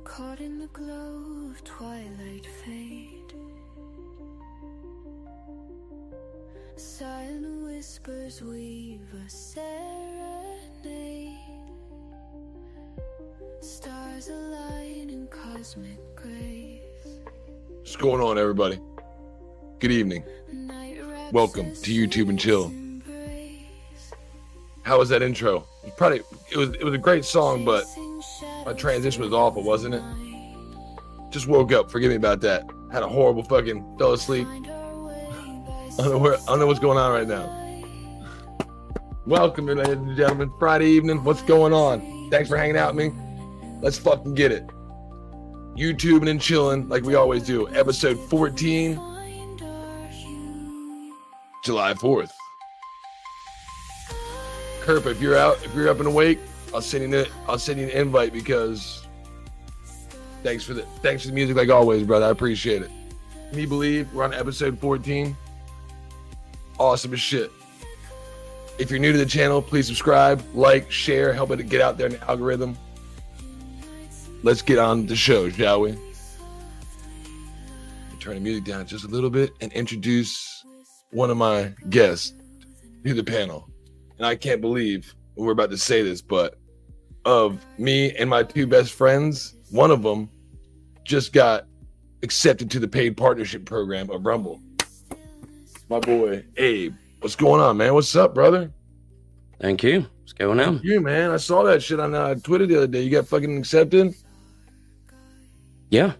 Caught in the glow of twilight fade, silent whispers weave a serenade, stars align in cosmic grace. What's going on, everybody? Good evening. Welcome to YouTube and Chill. How was that intro? It was a great song, but my transition was awful, wasn't it? Just woke up. Forgive me about that. Had a horrible fell asleep. I don't know what's going on right now. Welcome, ladies and gentlemen. Friday evening. What's going on? Thanks for hanging out with me. Let's fucking get it. YouTubing and chilling like we always do. Episode 14, July 4th. Kerp, if you're up and awake, I'll send you an invite because thanks for the music like always, brother. I appreciate it. Me believe we're on episode 14. Awesome as shit. If you're new to the channel, please subscribe, like, share, help it get out there in the algorithm. Let's get on the show, shall we? Turn the music down just a little bit and introduce one of my guests to the panel. And I can't believe we're about to say this, but of me and my two best friends, one of them just got accepted to the paid partnership program of Rumble. My boy, Abe. What's going on, man? What's up, brother? Thank you. What's going on? Thank you, man. I saw that shit on Twitter the other day. You got fucking accepted? Yeah.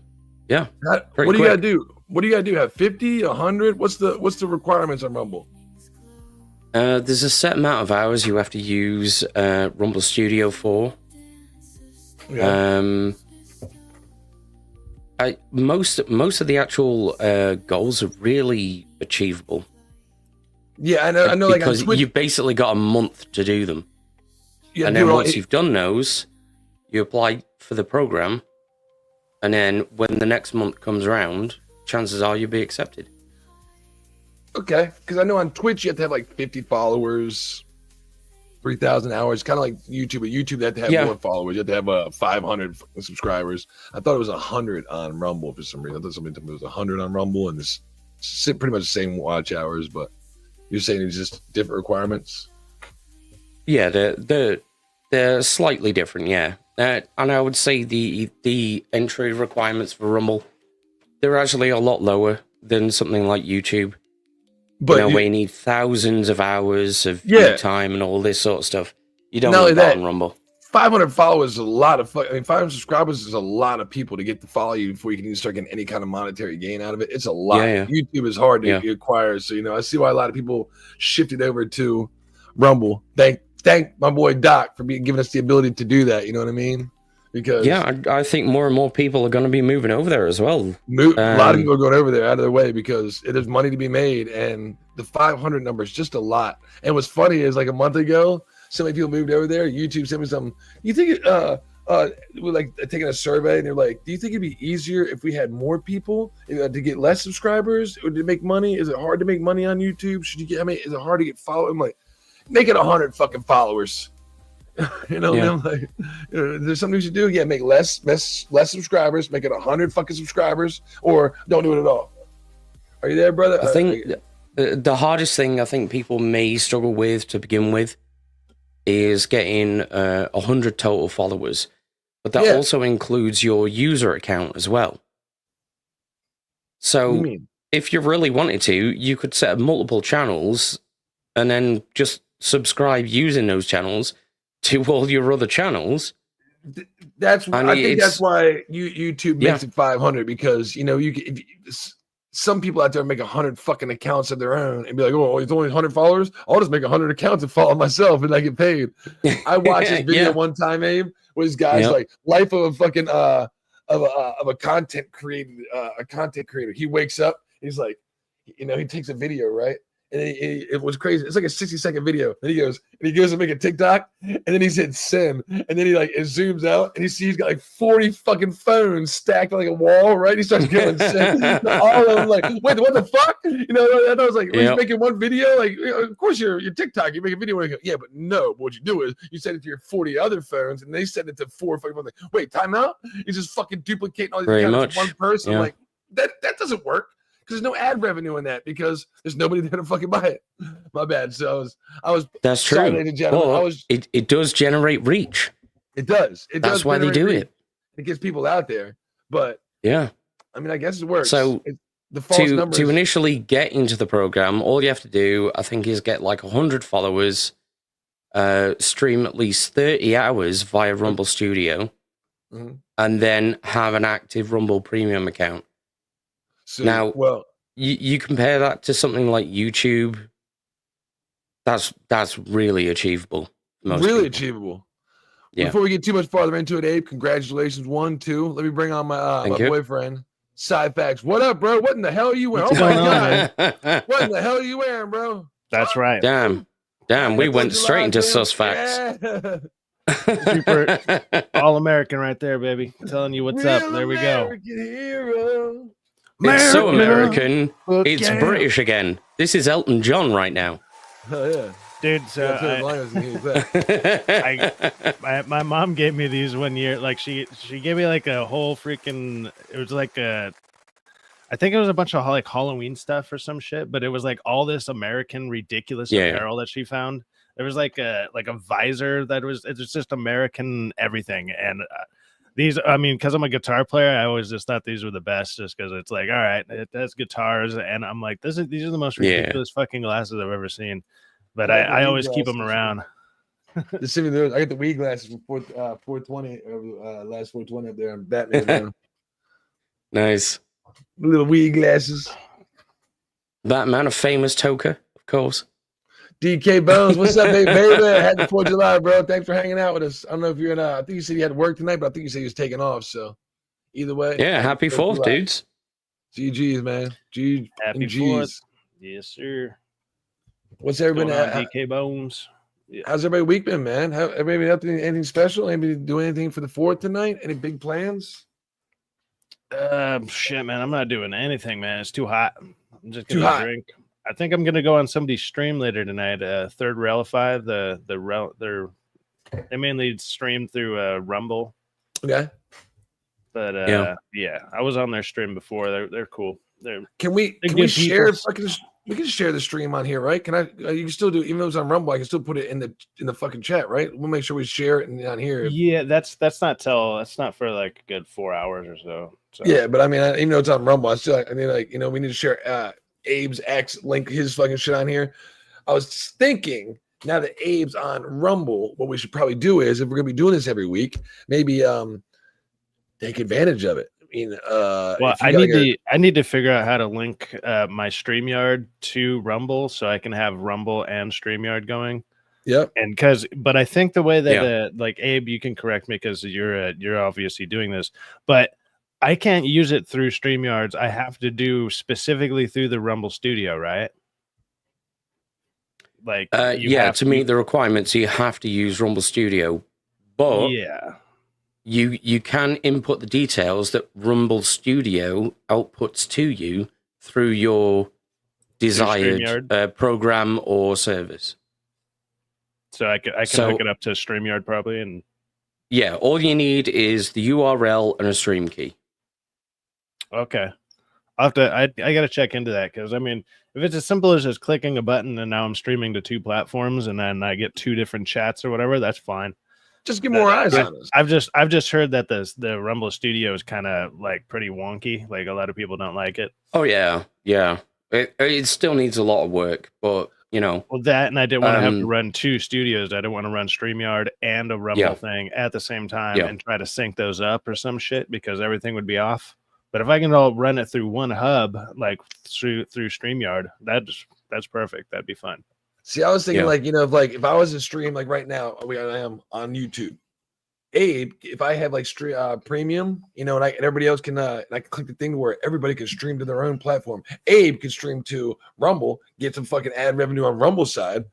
What do you gotta do? What do you gotta do? Have 50, 100? What's the requirements on Rumble? There's a set amount of hours you have to use Rumble Studio for. Yeah. Most of the actual goals are really achievable. Yeah, I know. Because like you've basically got a month to do them. Yeah, and then once you've done those, you apply for the program, and then when the next month comes around, chances are you'll be accepted. Okay, because I know on Twitch you have to have like 50 followers, 3,000 hours, kind of like YouTube. But YouTube, they have to have more followers. You have to have 500 subscribers. I thought it was 100 on Rumble for some reason. I thought somebody told me it was 100 on Rumble, and it's pretty much the same watch hours. But you're saying it's just different requirements? Yeah, they're slightly different. Yeah, and I would say the entry requirements for Rumble, they're actually a lot lower than something like YouTube. But where you need thousands of hours of time and all this sort of stuff. You don't need that on Rumble. 500 followers is a lot of 500 subscribers is a lot of people to get to follow you before you can even start getting any kind of monetary gain out of it. It's a lot. Yeah. YouTube is hard to acquire. So, I see why a lot of people shifted over to Rumble. Thank my boy Doc for giving us the ability to do that. You know what I mean? Because I think more and more people are going to be moving over there as well. A lot of people are going over there out of their way because there's money to be made, and the 500 number is just a lot. And what's funny is like a month ago, so many people moved over there. YouTube sent me something. You think we're like taking a survey, and they're like, "Do you think it'd be easier if we had more people to get less subscribers, or to make money? Is it hard to make money on YouTube? Should you get? Is it hard to get followers?" I'm like, make it 100 fucking followers. I'm like, there's something you should do. Yeah, make less subscribers, make it 100 fucking subscribers, or don't do it at all. Are you there, brother? I think the hardest thing I think people may struggle with to begin with is getting 100 total followers, but that also includes your user account as well. So if you really wanted to, you could set up multiple channels and then just subscribe using those channels to all your other channels. I think that's why YouTube makes it 500, because some people out there make 100 fucking accounts of their own and be like, oh, it's only 100 followers. I'll just make 100 accounts and follow myself and I get paid. I watched this video one time, Abe, where this guy's like life of a fucking of a content creator. He wakes up, he's like, he takes a video, right? And it was crazy. It's like a 60-second video. And he goes to make a TikTok, and then he said send, and then he like it zooms out, and he sees he's got like 40 fucking phones stacked on like a wall, right? He starts going send. All of them like, wait, what the fuck? You know, and I was like, he's making one video. Like, of course you're TikTok. You make a video where you go, yeah, but no. What you do is you send it to your 40 other phones, and they send it to 4 fucking phones. Like, wait, timeout? He's just fucking duplicating all these accounts to one person. Like that doesn't work. Because there's no ad revenue in that because there's nobody there to fucking buy it. My bad. So I was that's true. Well, it does generate reach. It does. That's why they do it. It gets people out there. But yeah, I mean, I guess it works. So the false numbers. To initially get into the program, all you have to do, I think, is get like 100 followers, stream at least 30 hours via Rumble Studio, and then have an active Rumble Premium account. So, now, you compare that to something like YouTube. That's really achievable. Achievable. Yeah. Before we get too much farther into it, Abe, congratulations. 1, 2. Let me bring on my boyfriend, Sci-Facts. What up, bro? What in the hell are you wearing? Oh my god! What in the hell are you wearing, bro? That's right. Damn. We went straight into sus facts. Yeah. Super all American right there, baby. I'm telling you what's up. There we go. Hero. It's so American. It's British again. This is Elton John right now. Oh yeah, dude. So my mom gave me these one year. Like she gave me like a whole freaking. It was like I think it was a bunch of like Halloween stuff or some shit. But it was like all this American ridiculous apparel that she found. There was like a visor that was. It was just American everything and. These, I mean, because I'm a guitar player, I always just thought these were the best, just because it's like, all right, it has guitars, and I'm like, these are the most ridiculous fucking glasses I've ever seen. But I always keep them around. I got the Wii glasses from 420, last 420 up there on Batman. Nice, little Wii glasses. Batman, a famous toker, of course. DK Bones, what's up, baby? Happy 4th of July, bro. Thanks for hanging out with us. I don't know if you're in. I think you said you had work tonight, but I think you said you was taking off. So, either way, yeah, happy 4th, dudes. GGs, man. Happy 4th. Yes, sir. What's everybody? DK Bones. Yeah. How's everybody week been, man? Everybody up to anything special? Anybody do anything for the 4th tonight? Any big plans? Shit, man. I'm not doing anything, man. It's too hot. I'm just gonna drink. I think I'm gonna go on somebody's stream later tonight. Third Relify. They mainly stream through Rumble. Okay. But yeah, I was on their stream before. They're cool. Can we share? We can share the stream on here, right? Can I? You can still do, even though it's on Rumble, I can still put it in the fucking chat, right? We'll make sure we share it on here. Yeah, that's not for like a good 4 hours or so. Yeah, but I mean, even though it's on Rumble, I still, I mean, like, we need to share Abe's X link his fucking shit on here. I was thinking now that Abe's on Rumble, what we should probably do is, if we're gonna be doing this every week, maybe take advantage of it. I mean, well, I need to figure out how to link my StreamYard to Rumble so I can have Rumble and StreamYard going. Yep. But I think the way that like Abe, you can correct me because you're obviously doing this, but I can't use it through StreamYards. I have to do specifically through the Rumble Studio, right? Like, to meet the requirements, you have to use Rumble Studio. But you can input the details that Rumble Studio outputs to you through your desired program or service. So I can hook it up to StreamYard probably, and all you need is the URL and a stream key. Okay. I gotta check into that, because I mean, if it's as simple as just clicking a button and now I'm streaming to 2 platforms and then I get 2 different chats or whatever, that's fine. Just get more eyes on this. I've just heard that the Rumble Studio is kind of like pretty wonky. Like a lot of people don't like it. Oh yeah. It still needs a lot of work, but well, that, and I didn't want to have to run 2 studios. I didn't want to run StreamYard and a Rumble thing at the same time and try to sync those up or some shit, because everything would be off. But if I can all run it through one hub, like through StreamYard, that's perfect. That'd be fun. See, I was thinking if I was to stream like right now, I am on YouTube, Abe, if I have like premium, you know, and everybody else can, and I can click the thing where everybody can stream to their own platform. Abe can stream to Rumble, get some fucking ad revenue on Rumble side.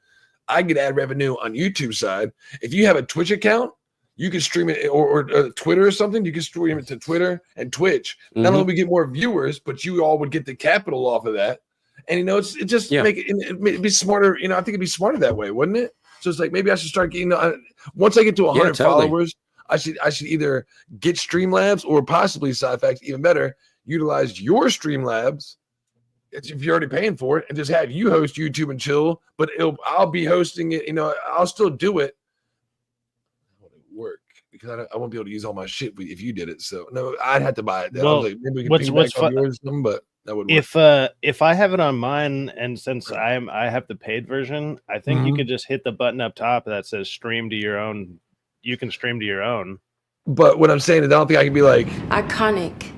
I get ad revenue on YouTube side. If you have a Twitch account, you can stream it or Twitter or something. You can stream it to Twitter and Twitch. Not only we get more viewers, but you all would get the capital off of that. And you know, it just make it be smarter. You know, I think it'd be smarter that way, wouldn't it? So it's like maybe I should start getting. Once I get to 100 followers, I should either get Streamlabs or possibly Sci-Fax, even better, utilize your Streamlabs if you're already paying for it, and just have you host YouTube and chill. But I'll be hosting it. You know, I'll still do it. It won't work because I won't be able to use all my shit if you did it. So no, I'd have to buy it. Well, like, maybe we can what's fun, yours, but that would work. If I have it on mine, and since I have the paid version, I think you could just hit the button up top that says stream to your own. You can stream to your own. But what I'm saying is, I don't think I can be like iconic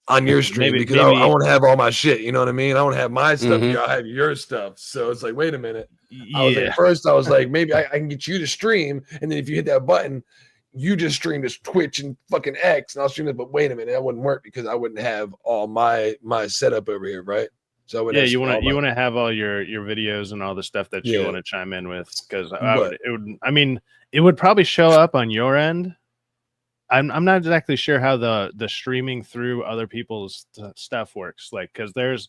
on your stream because I want to have all my shit. You know what I mean? I want to have my stuff. I'll have your stuff. So it's like, wait a minute. I was like, maybe I can get you to stream, and then if you hit that button, you just stream to Twitch and fucking X, and I'll stream it. But wait a minute, that wouldn't work because I wouldn't have all my setup over here, right? So you want to have all your videos and all the stuff that you want to chime in with, because it would probably show up on your end. I'm not exactly sure how the streaming through other people's stuff works, like, because there's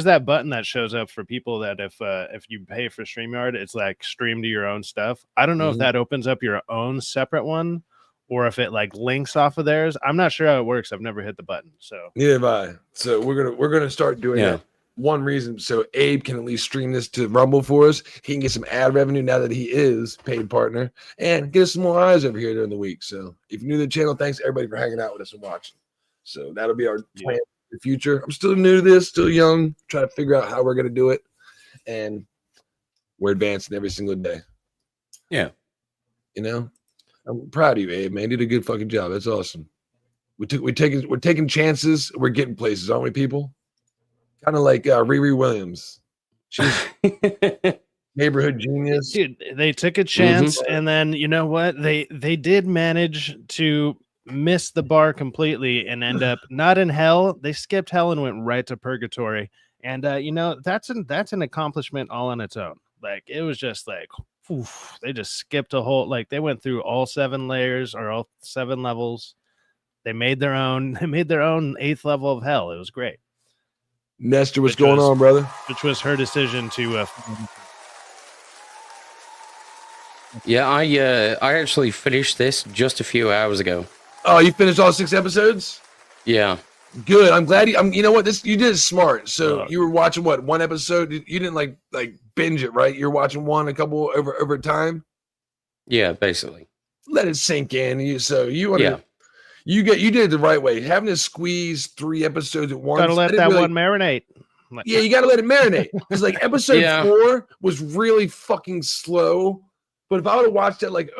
that button that shows up for people that if you pay for StreamYard, it's like stream to your own stuff. I don't know if that opens up your own separate one or if it like links off of theirs. I'm not sure how it works. I've never hit the button. So neither have I. So we're gonna start doing that. One reason so Abe can at least stream this to Rumble for us. He can get some ad revenue now that he is paid partner, and get us some more eyes over here during the week. So if you're new to the channel, thanks everybody for hanging out with us and watching. So that'll be our plan for the future. I'm still new to this, still young, trying to figure out how we're gonna do it, and we're advancing every single day. Yeah, you know, I'm proud of you, Abe. Man, you did a good fucking job. That's awesome. We're taking chances. We're getting places, aren't we, people? Kind of like Riri Williams. She's neighborhood genius. Dude, they took a chance, and then you know what? They did manage to miss the bar completely and end up not in hell. They skipped hell and went right to purgatory. And you know, that's an accomplishment all on its own. Like, it was just like, oof, they just skipped a whole, like, they went through all 7 layers or all 7 levels. They made their own 8th level of hell. It was great. Nestor, what's going on, brother? Which was her decision to. Yeah, I actually finished this just a few hours ago. Oh, you finished all 6 episodes? Yeah. Good. I'm glad you know what, you did it smart. So you were watching what, 1 episode? You didn't like binge it, right? You're watching one a couple over time. Yeah, basically. Let it sink in. You did it the right way. Having to squeeze 3 episodes at once. Gotta let that one marinate. Yeah, you gotta let it marinate. Because like episode 4 was really fucking slow. But if I would have watched it like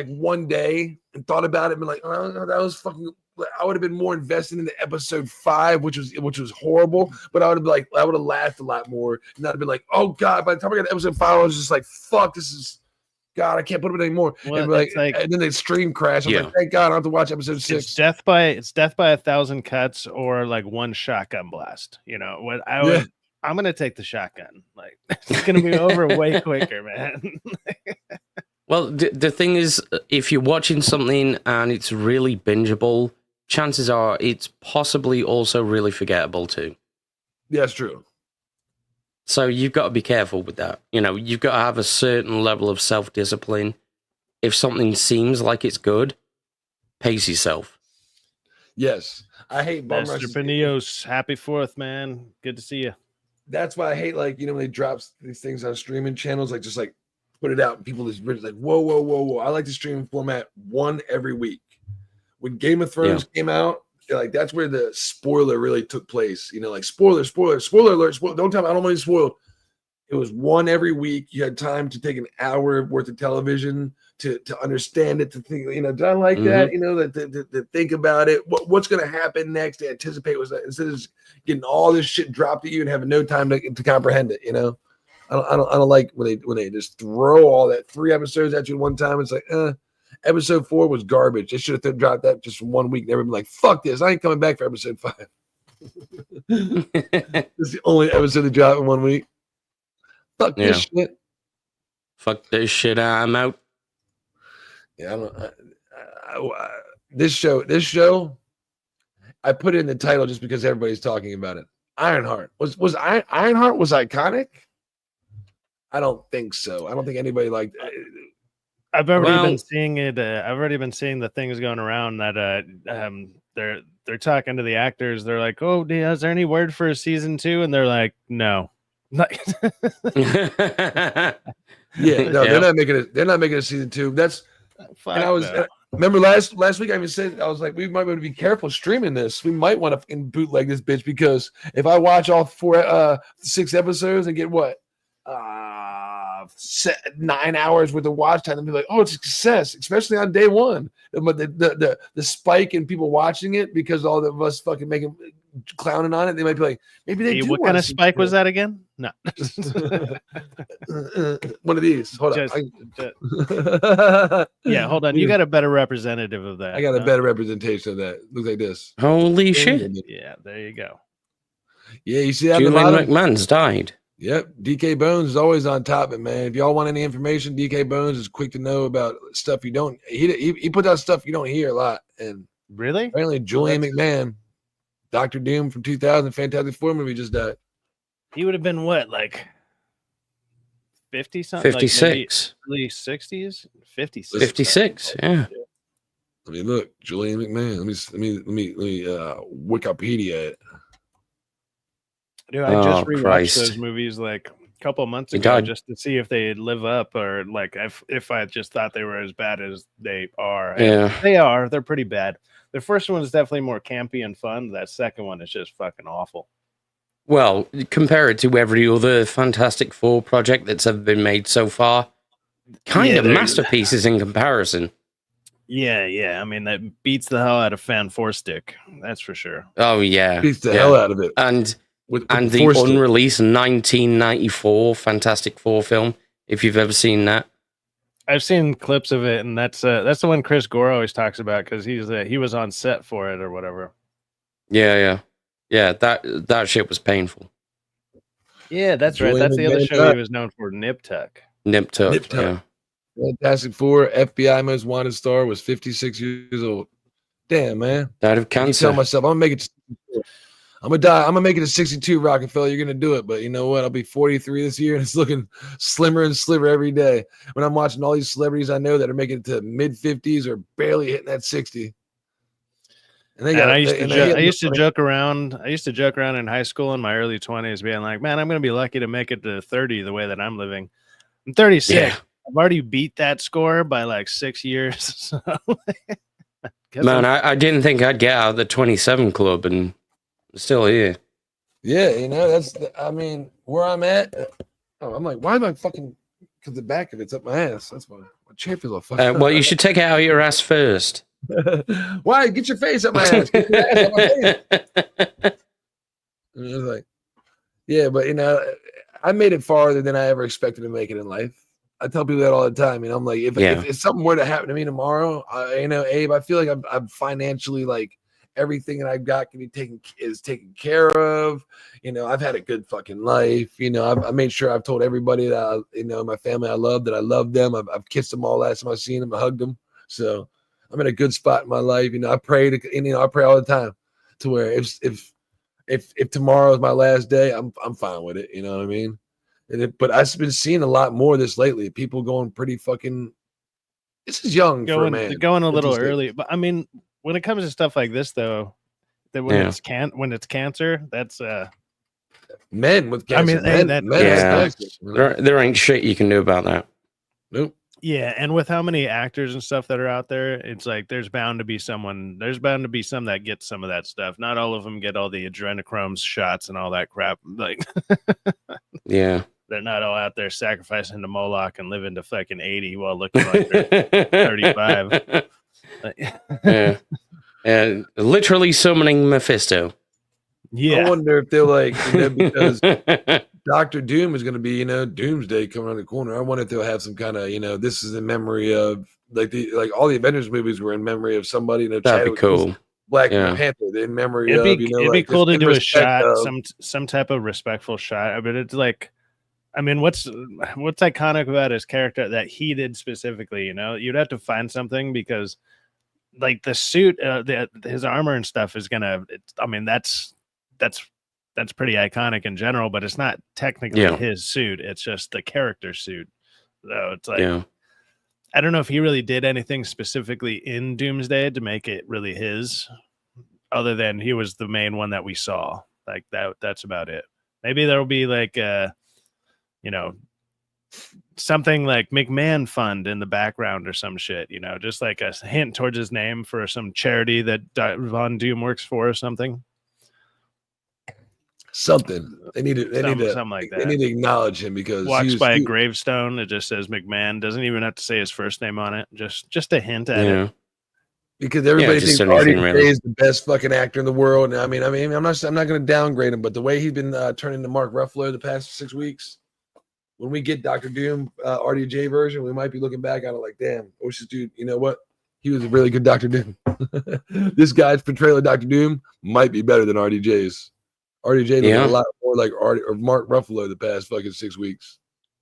one day and thought about it and been like, oh, that was fucking, I would have been more invested in the episode 5, which was horrible. But I would have laughed a lot more. And I'd have been like, oh God, by the time I got to episode 5, I was just like, fuck, this is, God, I can't put it anymore. Well, and then the stream crashed. I was like, thank God I don't have to watch episode 6. It's death by 1,000 cuts or like 1 shotgun blast. You know what? I'm gonna take the shotgun. Like, it's gonna be over way quicker, man. Well, the thing is, if you're watching something and it's really bingeable, chances are it's possibly also really forgettable too. Yeah, that's true. So you've got to be careful with that. You know, you've got to have a certain level of self-discipline. If something seems like it's good, pace yourself. Yes. I hate bum rushes. Mr. Panios, happy 4th, man. Good to see you. That's why I hate, like, you know, when they drop these things on streaming channels, like, just like put it out and people just like, whoa. I like the streaming format 1 every week. When Game of Thrones came out, like, that's where the spoiler really took place. You know, like, spoiler alert, don't tell me, I don't want to be spoiled. It was 1 every week. You had time to take an hour worth of television to understand it, to think, you know, did I like that? You know, to think about it. What's going to happen next, to anticipate, was that instead of just getting all this shit dropped at you and having no time to comprehend it, you know? I don't like when they just throw all that 3 episodes at you one time. It's like, episode 4 was garbage. They should have dropped that just for 1 week. Never been like, fuck this. I ain't coming back for episode 5. It's the only episode they drop in 1 week. Fuck this shit. Fuck this shit. I'm out. Yeah, this show. I put it in the title just because everybody's talking about it. Ironheart was Ironheart was iconic. I don't think so. I don't think anybody liked. I've already been seeing it. I've already been seeing the things going around that they're talking to the actors. They're like, "Oh, is there any word for a season 2?" And they're like, "No." Yeah, no, they're not making it. They're not making a season 2. That's. And I was remember last week I even said I was like, we might want to be careful streaming this. We might want to fucking bootleg this bitch because if I watch all 6 episodes and get what 9 hours worth of watch time, and be like, oh, it's a success, especially on day 1. But the spike in people watching it because all of us fucking making clowning on it, they might be like, maybe they do. What kind of spike was that again? No. One of these. Hold on. Yeah, hold on. You got a better representative of that. I got a better representation of that. Looks like this. Holy shit. Yeah, there you go. Yeah, you see that? Julian McMahon's died. Yep. DK Bones is always on top of it, man. If y'all want any information, DK Bones is quick to know about stuff you don't. He put out stuff you don't hear a lot. And really? Apparently, Julian McMahon, Dr. Doom from 2000, Fantastic Four movie just died. He would have been what, like 50 something? 56. Like early 60s? 56. 56, yeah. Let me look. Julian McMahon. Let me Wikipedia it. Dude, I just rewatched those movies like a couple months ago just to see if they'd live up or like if I just thought they were as bad as they are. Yeah. And they are. They're pretty bad. The first one is definitely more campy and fun. That second one is just fucking awful. Well, compare it to every other Fantastic Four project that's ever been made so far. Kind of masterpieces in comparison. Yeah. I mean, that beats the hell out of Fan 4 Stick. That's for sure. Oh, yeah. Beats the hell out of it. And the unreleased 1994 Fantastic Four film, if you've ever seen that. I've seen clips of it, and that's the one Chris Gore always talks about because he was on set for it or whatever. Yeah. That shit was painful. Yeah, that's right. That's the other show he was known for, Nip Tuck. Nip Tuck. Yeah. Fantastic Four, FBI Most Wanted star, was 56 years old. Damn, man. Died of cancer. I tell myself, I'm gonna make it. I'm gonna die. I'm gonna make it to 62, Rockefeller. You're gonna do it, but you know what? I'll be 43 this year, and it's looking slimmer and slimmer every day. When I'm watching all these celebrities I know that are making it to mid 50s or barely hitting that 60. And I used to joke around. I used to joke around in high school in my early 20s, being like, "Man, I'm gonna be lucky to make it to 30 the way that I'm living." I'm 36. Yeah. I've already beat that score by like 6 years. So man, I didn't think I'd get out of the 27 club, and I'm still here. Yeah, you know, I mean, where I'm at, I'm like, why am I fucking, because the back of it's up my ass. That's why my chair feels all fucking well, you should take it out of your ass first. Why? Get your face up my ass. Get your ass up my face. And I was like, yeah, but you know, I made it farther than I ever expected to make it in life. I tell people that all the time. You know, I'm like, if something were to happen to me tomorrow, you know, Abe, I feel like I'm financially, like, everything that I've got can be taken care of. You know, I've had a good fucking life. You know, I made sure I've told everybody that you know, my family I love them. I've kissed them all last time I seen them. I hugged them. So I'm in a good spot in my life. You know, I pray I pray all the time to where if tomorrow is my last day, I'm fine with it. You know what I mean? But I've been seeing a lot more of this lately. People going pretty fucking. This is young for a man. Going a little early, but I mean, when it comes to stuff like this, though, that when it's cancer, that's men with cancer. I mean, there ain't shit you can do about that. Nope. Yeah, and with how many actors and stuff that are out there, it's like there's bound to be some that gets some of that stuff. Not all of them get all the adrenochrome shots and all that crap. Like, yeah, they're not all out there sacrificing to Moloch and living to fucking 80 while looking like they're 35. Yeah, and literally summoning Mephisto. Yeah, I wonder if they're like, you know, because Doctor Doom is going to be, Doomsday coming around the corner. I wonder if they'll have some kind of, this is in memory of like all the Avengers movies were in memory of somebody. That'd be cool. Black Yeah. Panther in memory It'd of, be like cool to in do a respect shot, of, some type of respectful shot. But it's like, I mean, what's iconic about his character that he did specifically? You'd have to find something because, like the suit, his armor and stuff is gonna. I mean, that's pretty iconic in general, but it's not technically his suit. It's just the character suit. So it's like, I don't know if he really did anything specifically in Doomsday to make it really his, other than he was the main one that we saw. Like that's about it. Maybe there'll be like, something like McMahon Fund in the background or some shit, just like a hint towards his name for some charity that Von Doom works for or something. Something they need to something like that. They need to acknowledge him because walks by a gravestone. It just says McMahon. Doesn't even have to say his first name on it. Just a hint at it. Because everybody thinks RDJ is the best fucking actor in the world. And I mean, I'm not going to downgrade him, but the way he's been turning to Mark Ruffalo the past 6 weeks, when we get Dr. Doom RDJ version, we might be looking back on it like, damn, I wish this dude, you know what? He was a really good Dr. Doom. This guy's portrayal of Dr. Doom might be better than RDJ's. RDJ looked a lot more like Mark Ruffalo the past fucking 6 weeks.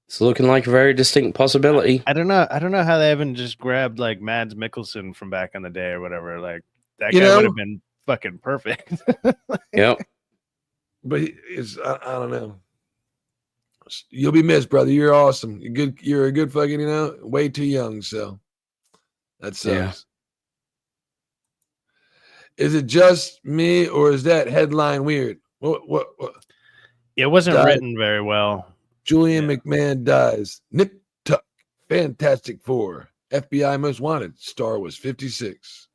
It's looking like a very distinct possibility. I don't know how they haven't just grabbed like Mads Mikkelsen from back in the day or whatever. Like that guy would have been fucking perfect. Yep. But I don't know. You'll be missed, brother. You're awesome. You're good. You're a good fucking, way too young. So that sucks. Yeah. Is it just me or is that headline weird? What? It wasn't written very well. Julian McMahon dies. Nip Tuck. Fantastic Four. FBI Most Wanted. Star was 56.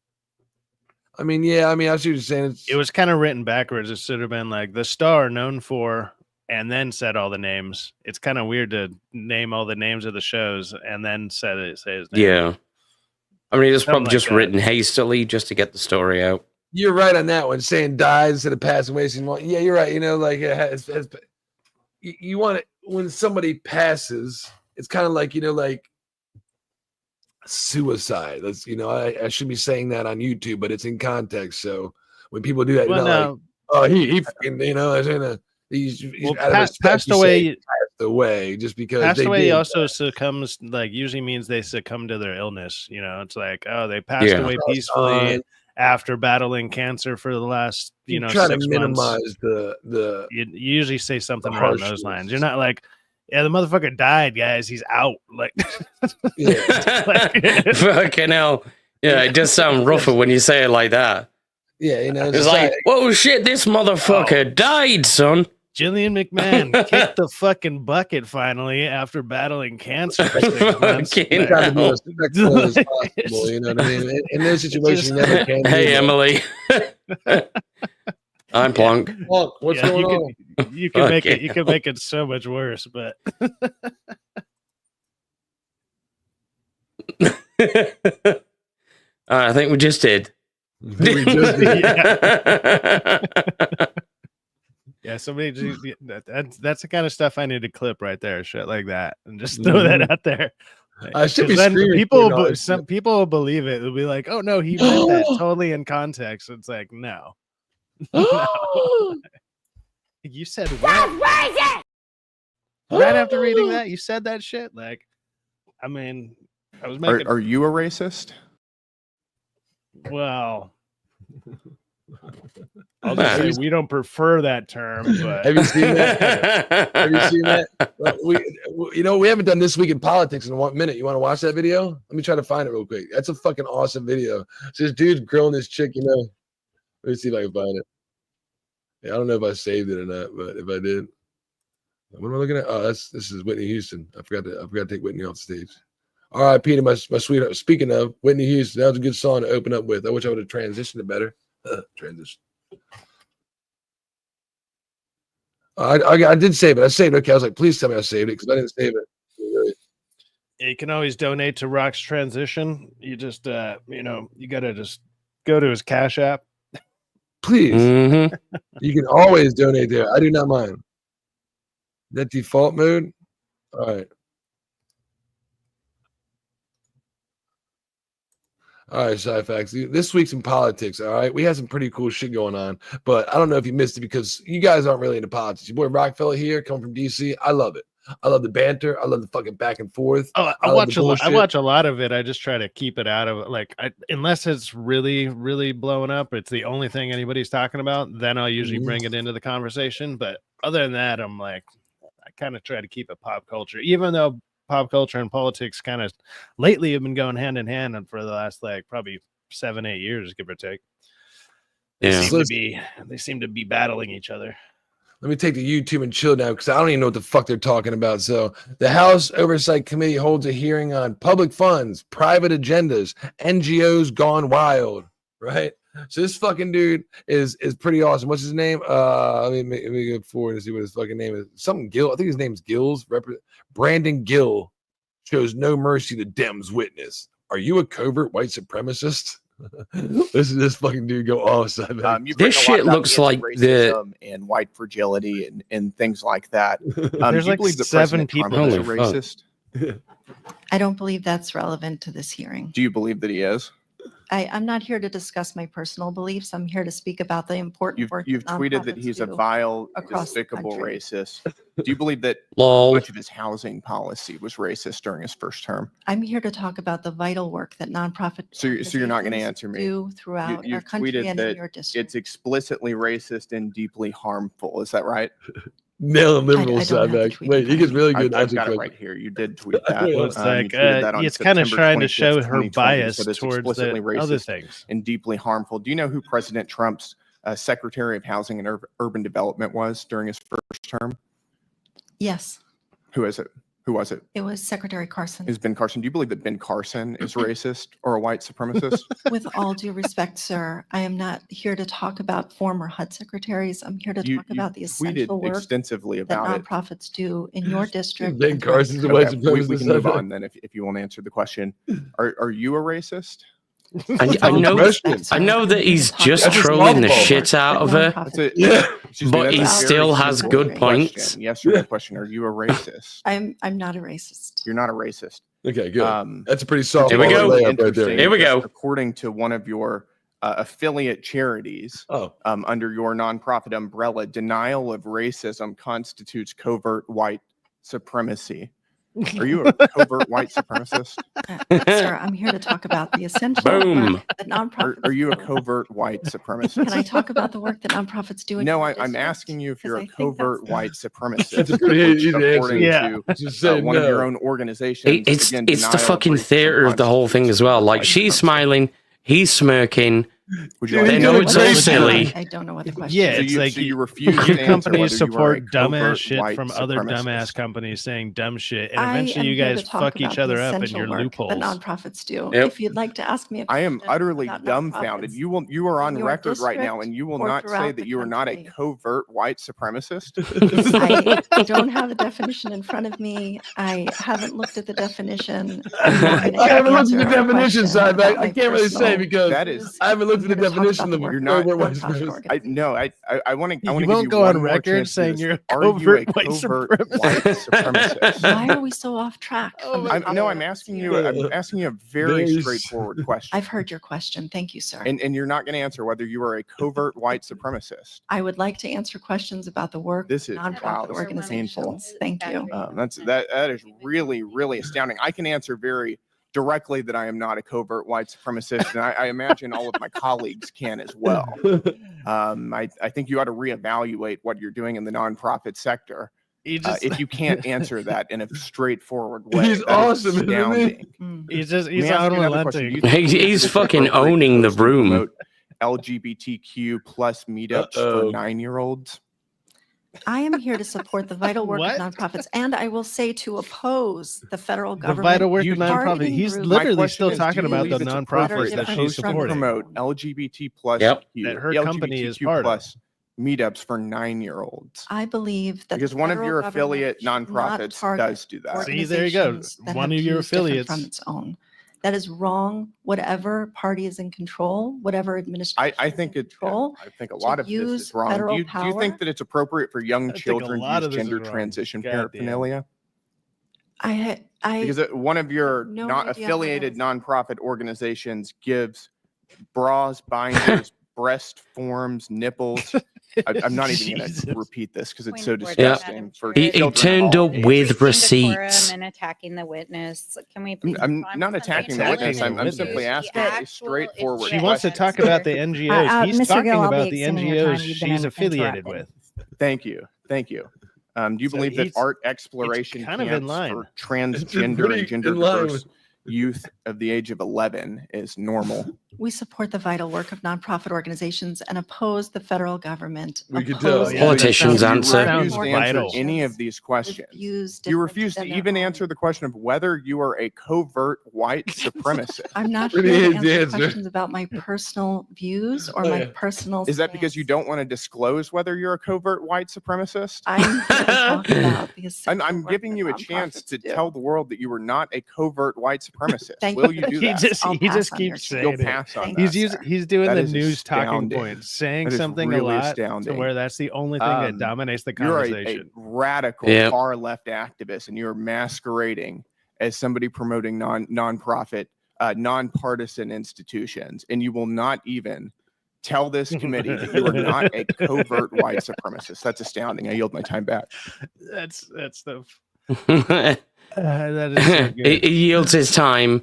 I mean, I see what you're saying. It was kind of written backwards. It should have been like the star known for, and then said all the names. It's kind of weird to name all the names of the shows and then say his name. Yeah. I mean, it's probably just written hastily just to get the story out. You're right on that one. Saying dies instead of passing away. Yeah, you're right. Like you want it when somebody passes. It's kind of like like suicide. That's I should be saying that on YouTube, but it's in context. So when people do that, like, oh, he he's passed away. Passed away just because passed away. Also succumbs. Like usually means they succumb to their illness. It's like they passed away peacefully. After battling cancer for the last, try 6 to minimize months. the you usually say something around those lines. You're not like, yeah, the motherfucker died, guys. He's out. Like, fucking hell. Yeah, it does sound rougher when you say it like that. Yeah, it's like, whoa, shit, this motherfucker died, son. Jillian McMahon kicked the fucking bucket finally after battling cancer for 6 months. Try to be as respectful as possible, you know what I mean? In those situations, you never can. Hey, Emily. I'm Plunk. Plunk, what's going on? You can make it. You can make it so much worse, but. I think we just did. Yeah, somebody that's the kind of stuff I need to clip right there, shit like that, and just throw that out there. I should be then people. Some people will believe it. They'll be like, "Oh no, he meant that totally in context." It's like, no. You said what? Right after reading that, you said that shit. Like, I mean, I was making. Are you a racist? Well. I'll just say we don't prefer that term, but have you seen that? Have you seen that? We haven't done This Week in Politics in 1 minute. You want to watch that video? Let me try to find it real quick. That's a fucking awesome video. So this dude's grilling this chick, Let me see if I can find it. Yeah, I don't know if I saved it or not, but if I did, what am I looking at? Oh, this is Whitney Houston. I forgot to take Whitney off the stage. All right, Peter, my sweetheart. Speaking of Whitney Houston, that was a good song to open up with. I wish I would have transitioned it better. Transition. I did save it. I saved it. Okay, I was like, please tell me I saved it because I didn't save it. You can always donate to Rock's transition. You just, you got to just go to his Cash App. Please. Mm-hmm. You can always donate there. I do not mind. That default mode? All right. All right, Sci-Fax. This week's in politics, all right? We had some pretty cool shit going on, but I don't know if you missed it because you guys aren't really into politics. Your boy Rockefeller here, coming from DC. I love it. I love the banter. I love the fucking back and forth. Oh, I love watch the a lot. I bullshit. watch a lot of it. I just try to keep it out of like, unless it's really, really blowing up. It's the only thing anybody's talking about. Then I'll usually bring it into the conversation. But other than that, I'm like, I kind of try to keep it pop culture, even though pop culture and politics kind of lately have been going hand in hand, and for the last like probably 7-8 years, give or take. They seem to be battling each other. Let me take the YouTube and chill now because I don't even know what the fuck they're talking about. So the House Oversight Committee holds a hearing on public funds, private agendas, NGOs gone wild, right? So this fucking dude is pretty awesome. What's his name? Let me go forward and see what his fucking name is. Something Gill. I think his name's Gills. Brandon Gill shows no mercy to Dems witness. Are you a covert white supremacist? Listen to this fucking dude go off. This shit looks like racism and white fragility and things like that. There's like 7 people is that a racist. I don't believe that's relevant to this hearing. Do you believe that he is? I'm not here to discuss my personal beliefs. I'm here to speak about the important work You've that tweeted that nonprofits he's a do vile, across the despicable country. racist. Do you believe that Lol. much of his housing policy was racist during his first term? I'm here to talk about the vital work that nonprofit So you're not going to organizations answer me. do throughout our You've country tweeted and in that your district. it's explicitly racist and deeply harmful. Is that right? Nail liberal I don't have the side tweet Wait, in he gets front of really I've good. got answer it quick. right here. You did tweet that. Well, Well, it's You like tweeted that on it's kind of September trying to 25th, show her 2020, bias said it's towards explicitly the other racist things. and deeply harmful. Do you know who President Trump's Secretary of Housing and Urban Development was during his first term? Yes, Who is it? Who was it? it was Secretary Carson. Is Ben Carson? Do you believe that Ben Carson is racist or a white supremacist? With all due respect, sir, I am not here to talk about former HUD secretaries. I'm here to You talk about the tweeted essential work extensively that about it. nonprofits do in your district. Ben and throughout Carson's the a white country. We supremacist. can move on then if you want to answer the question. Are you a racist? I know. Question. I know that he's just That's trolling the awful. shit out of her. That's it. Yeah. Excuse me, But that's he a still very has simple good points. question. Yes or no question. Are you a racist? I'm not a racist. You're not a racist. Okay, good. That's a pretty solid Here we go. layup right there. Interesting, Here we go. According to one of your affiliate charities, Oh, under your nonprofit umbrella, denial of racism constitutes covert white supremacy. Are you a covert white supremacist? Sir, I'm here to talk about the essential Boom. work that nonprofits Are you a do. covert white supremacist? Can I talk about the work that nonprofits do? In No, your I'm district? asking you if you're a Because I think that's covert the- white supremacist. That's a pretty which, easy answer. according Yeah. to just say one no. of your own organizations. It's again, the denial of fucking racism theater of the whole thing as well. Like constitutes she's white smiling, he's smirking. Would you Dude, like They he's to know gonna it's go all with silly. I don't know what the question Yeah, is. it's like so you you- refuse to Your answer companies whether you are a support dumbass covert shit white from other supremacist. dumbass companies saying dumb shit, and I eventually am you here guys to talk fuck about each the other up in essential your work loopholes. that nonprofits do. Yep. If you'd like to ask me a I am question utterly about dumbfounded. nonprofits You are on in your record right now, and district you will or not say throughout that the you are not a country. covert white supremacist. I don't have a definition in front of me. I haven't looked at the definition. I haven't looked at the definition, side about back. I can't really say because That is, I haven't looked at the I'm here to talk definition about of the work You're not- covert white nonprofit supremacist. organizations I want to. You give won't you go one on more record chance to do saying this. you're a Are you a covert white covert supremacist? white supremacist? Why are we so off track? Oh from the my topic No, of I'm this asking hearing? you. I'm asking you a very Very straightforward question. I've heard your question. Thank you, sir. And you're not going to answer whether you are a covert white supremacist. I would like to answer questions about the work This of is nonprofit wow, this is organizations. Thank you. That is really astounding. I can answer very directly that I am not a covert white supremacist, and I imagine all of my colleagues can as well. I think you ought to reevaluate what you're doing in the nonprofit sector. He just, If you can't answer that in a straightforward way. He's that is awesome, isn't he? astounding. Mm. he's Let me he's ask you another question. Do unrelenting. you think He's it's fucking appropriate owning the to room. promote LGBTQ plus meetups Uh-oh. for 9-year-olds? I am here to support the vital work What? of nonprofits, and I will say to oppose the federal The government. vital work You- of nonprofit. targeting He's groups. My literally question still is, talking do you about believe the it's nonprofits appropriate that for she's us to supporting. promote LGBT plus Yep. the That her company is part of. plus meetups for 9-year-olds. I believe that Because the one of federal your government affiliate should not nonprofits target does do that. See, there you go. organizations that One have of your views different affiliates. from its own. That is wrong. Whatever party is in control, whatever administration I think is in it. control. I think a lot of this use is wrong. Do federal you think power? that it's appropriate for young I think a children to lot use of this is gender wrong. transition Goddamn. paraphernalia? I Because one of your no not idea how affiliated that is. nonprofit organizations gives bras, binders, breast forms, nipples. I'm not even going Jesus. to repeat this because it's Point so of order, disgusting. Madam For Chair. He children of turned all up ages. with Breaching receipts. decorum and attacking the witness. Can we? I'm move on not to attacking something the witness. Attacking the I'm simply witness. asking a actual straightforward issue She wants to at talk hand, about the sir. NGOs. He's Mr. talking Gill, I'll be about the extending your time. NGOs You've been she's affiliated interrupted. with. Thank you. Thank you. Do you So believe that he's- art exploration kind of in camps line. for It's transgender pretty and gender in line diverse youth of the age of 11 is normal? We support the vital work of nonprofit organizations and oppose the federal government. We could oppose tell. the Politicians federal answer. You government refuse to answer Vital. any of these questions. Refuse to You refuse to defend their even own. answer the question of whether you are a covert white supremacist. I'm not Pretty here to easy answer answer. questions about my personal views or Oh, my yeah. personal. Is that because you stance. don't want to disclose whether you're a covert white supremacist? I'm here to talk about the essential I'm work giving that you a chance nonprofits to do. tell the world that you are not a covert white supremacist. Thank Will you. you do He that? just I'll he pass just on your keeps statement. You'll saying it. pass on Thank that. you, sir. He's doing That the is news talking astounding. points, saying That is something really a lot astounding. to where that's the only thing that dominates the You're a conversation. radical Yep. far left activist, and you're masquerading as somebody promoting nonprofit, nonpartisan institutions, and you will not even tell this committee that you are not a covert white supremacist. That's astounding. I yield my time back. That's the he, that is so good. he yields his time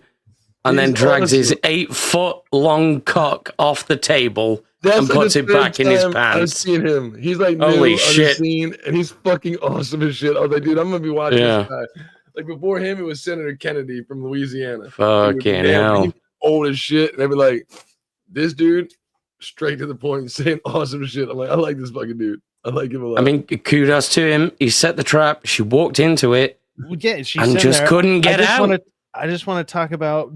and then He's drags his honestly- 8-foot long cock off the table That's and like puts the it back third in his time I've pants. seen him. He's like new Holy on shit. the scene, and he's fucking awesome as shit. I was like, dude, I'm gonna be watching Yeah. this guy. Like before him, it was Senator Kennedy from Louisiana. He Fucking would hell. be old as shit, and they'd be like, this dude, straight to the point, saying awesome shit. I'm like, I like this fucking dude. I like him a lot. I mean, kudos to him. He set the trap. She walked into it Well, yeah, she's and in just there. couldn't get out. I just want to talk about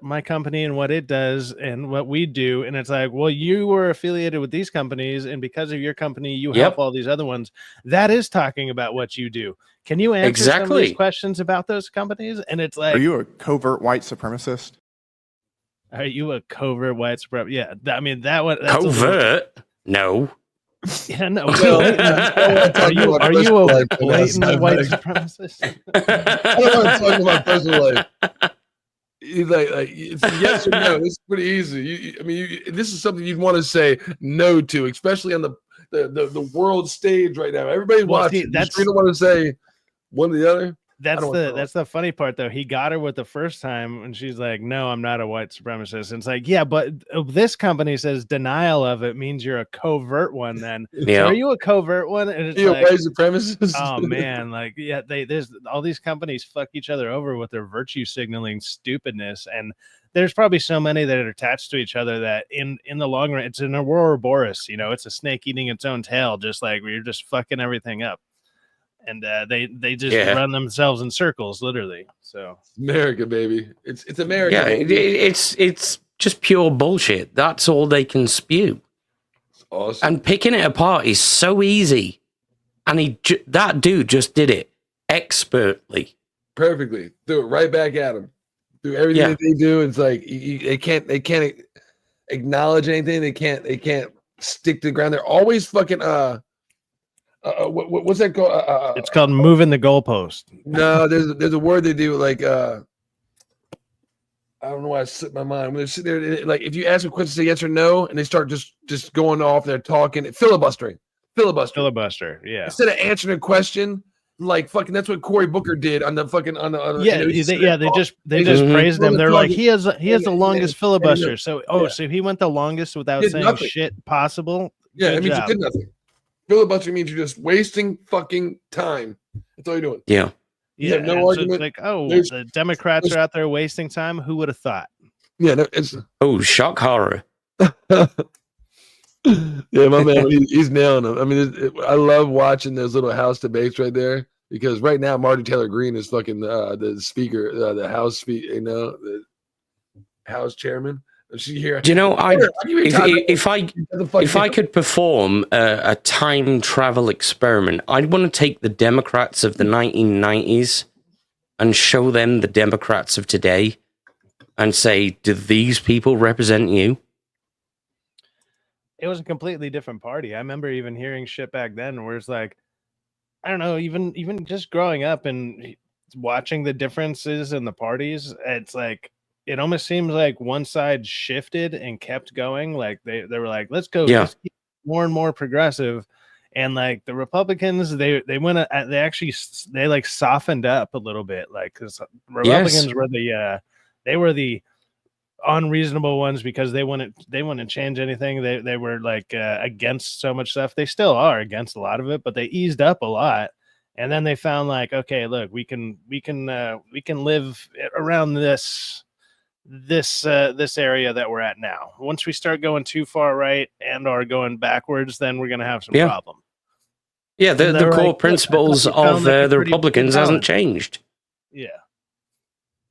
my company and what it does and what we do. And it's like, well, you were affiliated with these companies, and because of your company, you Yep. help all these other ones. That is talking about what you do. Can you answer some of Exactly. these questions about those companies? And it's like, Are you a covert white supremacist? are you a covert white supremacist? Yeah, I mean that one. That's a little- Covert? No. yeah, no. Well, blatant. Are you about a personal life, but blatant that's white not- supremacist? I don't want to talk about personal life. He's like it's yes or no. This is pretty easy. I mean, this is something you'd want to say no to, especially on the world stage right now. Everybody's Well, watching. see, You that's- don't want to say one or the other. That's don't know. that's the funny part though. He got her with the first time, and she's like, "No, I'm not a white supremacist." And it's like, yeah, but this company says denial of it means you're a covert one. Then So Yeah. are you a covert one? And it's You a like, white supremacist? oh man, like yeah, there's all these companies fuck each other over with their virtue signaling stupidness, and there's probably so many that are attached to each other that in the long run, it's an Ouroboros. You know, it's a snake eating its own tail, just like you're just fucking everything up. And they just Yeah. run themselves in circles, literally. So America, baby. It's America. Yeah, baby. it's just pure bullshit. That's all they can spew. It's awesome. And picking it apart is so easy. And that dude just did it expertly. Perfectly. Threw it right back at them. Through everything Yeah. that they do, it's like they can't acknowledge anything. They can't stick to the ground. They're always fucking what's that called? it's called moving the goalpost. No, there's a word they do like I don't know why it slipped my mind. When they sit there, like if you ask a question, say yes or no, and they start just going off, they're talking, filibustering. Filibuster, yeah. Instead of answering a question, like fucking, that's what Cory Booker did on the fucking on the Yeah, you know, they just Mhm. praised him. They're like, he has the Yeah, longest yeah, filibuster. yeah. So Yeah. so he went the longest without Did saying nothing. shit possible. yeah, Good it means job. you did nothing. Filibustering means you're just wasting fucking time. That's all you're doing. Yeah. You have no and so it's argument. like, oh, There's- the Democrats are out there wasting time. Who would have thought? Yeah, no, it's Oh, shock horror. yeah, my man, he's nailing them. I mean, I love watching those little House debates right there because right now Marjorie Taylor Greene is fucking the speaker, the House speaker, you know, the House chairman. And she here. Do you know, if If I could perform a time travel experiment, I'd want to take the Democrats of the 1990s and show them the Democrats of today and say, do these people represent you? It was a completely different party. I remember even hearing shit back then where it's like, I don't know, even just growing up and watching the differences in the parties, it's like it almost seems like one side shifted and kept going. Like they were like, let's keep more and more progressive. And like the Republicans, they went they actually they like softened up a little bit, like because Republicans were the unreasonable ones because they wouldn't change anything. They were like against so much stuff. They still are against a lot of it, but they eased up a lot. And then they found like, okay, look, we can live around this area that we're at now. Once we start going too far right and are going backwards, then we're gonna have some problem. Yeah, the core principles of the Republicans hasn't changed. Yeah.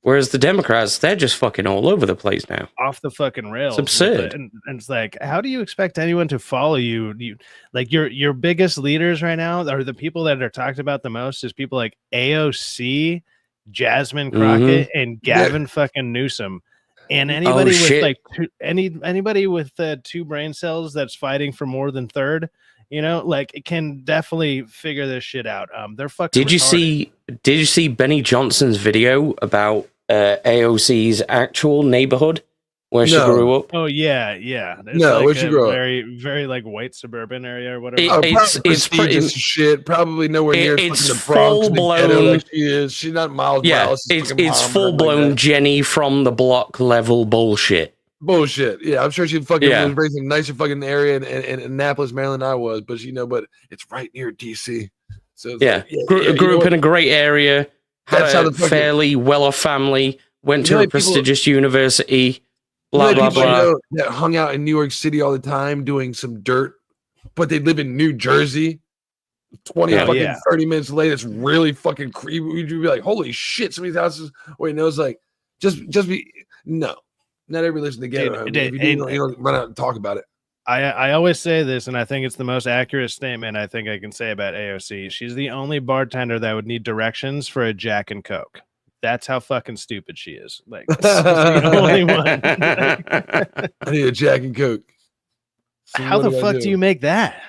Whereas the Democrats, they're just fucking all over the place now. Off the fucking rails. It's absurd. And it's like, how do you expect anyone to follow you? Like your biggest leaders right now are the people that are talked about the most is people like AOC, Jasmine Crockett, and Gavin fucking Newsom. And anybody with like anybody with two brain cells that's fighting for more than third, you know, like it can definitely figure this shit out. They're fucking retarded. Did you see Benny Johnson's video about AOC's actual neighborhood where she grew up? Oh yeah. There's where she grew up? Very, very like white suburban area or whatever. It's pretty shit. Probably nowhere near it's the Bronx, full blown. Like she is. She's not miles. Yeah, it's full blown like Jenny from the block level bullshit. Bullshit. Yeah, I'm sure she fucking was raised in a nicer fucking area in Annapolis, Maryland. I was, but but it's right near DC. So grew up in a great area. Had a fairly well-off family. Went to a prestigious university. Blah blah blah. That hung out in New York City all the time doing some dirt, but they live in New Jersey. 30 minutes later, it's really fucking creepy. You'd be like, "Holy shit!" Some of these houses. Wait, no, it's like just be no. Not everybody lives in the ghetto. If you do, you don't run out and talk about it. I always say this, and I think it's the most accurate statement I think I can say about AOC. She's the only bartender that would need directions for a Jack and Coke. That's how fucking stupid she is. Like, she's the only one. I need a Jack and Coke. So how the fuck do you make that?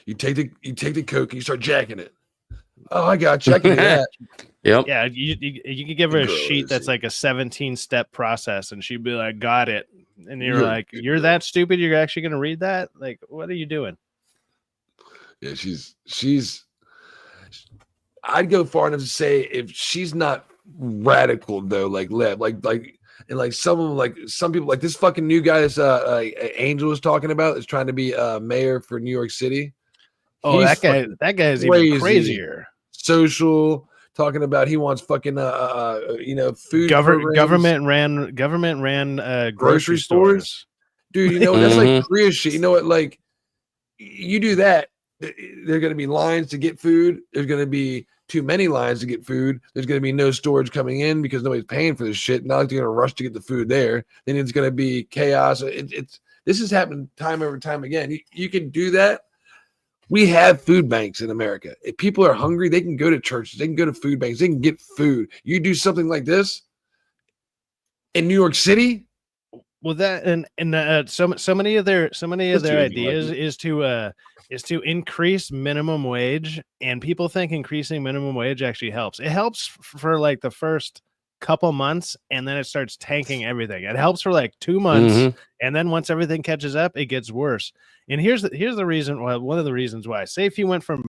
You take the Coke and you start jacking it. Oh, I got you. I can do that. Yep. Yeah, you could give her a sheet that's like a 17-step process, and she'd be like, "Got it." And you're like, "You're that stupid? You're actually gonna read that? Like, what are you doing?" Yeah, she's. I'd go far enough to say if she's not radical though, like left, and like some people like this fucking new guy that's Angel was talking about is trying to be mayor for New York City. Oh, that guy is even crazier. Social. Talking about he wants fucking food. Government ran grocery stores. Dude, that's like Korea shit. You know what? Like you do that, there are gonna be lines to get food. There's gonna be too many lines to get food. There's gonna be no storage coming in because nobody's paying for this shit. Not like they're gonna rush to get the food there. Then it's gonna be chaos. This has happened time over time again. You can do that. We have food banks in America. If people are hungry, they can go to churches, they can go to food banks, they can get food. You do something like this in New York City. Well, that and so many of their ideas is to increase minimum wage, and people think increasing minimum wage actually helps. It helps for like the first couple months, and then it starts tanking everything. It helps for like 2 months, and then once everything catches up, it gets worse. And here's the reason. Well, one of the reasons why. Say if you went from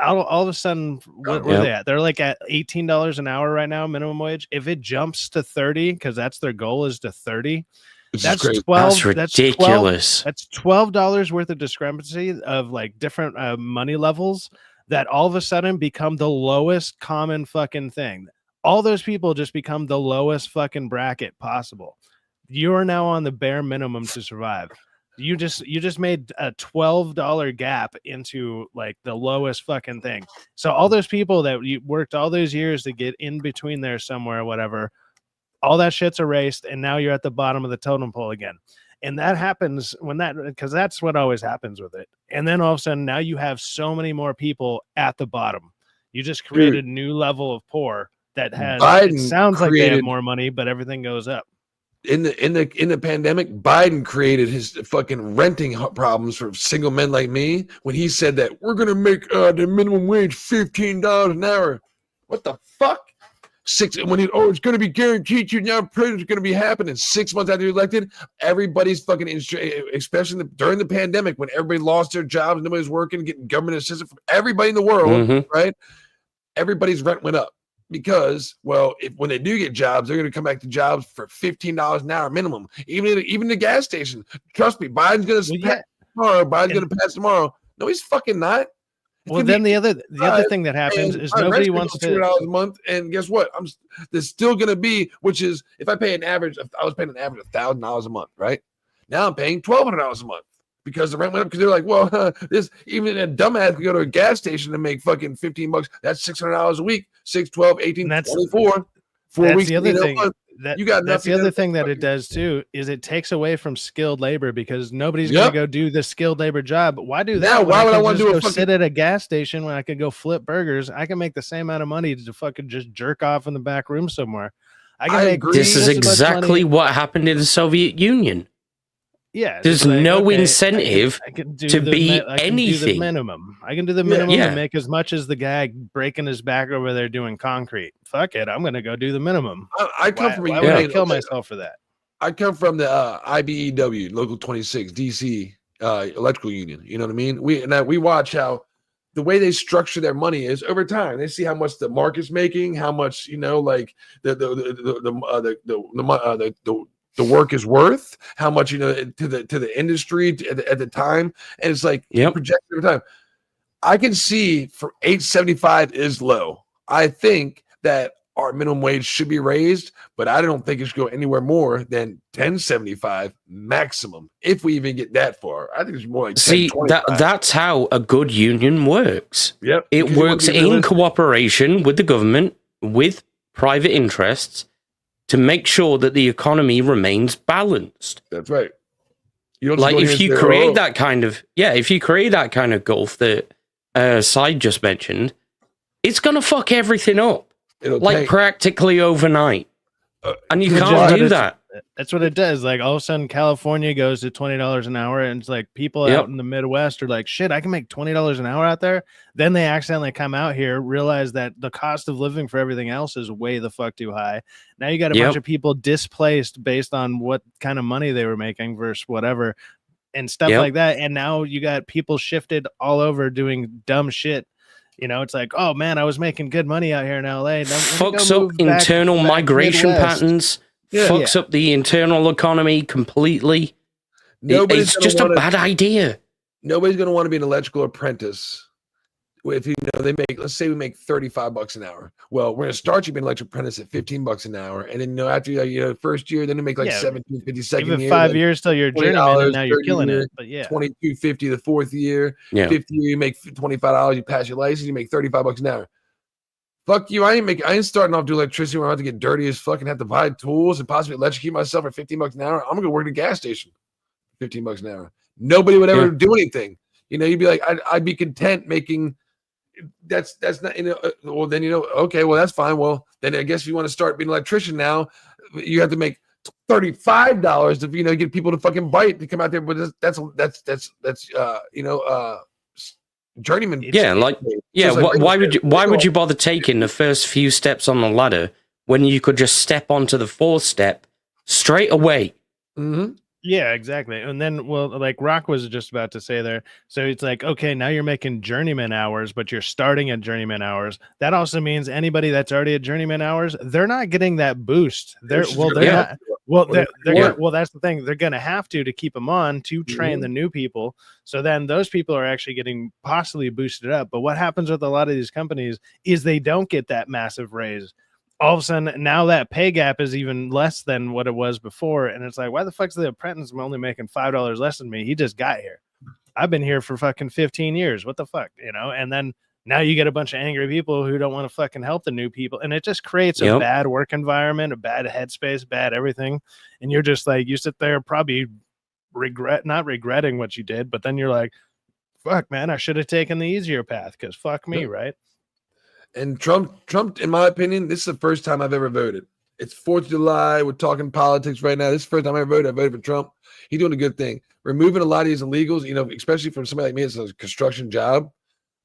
all of a sudden, where are they at? They're like at $18 an hour right now, minimum wage. If it jumps to 30, because that's their goal is to 30. That's 12. That's ridiculous. That's $12 worth of discrepancy of like different money levels that all of a sudden become the lowest common fucking thing. All those people just become the lowest fucking bracket possible. You are now on the bare minimum to survive. You just made a $12 gap into like the lowest fucking thing. So all those people that you worked all those years to get in between there somewhere, whatever, all that shit's erased, and now you're at the bottom of the totem pole again. And that happens because that's what always happens with it. And then all of a sudden now you have so many more people at the bottom. You just created a new level of poor that has. Biden It sounds like they have created- more money, but everything goes up. In the pandemic, Biden created his fucking renting problems for single men like me when he said that we're gonna make the minimum wage $15 an hour. What the fuck? It's gonna be guaranteed to you now. It's gonna be happening 6 months after you're elected. Everybody's fucking, especially during the pandemic when everybody lost their jobs, nobody was working, getting government assistance from everybody in the world, right? Everybody's rent went up. Because, well, when they do get jobs, they're going to come back to jobs for $15 an hour minimum. Even the gas station. Trust me, Biden's going to pass tomorrow. Biden's going to pass tomorrow. No, he's fucking not. Well, then the other thing that happens is nobody wants to $200 a month, and guess what? There's still going to be, which is if I pay an average, I was paying an average of $1,000 a month, right? Now I'm paying $1,200 a month. Because the rent went up, because they're like, well, this even a dumbass could go to a gas station and make fucking $15. That's $600 a week. 6, 12, 18, 24. 4 weeks. The other thing. That's the other thing that it does too, is it takes away from skilled labor because nobody's going to go do the skilled labor job. Why do that? Now, why would I want to do sit at a gas station when I could go flip burgers? I can make the same amount of money to fucking just jerk off in the back room somewhere. This is exactly what happened in the Soviet Union. Yeah, there's no incentive to be anything. I can do the minimum. I can do the minimum and make as much as the guy breaking his back over there doing concrete. Fuck it, I'm gonna go do the minimum. I come from why would I kill myself for that? I come from the IBEW, Local 26, DC Electrical Union. You know what I mean? We watch how the way they structure their money is over time. They see how much the market's making, how much like the work is worth, how much to the industry at the time, and it's like projected over time. I can see for $8.75 is low. I think that our minimum wage should be raised, but I don't think it should go anywhere more than $10.75 maximum, if we even get that far. I think it's more like that's how a good union works. Yep, it works in cooperation with the government, with private interests, to make sure that the economy remains balanced. That's right. You don't like if you create that kind of gulf that Side just mentioned, it's gonna fuck everything up. It'll like practically overnight, and you can't do that. That's what it does. Like all of a sudden, California goes to $20 an hour, and it's like people out in the Midwest are like, "Shit, I can make $20 an hour out there." Then they accidentally come out here, realize that the cost of living for everything else is way the fuck too high. Now you got a bunch of people displaced based on what kind of money they were making versus whatever, and stuff like that. And now you got people shifted all over doing dumb shit. You know, it's like, oh man, I was making good money out here in LA. Fucks up internal migration patterns. Fucks up the internal economy completely. It's just a bad idea. Nobody's going to want to be an electrical apprentice if they make, let's say we make $35 an hour. Well, we're going to start you being an electrical apprentice at $15 an hour, and then after first year, then you make like $17.50 second year. Give it 5 years till you're journeyman, and now you're killing it. But $22.50 the fourth year. 50 year, you make $25. You pass your license, you make $35 an hour. Fuck you! I ain't starting off doing electricity where I have to get dirty as fuck and have to buy tools and possibly electrocute myself for $15 an hour. I'm gonna work at a gas station, $15 an hour. Nobody would ever do anything. You'd be like, I'd be content making. That's not well then okay, well that's fine. Well then I guess if you want to start being an electrician now, you have to make $35 to get people to fucking bite to come out there. But that's journeyman. Why would you bother taking the first few steps on the ladder when you could just step onto the fourth step straight away? Yeah, exactly. And then, like Rock was just about to say there, so it's like, okay, now you're making journeyman hours, but you're starting at journeyman hours. That also means anybody that's already at journeyman hours, they're not getting that boost. That's the thing. They're going to have to keep them on to train the new people. So then those people are actually getting possibly boosted up. But what happens with a lot of these companies is they don't get that massive raise. All of a sudden, now that pay gap is even less than what it was before. And it's like, why the fuck's the apprentice only making $5 less than me? He just got here. I've been here for fucking 15 years. What the fuck? And then now you get a bunch of angry people who don't want to fucking help the new people. And it just creates a bad work environment, a bad headspace, bad everything. And you're just like, you sit there probably not regretting what you did, but then you're like, fuck, man, I should have taken the easier path because fuck me, right? And Trump, in my opinion, this is the first time I've ever voted. It's 4th of July. We're talking politics right now. This is the first time I ever voted. I voted for Trump. He's doing a good thing. Removing a lot of these illegals, especially from somebody like me, it's a construction job.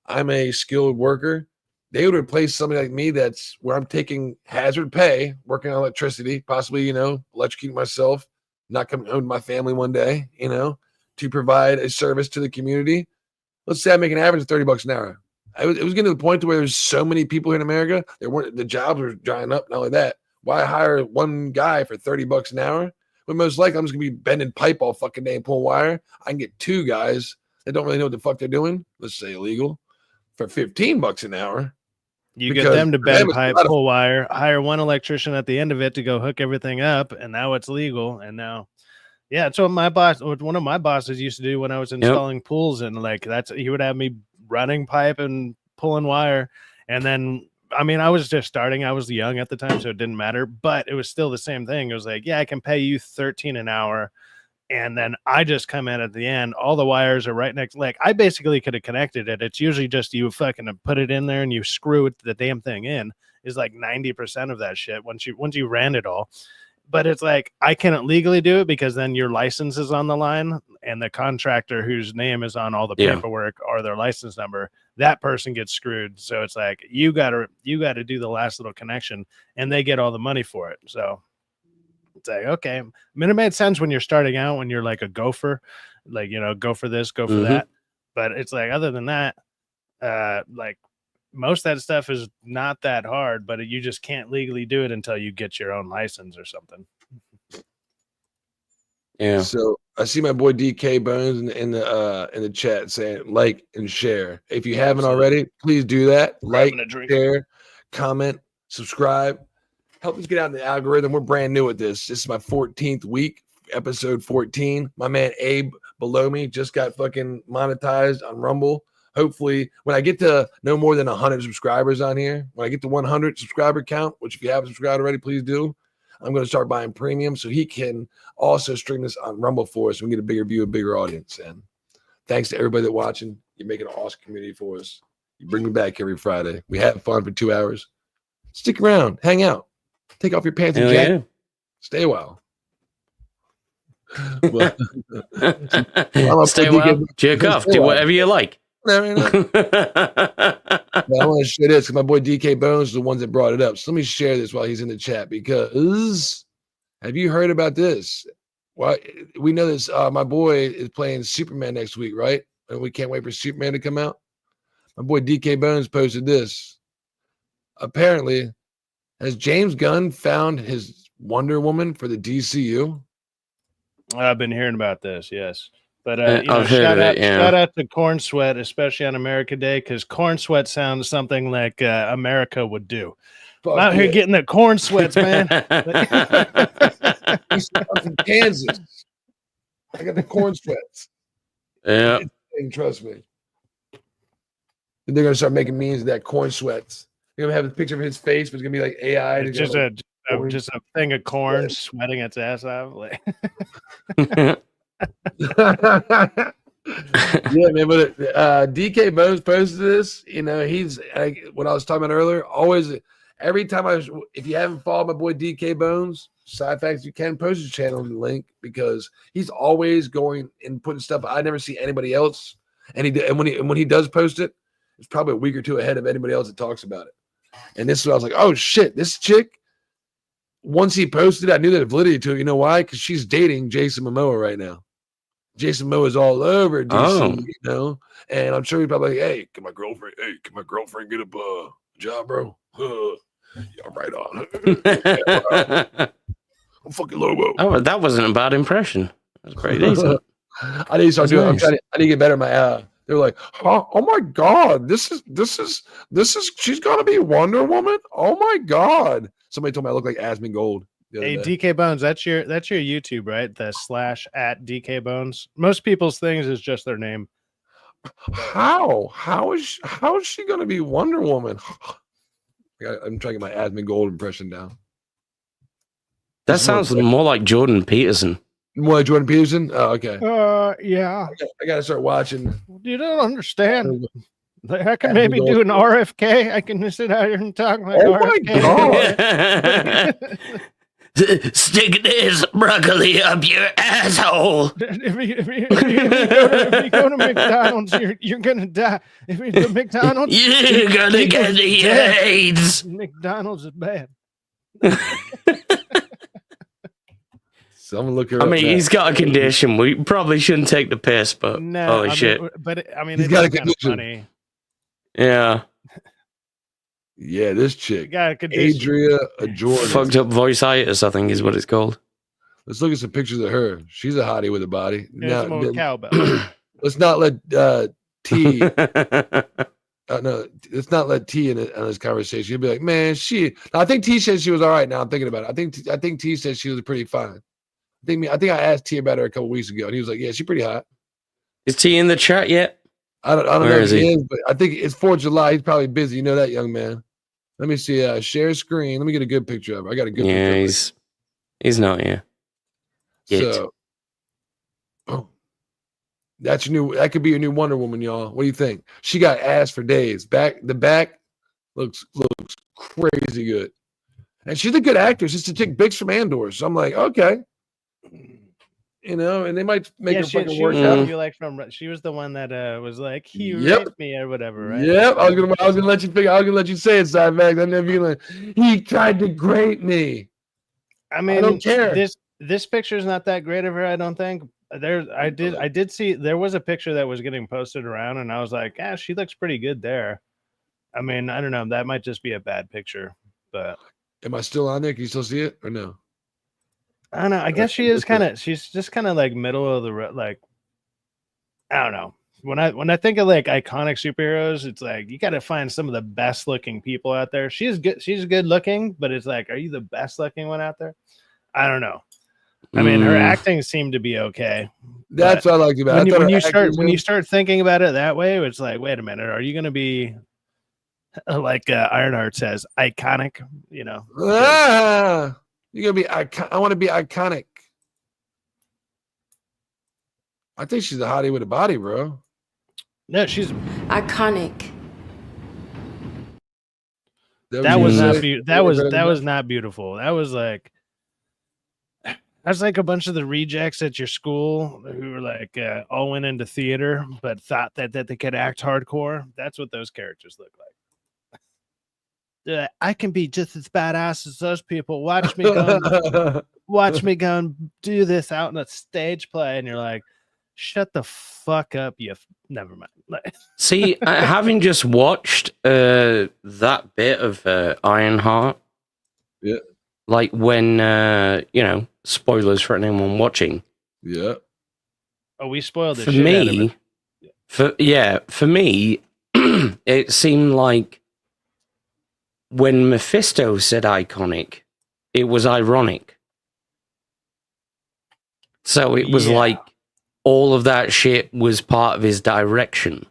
I'm a skilled worker. They would replace somebody like me that's where I'm taking hazard pay, working on electricity, possibly, electrocuting myself, not coming home to my family one day, to provide a service to the community. Let's say I make an average of $30 an hour. It was getting to the point to where there's so many people here in America, the jobs were drying up. Not only that, why hire one guy for $30 an hour? When most likely I'm just gonna be bending pipe all fucking day and pulling wire. I can get 2 guys that don't really know what the fuck they're doing. Let's say illegal for $15 an hour. You get them to bend pipe, pull wire, hire one electrician at the end of it to go hook everything up, and now it's legal. And now, yeah, it's what one of my bosses used to do when I was installing pools, and he would have me running pipe and pulling wire. And then, I was just starting. I was young at the time, so it didn't matter, but it was still the same thing. It was like, yeah, I can pay you $13 an hour. And then I just come in at the end. All the wires are right next. I basically could have connected it. It's usually just you fucking put it in there and you screw the damn thing in. Is 90% of that shit once you ran it all. But it's I can't legally do it because then your license is on the line, and the contractor whose name is on all the paperwork or their license number, that person gets screwed. So it's you gotta do the last little connection, and they get all the money for it. So it's okay. It made sense when you're starting out, when you're a gopher, go for this, go for that. But it's other than that, most of that stuff is not that hard, but you just can't legally do it until you get your own license or something. Yeah. So I see my boy DK Bones in the chat saying like and share. If you haven't already, please do that. Like, share, comment, subscribe. Help us get out in the algorithm. We're brand new at this. This is my 14th week, episode 14. My man Abe below me just got fucking monetized on Rumble. Hopefully, when I get to no more than 100 subscribers on here, when I get to 100 subscriber count, which if you haven't subscribed already, please do. I'm going to start buying premium so he can also stream this on Rumble for us and we get a bigger view, a bigger audience. And thanks to everybody that's watching. You're making an awesome community for us. You bring me back every Friday. We have fun for 2 hours. Stick around, hang out, take off your pants and jacket. Stay a while. Stay a while, jerk off, do whatever you like. I want to share this because my boy DK Bones is the ones that brought it up. So let me share this while he's in the chat because have you heard about this? Well, we know this. My boy is playing Superman next week, right? And we can't wait for Superman to come out. My boy DK Bones posted this. Apparently, has James Gunn found his Wonder Woman for the DCU? I've been hearing about this, yes. But shout out to Corn Sweat, especially on America Day, because Corn Sweat sounds something like America would do. I'm out here getting the corn sweats, man. He's from Kansas. I got the corn sweats. Yeah. Trust me. And they're gonna start making memes of that corn sweats. They're gonna have a picture of his face, but it's gonna be like AI. It's just a thing of corn sweating its ass off. Yeah, man. But DK Bones posted this. He's what I was talking about earlier. Always, every time if you haven't followed my boy DK Bones, side facts, you can post his channel link because he's always going and putting stuff I never see anybody else. And when he does post it, it's probably a week or two ahead of anybody else that talks about it. And this is what I was like, oh shit, this chick. Once he posted, I knew that validity to it. You know why? Because she's dating Jason Momoa right now. Jason Momoa is all over DC, and I'm sure he's probably like, hey, can my girlfriend get a job, bro? Yeah, right on. I'm fucking Lobo. Oh, that wasn't a bad impression. That was pretty decent. I need to start doing. Nice. I need to get better at my. They're like, oh my god, this is. She's gonna be Wonder Woman. Oh my god. Somebody told me I look like Asmin Gold. Hey, DK Bones, that's your YouTube, right? The / DK Bones. Most people's things is just their name. How is she gonna be Wonder Woman? I'm trying to get my Asmin Gold impression down. That sounds more like Jordan Peterson. More like Jordan Peterson? Oh, okay. Yeah. I gotta start watching. You don't understand. Like, I can Yeah, maybe we do go- an RFK. I can just sit out here and talk like Oh my RFK. Stick this broccoli up your asshole. if you go to McDonald's, you're gonna die. If you go to McDonald's, You're gonna get the AIDS. McDonald's is bad. Someone look her I up mean, now. he's got a condition. We probably shouldn't take the piss, but No, holy I shit. mean, but I mean, He's it's got a kind of condition. funny. Yeah. Yeah, this You chick, got a condition. Adria Jordan. Fucked up voice-itis, I think is what it's called. Let's look at some pictures of her. She's a hottie with a body. There's Now, some more then, cowbell. let's not let T. No, let's not let T in this conversation. You'll be like, man, I think T said she was all right. Now I'm thinking about it. I think T said she was pretty fine. I think I asked T about her a couple weeks ago, and he was like, yeah, she's pretty hot. Is T in the chat yet? I don't Where know if is he he? is, but I think it's 4th of July. He's probably busy. You know that, young man. Let me see. Share screen. Let me get a good picture of her. I got a good Yeah, picture. he's not here. Yet. So, that's your new. That could be your new Wonder Woman, y'all. What do you think? She got ass for days. The back looks crazy good, and she's a good actress. Just to take Bix from Andor. So I'm like, okay, and they might make her fucking work was out. you like she was the one that was like he Yep. raped me or whatever, right? Yep, I was gonna let you figure. I was gonna let you say it, side back. I never gonna. He tried to grate me. I mean, don't care. This picture is not that great of her, I don't think. I did see there was a picture that was getting posted around, and I was like, she looks pretty good there. I mean, I don't know, that might just be a bad picture, but Am I still on there? Can you still see it or no? I don't know. I guess she's just kind of like middle of the road, like I don't know. When I think of like iconic superheroes, it's like you got to find some of the best looking people out there. She's good looking, but it's like, are you the best looking one out there? I don't know. I mean, her acting seemed to be okay. That's what I liked about it. When you start thinking about it that way, it's like, wait a minute, are you going to be like Ironheart says, iconic? You know, you're gonna be. I want to be iconic. I think she's a hottie with a body, bro. No, she's Iconic. that was not beautiful. That was like a bunch of the rejects at your school who were like all went into theater but thought that they could act hardcore. That's what those characters look like. I can be just as badass as those people. Watch me go and do this out in a stage play, and you're like, shut the fuck up, never mind. See, having just watched that bit of Ironheart, Yeah. like when spoilers for anyone watching. Yeah. Oh, we spoiled the For shit out of me, it. for me, it seemed like when Mephisto said iconic, it was ironic. So it was like all of that shit was part of his direction.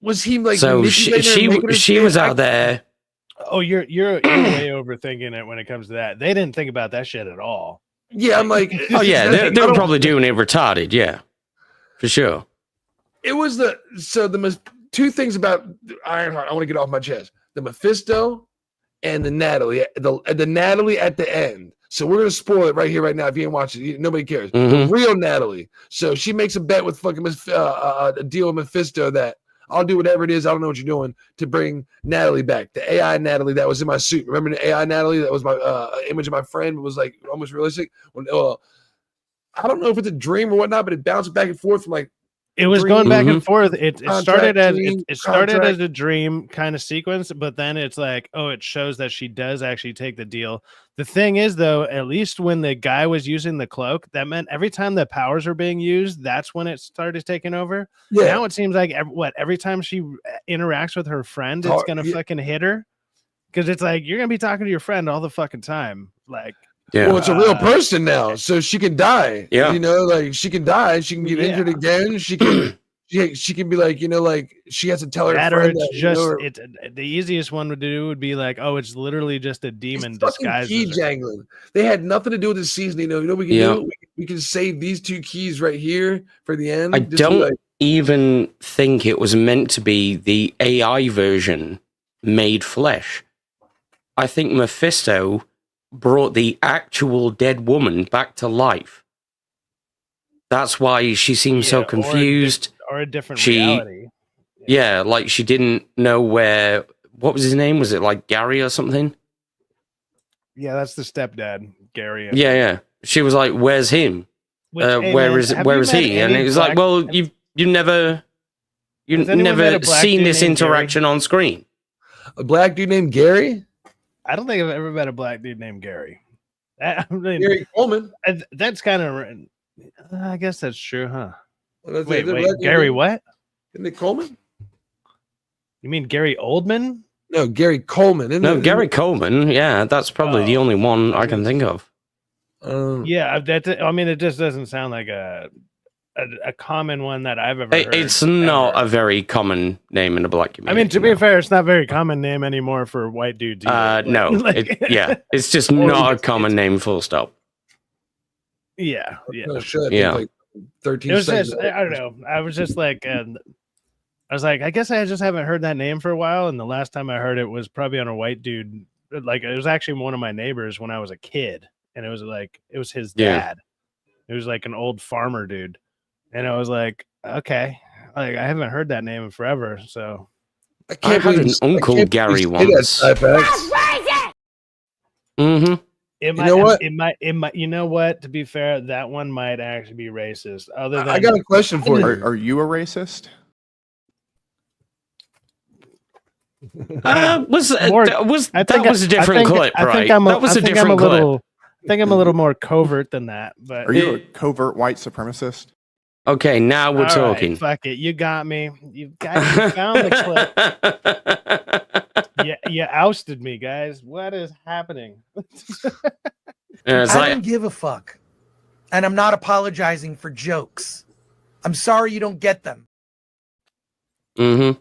Was he like? So she was out there. Oh, you're way overthinking it when it comes to that. They didn't think about that shit at all. Yeah, I'm like. Oh yeah, they were probably doing it retarded. Yeah, for sure. It was two things about Ironheart I want to get off my chest: the Mephisto and the Natalie. The Natalie at the end. So we're gonna spoil it right here, right now. If you ain't watching it, nobody cares. The real Natalie. So she makes a bet with fucking a deal with Mephisto that I'll do whatever it is. I don't know what you're doing to bring Natalie back. The AI Natalie that was in my suit. Remember the AI Natalie that was my image of my friend? It was like almost realistic. When I don't know if it's a dream or whatnot, but it bounced back and forth from like. It was going back and forth. It started as contract. a dream kind of sequence, but then it's like, oh, it shows that she does actually take the deal. The thing is, though, at least when the guy was using the cloak, that meant every time the powers are being used, that's when it started taking over. Yeah. Now it seems like every time she interacts with her friend, it's gonna fucking hit her, because it's like you're gonna be talking to your friend all the fucking time, like. Yeah. Well, it's a real person now, so she can die. Yeah. Like she can die. She can get injured again. She can. she can be like, like she has to tell her That, friend or it's that, just the easiest one to do would be like, oh, it's literally just a demon disguised. Key jangling. They had nothing to do with the season. We can do. We can save these two keys right here for the end. even think it was meant to be the AI version made flesh. I think Mephisto brought the actual dead woman back to life. That's why she seemed so confused. Or a different reality. Yeah, like she didn't know where... What was his name? Was it like Gary or something? Yeah, that's the stepdad, Gary. Yeah. She was like, "Where's him? Hey, where man, is have where you is met he?" And any it was like, "Well, you've never Has anyone met never a black seen dude this named Gary? interaction on screen." A black dude named Gary? I don't think I've ever met a black dude named Gary. I mean, Gary Coleman. that's kind of... I guess that's true, huh? Well, Wait, Gary what? Isn't it Coleman? You mean Gary Oldman? No, Gary Coleman. No, Gary Coleman. Yeah, that's probably the only one I can think of. Yeah, I mean, it just doesn't sound like a common one that I've ever heard. It's not a very common name in the black community. I mean, to be fair, it's not a very common name anymore for white dudes. Either. No, it's just not a common name. Full stop. Yeah. Oh, shit, Yeah. like 13 It was seconds. just, I don't know. I was just like, I was like, I guess I just haven't heard that name for a while. And the last time I heard it was probably on a white dude. Like, it was actually one of my neighbors when I was a kid. And it was his dad. It was like an old farmer dude. And I was like, okay, like I haven't heard that name in forever. So I had an uncle Gary once. Mm-hmm. It might, know what? It might. You know what? To be fair, that one might actually be racist. Other than I got a question for you. Are you a racist? That was a different clip, right? That was a different clip. I think I'm a little more covert than that. But Are you a covert white supremacist? Okay, now we're all talking. Right, fuck it, you got me. You found the clip. You ousted me, guys. What is happening? Yeah, I don't give a fuck, and I'm not apologizing for jokes. I'm sorry you don't get them. Mm-hmm.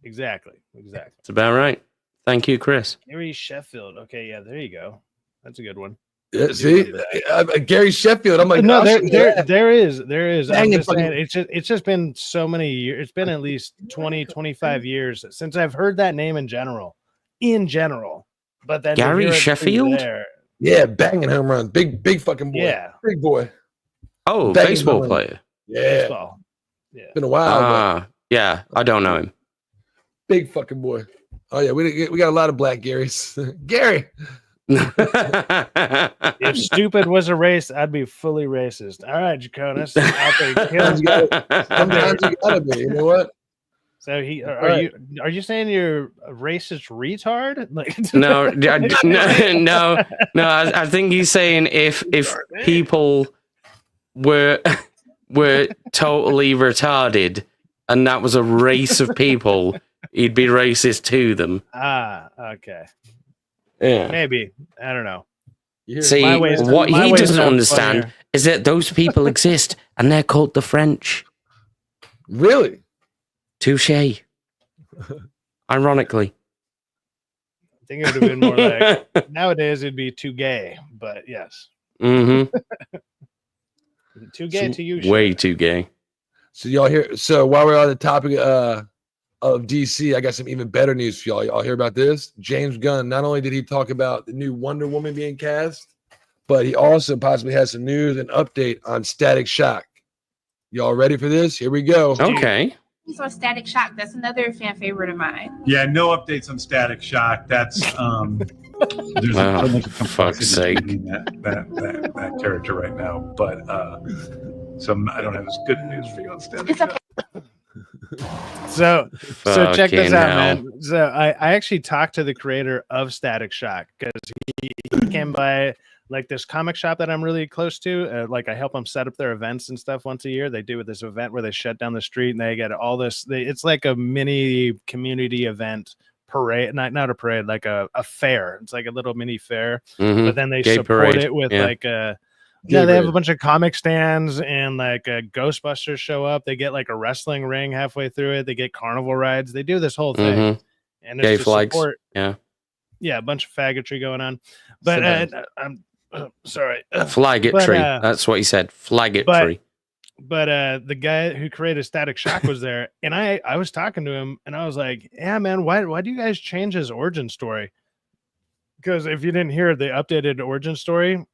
Exactly. That's about right. Thank you, Chris. Gary Sheffield. Okay, yeah, there you go. That's a good one. Yeah, see, Gary Sheffield. I'm like, no, oh, there is. I'm just fucking- saying, it's just been so many years. It's been at least 20, 25 years since I've heard that name in general. But then Gary Sheffield? Yeah, banging home runs. Big fucking boy. Yeah. Big boy. Oh, Banging baseball home player. Yeah. Baseball. Yeah. Been a while. Yeah, I don't know him. Big fucking boy. Oh yeah, we got a lot of black Garys. Gary. If stupid was a race, I'd be fully racist. All right, Jaconis. Out there killing. Sometimes you gotta be. You know what? So are you saying you're a racist retard? Like No. I think he's saying if people were totally retarded and that was a race of people, he'd be racist to them. Okay. Yeah. Maybe. I don't know. See, what he doesn't understand is that those people exist and they're called the French. Really? Touché. Ironically. I think it would have been more like nowadays it'd be too gay, but yes. Mm-hmm. Too gay to you. Way too gay. So y'all hear? So while we're on the topic of DC, I got some even better news for y'all. Y'all hear about this? James Gunn. Not only did he talk about the new Wonder Woman being cast, but he also possibly has some news and update on Static Shock. Y'all ready for this? Here we go. Okay. On Static Shock, that's another fan favorite of mine. Yeah, no updates on Static Shock. That's there's so much fuck's sake. that character right now. But I don't have as good news for you on Static Shock. So check this Fucking out, hell. man. So I actually talked to the creator of Static Shock because he came by like this comic shop that I'm really close to. Like I help them set up their events and stuff once a year. They do this event where they shut down the street and they get all this. It's like a mini community event parade, not a parade, like a fair. It's like a little mini fair, Mhm. but then they Gay support parade. it with Yeah. like a. Gay Yeah, they have a parade. bunch of comic stands and like Ghostbusters show up. They get like a wrestling ring halfway through it. They get carnival rides. They do this whole thing. Mhm. And Gay it's to flags. support. Yeah. Yeah, a bunch of faggotry going on. But I'm sorry. Flaggetry. But, That's what he said. Flaggetry. But the guy who created Static Shock was there, and I was talking to him, and I was like, "Yeah, man, why do you guys change his origin story?" Because if you didn't hear the updated origin story,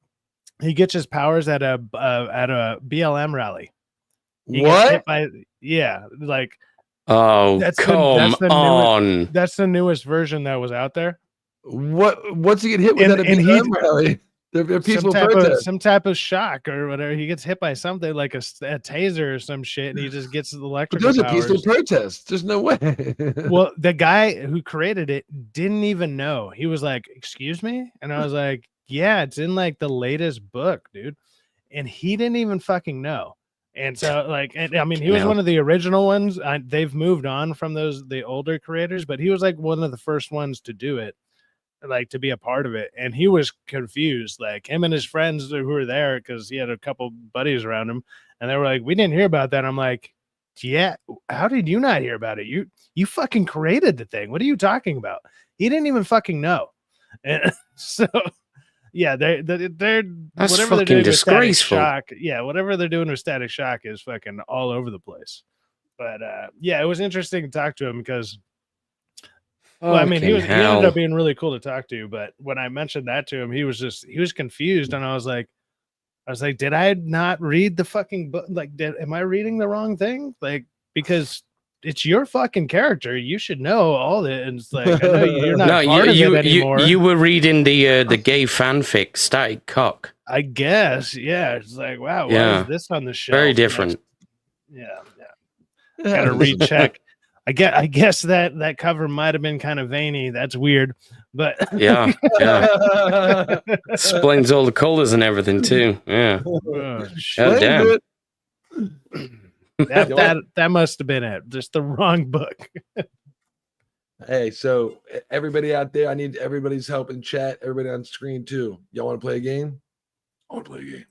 he gets his powers at a BLM rally. He gets hit by like that's the newest version that was out there. What's he get hit with at a BLM rally? They're peaceful protest. Some type of shock or whatever. He gets hit by something like a taser or some shit, and he just gets the electric. Those are peaceful protests. There's no way. Well, the guy who created it didn't even know. He was like, "Excuse me," and I was like, "Yeah, it's in like the latest book, dude," and he didn't even fucking know. And so, like, I mean, he was one of the original ones. They've moved on from the older creators, but he was like one of the first ones to do it. Like to be a part of it, and he was confused, like him and his friends who were there, because he had a couple buddies around him, and they were like, "We didn't hear about that." I'm like, "Yeah, how did you not hear about it? You fucking created the thing. What are you talking about?" He didn't even fucking know. And so yeah, they're that's whatever they're fucking doing disgraceful. with Static Shock, whatever they're doing with Static Shock is fucking all over the place. But yeah, it was interesting to talk to him because well, I mean, he ended up being really cool to talk to, but when I mentioned that to him, he was confused, and I was like, did I not read the fucking book? Like, am I reading the wrong thing? Like, because it's your fucking character, you should know all that. And it's like, I know you're not part of it anymore. You were reading the gay fanfic Static Cock. I guess, yeah. It's like, wow, why is this on the shelf? Very different. Yeah. Gotta recheck. I guess that cover might have been kind of veiny. That's weird, but yeah. Explains all the colors and everything too. Yeah. Damn. That must have been it. Just the wrong book. Hey, so everybody out there, I need everybody's help in chat. Everybody on screen too. Y'all want to play a game? I want to play a game.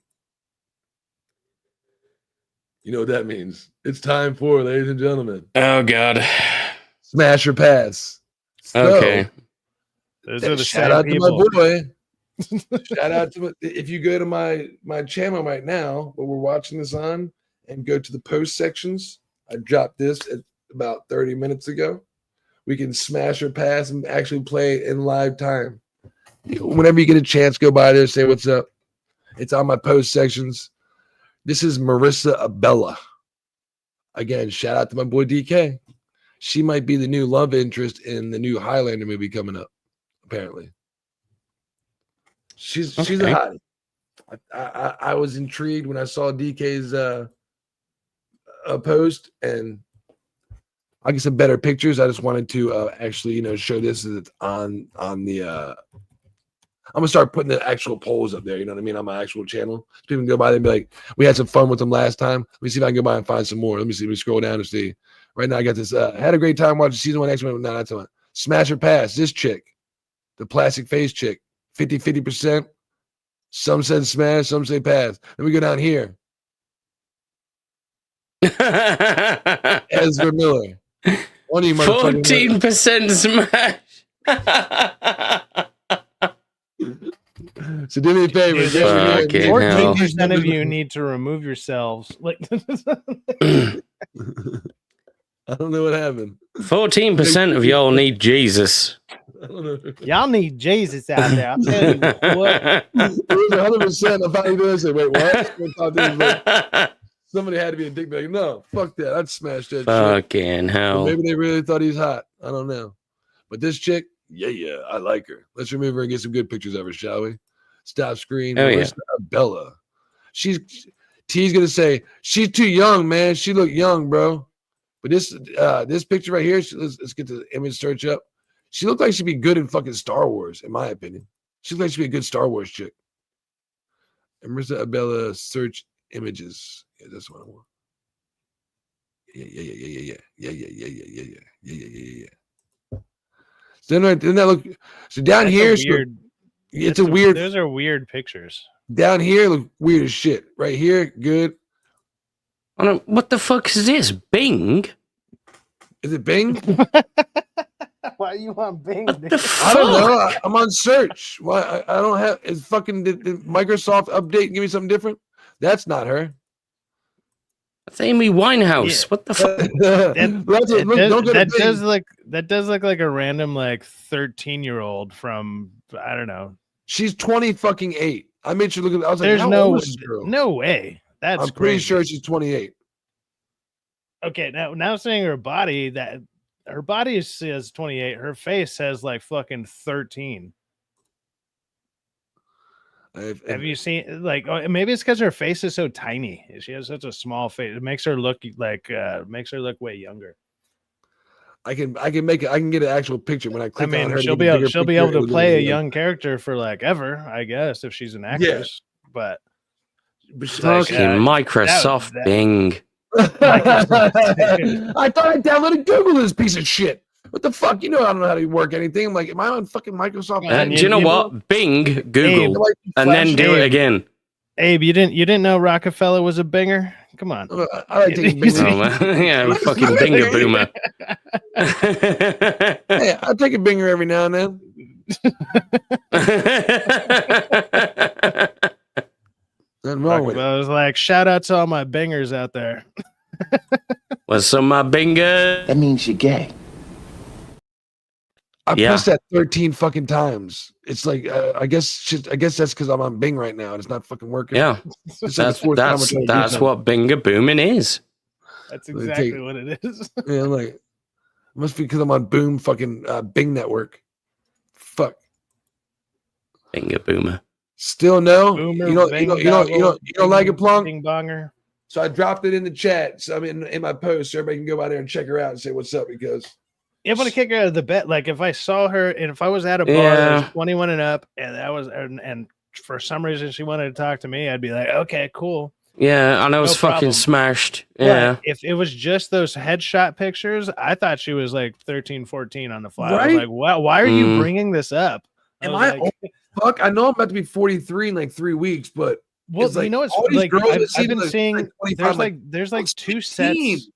You know what that means? It's time for, ladies and gentlemen. Oh God. Smash or pass. Okay. Those are the shout out people. To my boy. Shout out to if you go to my channel right now, where we're watching this on, and go to the post sections. I dropped this at about 30 minutes ago. We can smash or pass and actually play in live time. Whenever you get a chance, go by there, say what's up. It's on my post sections. This is Marissa Abella. Again, shout out to my boy DK. She might be the new love interest in the new Highlander movie coming up, apparently. She's a hottie. I was intrigued when I saw DK's post, and I'll get some better pictures. I just wanted to actually, show this as it's on the I'm gonna start putting the actual polls up there, you know what I mean, on my actual channel. So people can go by there and be like, we had some fun with them last time. Let me see if I can go by and find some more. Let me see. Let me scroll down and see. Right now I got this. Had a great time watching season 1, next one. No, that's one. Smash or pass. This chick, the plastic face chick, 50%. Some said smash, some say pass. Let me go down here. Ezra Miller. 14% smash. So do me a favor. 14% of you need to remove yourselves. Like, I don't know what happened. 14% of y'all need Jesus. Y'all need Jesus out there. I'll tell you what. It was 100%. I finally did. I said, wait, what? Somebody had to be a dick bag. No, fuck that. I'd smash that fucking shit. hell. But maybe they really thought he's hot. I don't know. But this chick, yeah, I like her. Let's remove her and get some good pictures of her, shall we? Stop screen. Bella. T's gonna say she's too young, man. She look young, bro. But this picture right here, let's get the image search up. She looked like she'd be good in fucking Star Wars, in my opinion. She looked like she'd be a good Star Wars chick. And Marissa Abella search images. Yeah, that's what I want. Yeah. So didn't that look? So down here, it's a weird. Those are weird pictures. Down here, look weird as shit. Right here, good. What the fuck is this? Bing? Is it Bing? Why you on Bing? I don't know. I'm on search. Why I don't have? Is fucking did Microsoft update and give me something different? That's not her. That's Amy Winehouse. Yeah. What the fuck? That does look like a random like 13-year-old from I don't know. She's 28. I made sure look at. I was like, There's how old is this girl? no way. That's I'm pretty crazy. sure she's 28. Okay, now saying her body says 28. Her face says like fucking 13. Have you seen like maybe it's because her face is so tiny. She has such a small face. It makes her look way younger. I can get an actual picture when I click on her. She'll be able to play a young character for like ever, I guess, if she's an actress. But Fucking Microsoft Bing. I thought I downloaded Google this piece of shit. What the fuck? You know, I don't know how to work anything. I'm like, am I on fucking Microsoft? Do you know what? Bing, Google, and then do it again. Abe, you didn't know Rockefeller was a binger? Come on. I like taking binger. Yeah, fucking binger boomer. Hey, I'll take a binger every now and then. Nothing wrong with it. I was like, shout out to all my bingers out there. What's on my binger? That means you're gay. I pressed that 13 fucking times. It's like I guess that's because I'm on Bing right now and it's not fucking working. Yeah, that's what binger booming is. That's exactly what it is. Yeah, like it must be because I'm on Boom fucking Bing network. Fuck. Binger boomer. Still no. Boomer, you don't like it, Plunk? Bing bonger. So I dropped it in the chat. So I'm in my post, so everybody can go by there and check her out and say what's up because. I'm gonna kick her out of the bed. Like if I saw her and if I was at a bar that was 21 and up, and for some reason she wanted to talk to me, I'd be like, okay, cool. Yeah, and I was fucking smashed. Yeah. But if it was just those headshot pictures, I thought she was like 13, 14 on the fly. Right? I was like, wow, why are you bringing this up? Am I old? Fuck, I know I'm about to be 43 in like 3 weeks, but well, like, you know, it's like I've been seeing there's like two sets.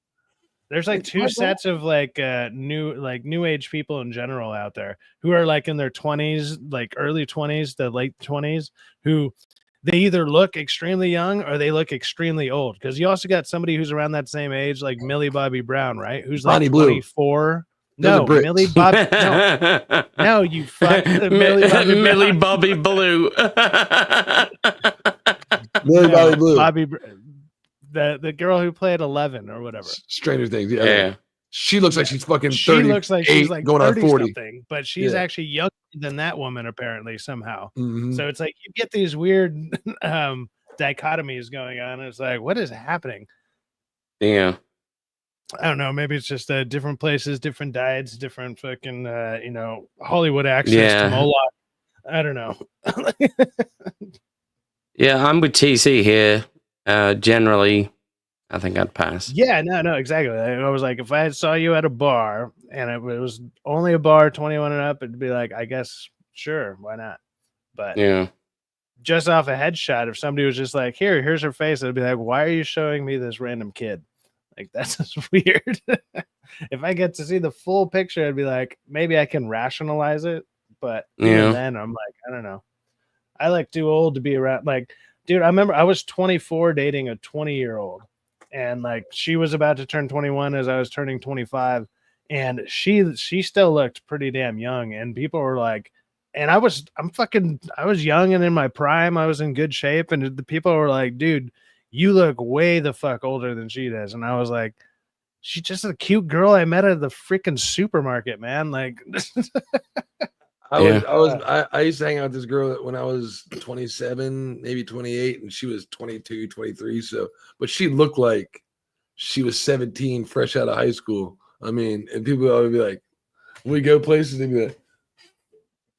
There's like two sets of like new age people in general out there who are like in their 20s, like early 20s to late 20s, who they either look extremely young or they look extremely old. Because you also got somebody who's around that same age, like Millie Bobby Brown, right? Who's like 24. No, Millie Bobby. No, you fuck Millie Bobby Blue. Millie Bobby Blue. The girl who played 11 or whatever. Stranger Things. Yeah. She looks like she's fucking 30. She looks like she's like going on 40. Something, but she's actually younger than that woman apparently somehow. So it's like you get these weird dichotomies going on. And it's like, what is happening? Yeah. I don't know. Maybe it's just different places, different diets, different fucking Hollywood access to Moloch. I don't know. Yeah, I'm with TC here. Generally, I think I'd pass. Yeah, no, exactly. I was like, if I saw you at a bar and it was only a bar 21 and up, it'd be like, I guess, sure, why not? But yeah, just off a headshot, if somebody was just like, here's her face, I'd be like, why are you showing me this random kid? Like, that's just weird. If I get to see the full picture, I'd be like, maybe I can rationalize it. But even then, I'm like, I don't know. I like too old to be around. Like, dude, I remember I was 24 dating a 20-year-old, and like she was about to turn 21 as I was turning 25, and she still looked pretty damn young. And people were like, and I was young and in my prime. I was in good shape, and the people were like, dude, you look way the fuck older than she does. And I was like, she's just a cute girl I met at the freaking supermarket, man. Like, I used to hang out with this girl when I was 27, maybe 28, and she was 22, 23. So, but she looked like she was 17, fresh out of high school. I mean, and people would always be like, when we go places, they'd be like,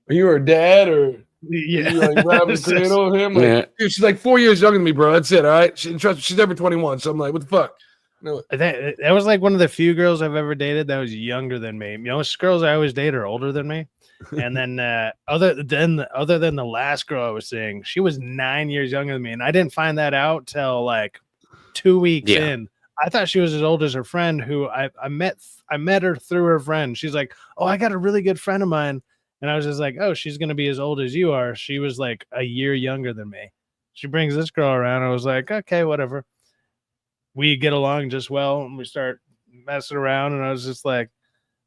are you her dad or you like grabbing the cradle of him? Like, dude, she's like 4 years younger than me, bro. That's it. All right. She's never 21. So I'm like, what the fuck? No. That was like one of the few girls I've ever dated that was younger than me. Most girls I always date are older than me. And then other than the last girl I was seeing, she was 9 years younger than me. And I didn't find that out till like 2 weeks in. I thought she was as old as her friend who I met her through her friend. She's like, oh, I got a really good friend of mine. And I was just like, oh, she's going to be as old as you are. She was like a year younger than me. She brings this girl around. I was like, okay, whatever. we get along just well, and we start messing around, and I was just like,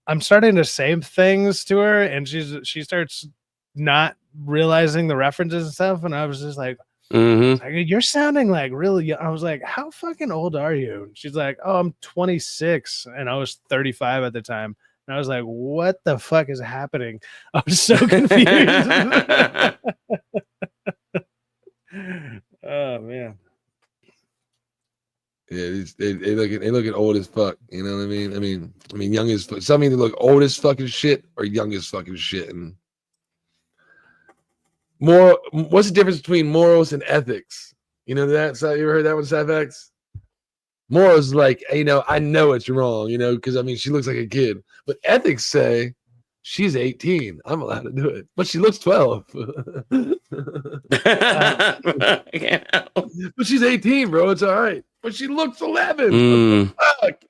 I'm starting to say things to her, and she starts not realizing the references and stuff, and I was just like, you're sounding like really young. I was like, how fucking old are you? And she's like, oh, I'm 26, and I was 35 at the time. And I was like, what the fuck is happening? I was so confused. Oh man. Yeah, they looking old as fuck. You know what I mean? I mean, young as fuck. Some either look old as fucking shit or young as fucking shit. And what's the difference between morals and ethics? You know that? So you ever heard that one, Safex? Morals like, you know, I know it's wrong, you know, because I mean she looks like a kid. But ethics say she's 18. I'm allowed to do it. But she looks 12. But she's 18, bro. It's all right. But she looks 11. What the fuck?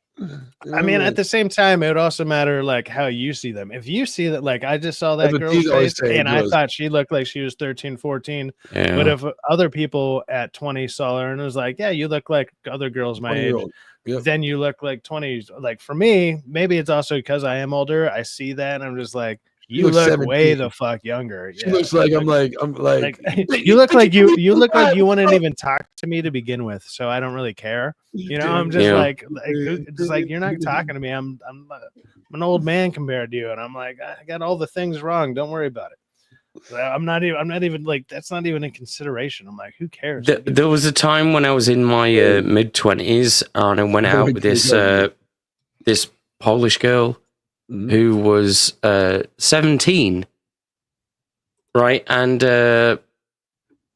I mean, at the same time, it would also matter like how you see them. If you see that, like I just saw that girl's face and I thought she looked like she was 13, 14. Yeah. But if other people at 20 saw her and was like, yeah, you look like other girls my age, then you look like 20. Like for me, maybe it's also because I am older. I see that and I'm just like, you look 17. Way the fuck younger. She looks like I'm like you look like you look like you wouldn't even talk to me to begin with, so I don't really care. You know, I'm just like just like you're not talking to me. I'm an old man compared to you, and I'm like I got all the things wrong. Don't worry about it. I'm not even like that's not even in consideration. I'm like, who cares? There was a time when I was in my mid-20s and I went out with this Polish girl who was 17, right? And the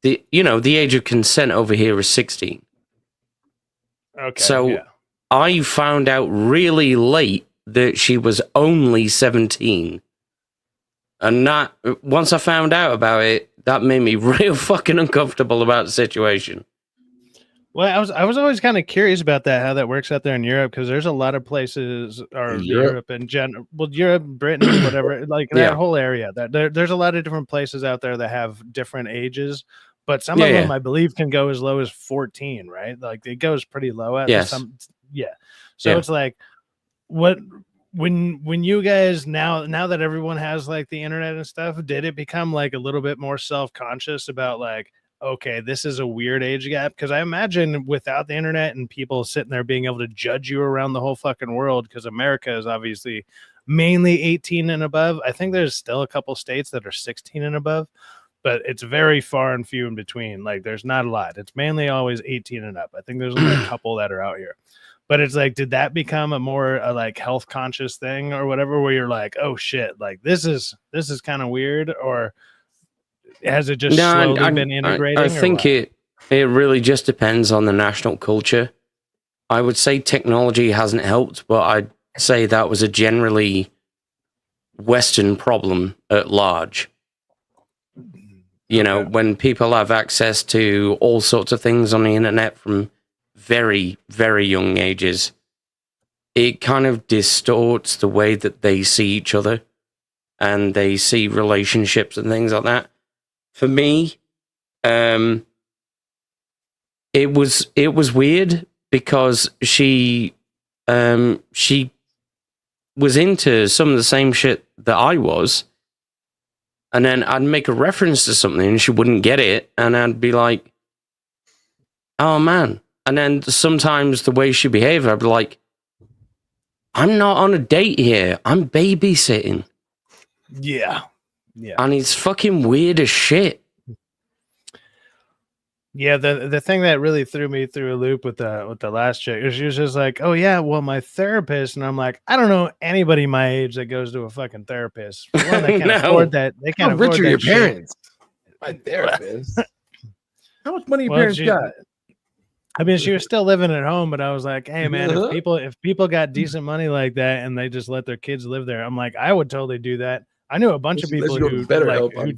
age of consent over here is 16. Okay. So I found out really late that she was only 17. And that once I found out about it, that made me real fucking uncomfortable about the situation. Well, I was always kind of curious about that, how that works out there in Europe, because there's a lot of places, or Europe in general, well, Europe, Britain, whatever, like that whole area. There's a lot of different places out there that have different ages, but some of them, I believe, can go as low as 14, right? Like it goes pretty low at some. Yeah. So it's like, when you guys now that everyone has like the internet and stuff, did it become like a little bit more self-conscious about like, okay, this is a weird age gap? Because I imagine without the internet and people sitting there being able to judge you around the whole fucking world, because America is obviously mainly 18 and above. I think there's still a couple states that are 16 and above, but it's very far and few in between. Like there's not a lot. It's mainly always 18 and up. I think there's only a couple that are out here. But it's like, did that become a more like health conscious thing or whatever, where you're like, oh shit, like this is kind of weird, or has it just slowly been integrating? I think it really just depends on the national culture. I would say technology hasn't helped, but I'd say that was a generally Western problem at large. You know, when people have access to all sorts of things on the internet from very, very young ages, it kind of distorts the way that they see each other and they see relationships and things like that. For me, it was weird because she was into some of the same shit that I was, and then I'd make a reference to something and she wouldn't get it, and I'd be like, "Oh man!" And then sometimes the way she behaved, I'd be like, "I'm not on a date here. I'm babysitting." Yeah. And it's fucking weird as shit. Yeah, the thing that really threw me through a loop with the last chick is she was just like, oh yeah, well my therapist, and I'm like, I don't know anybody my age that goes to a fucking therapist. For one, they can't afford that. They can't afford rich are that your shit. parents? My therapist. How much money your parents got? I mean, she was still living at home, but I was like, hey man, if people got decent money like that and they just let their kids live there, I'm like, I would totally do that. I knew a bunch of people who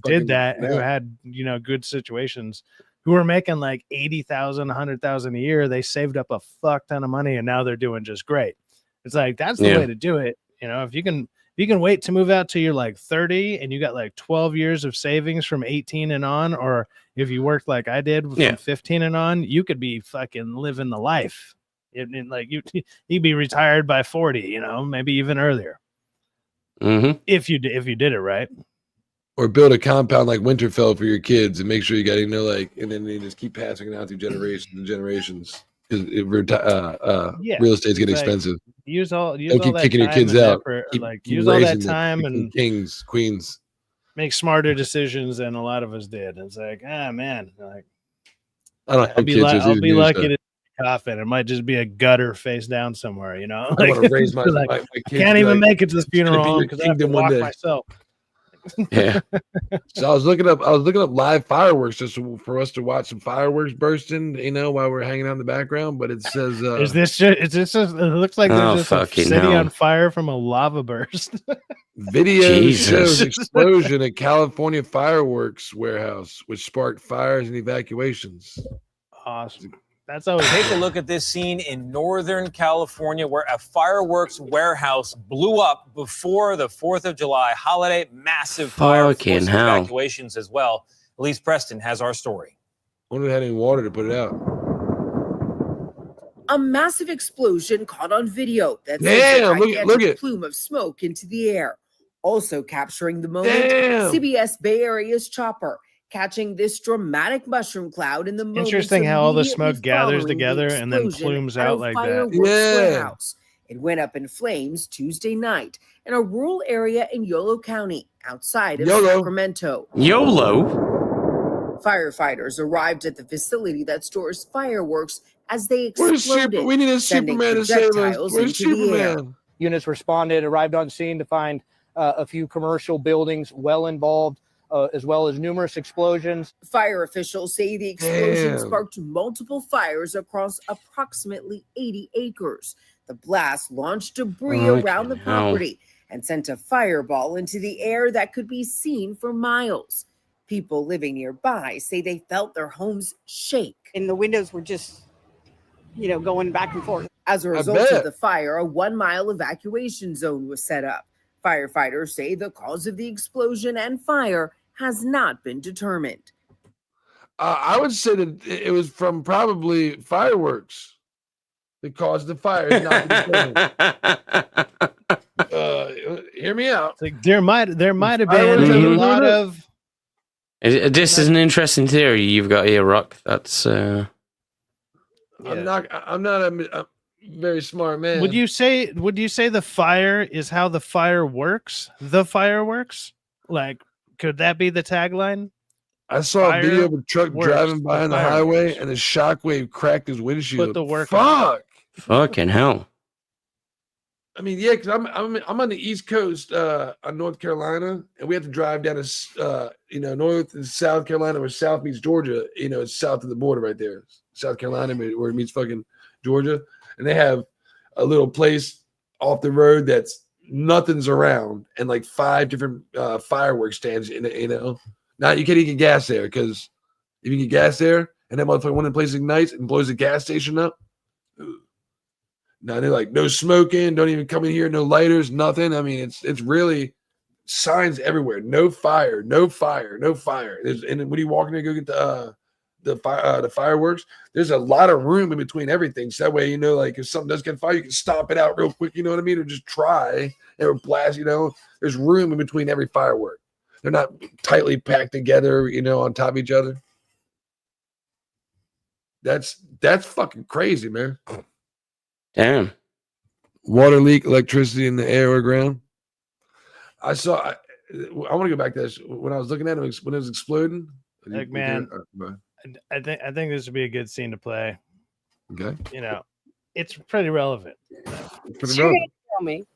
did that, who had, you know, good situations, who were making like 80,000, 100,000 a year. They saved up a fuck ton of money and now they're doing just great. It's like, that's the way to do it. You know, if you can wait to move out till you're like 30 and you got like 12 years of savings from 18 and on, or if you worked like I did from 15 and on, you could be fucking living the life. Like you'd be retired by 40, you know, maybe even earlier. Mm-hmm. If you did it right. Or build a compound like Winterfell for your kids and make sure you got, you know, like, and then you just keep passing it out through generations and generations. Because real estate's getting expensive. Use all Don't keep that kicking your time kids and out. effort, Keep use all that raising them. time Keep them and kings, queens. make smarter decisions than a lot of us did. It's like, man, like I don't have kids. I'll be lucky to coffin. It might just be a gutter face down somewhere, you know. I want to raise my, like, my kids. I can't even make it to the "It's gonna funeral be because your I have to kingdom one walk day." myself. Yeah. So I was looking up live fireworks just for us to watch some fireworks bursting, you know, while we're hanging out in the background. But it says, is this just it looks like there's just a city on fire from a lava burst. Video shows explosion at California fireworks warehouse, which sparked fires and evacuations. Awesome. That's always take a look at this scene in Northern California where a fireworks warehouse blew up before the 4th of July holiday. Massive fire forcing evacuations as well. Elise Preston has our story. I wonder if they had any water to put it out. A massive explosion caught on video that Damn, sent a look at plume of smoke into the air. Also capturing the moment, Damn. CBS Bay Area's chopper catching this dramatic mushroom cloud in the moment. Interesting how all the smoke gathers together and then plumes out like that. Warehouse. It went up in flames Tuesday night in a rural area in Yolo County outside of Sacramento. YOLO? Firefighters arrived at the facility that stores fireworks as they exploded. We need a Superman to save us. Where's Superman? Units responded, arrived on scene to find a few commercial buildings well involved, as well as numerous explosions. Fire officials say the explosion sparked multiple fires across approximately 80 acres. The blast launched debris around the property and sent a fireball into the air that could be seen for miles. People living nearby say they felt their homes shake. And the windows were just, you know, going back and forth. As a result of the fire, a 1-mile evacuation zone was set up. Firefighters say the cause of the explosion and fire has not been determined. I would say that it was from probably fireworks that caused the fire. It's not determined. Hear me out. It's like there might have been a lot of. This is an interesting theory you've got here, Rock. That's. I'm not a very smart man. Would you say the fire is how the fire works? The fireworks? Like, could that be the tagline? I saw a video of a truck driving by on the highway and the shockwave cracked his windshield. Put the work Fuck. Fucking hell. I mean, yeah, because I'm on the East Coast, on North Carolina, and we have to drive down to North and South Carolina, where South meets Georgia. You know, it's south of the border right there, South Carolina, where it meets fucking Georgia, and they have a little place off the road that's nothing's around, and like 5 different fireworks stands in it. You know, now you can't even get gas there because if you get gas there, and that motherfucker one of the places ignites and blows the gas station up. Now they're like, no smoking, don't even come in here, no lighters, nothing. I mean, it's really signs everywhere. No fire, no fire, no fire. And when you walk in there, go get the fireworks. There's a lot of room in between everything. So that way, you know, like if something does get fire, you can stomp it out real quick. You know what I mean? Or just try and blast. You know, there's room in between every firework. They're not tightly packed together. You know, on top of each other. That's fucking crazy, man. Damn. Water leak, electricity in the air or ground. I want to go back to this. When I was looking at it, when it was exploding. Like, man, I think this would be a good scene to play. Okay. You know, it's pretty relevant. You're gonna tell me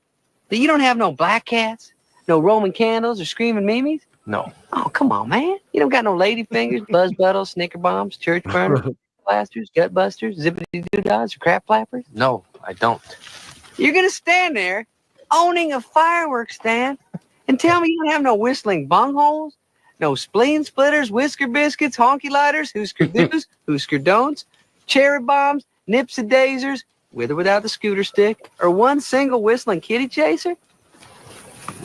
that you don't have no black cats, no Roman candles, or screaming mimes? No. Oh, come on, man. You don't got no lady fingers, buzz buttles, snicker bombs, church burners, blasters, gut busters, zippity doo-dahs, or crap flappers? No, I don't. You're going to stand there owning a fireworks stand and tell me you don't have no whistling bungholes, no spleen splitters, whisker biscuits, honky lighters, Husker do's, Husker don'ts, cherry bombs, nips and dazers, with or without the scooter stick, or one single whistling kitty chaser?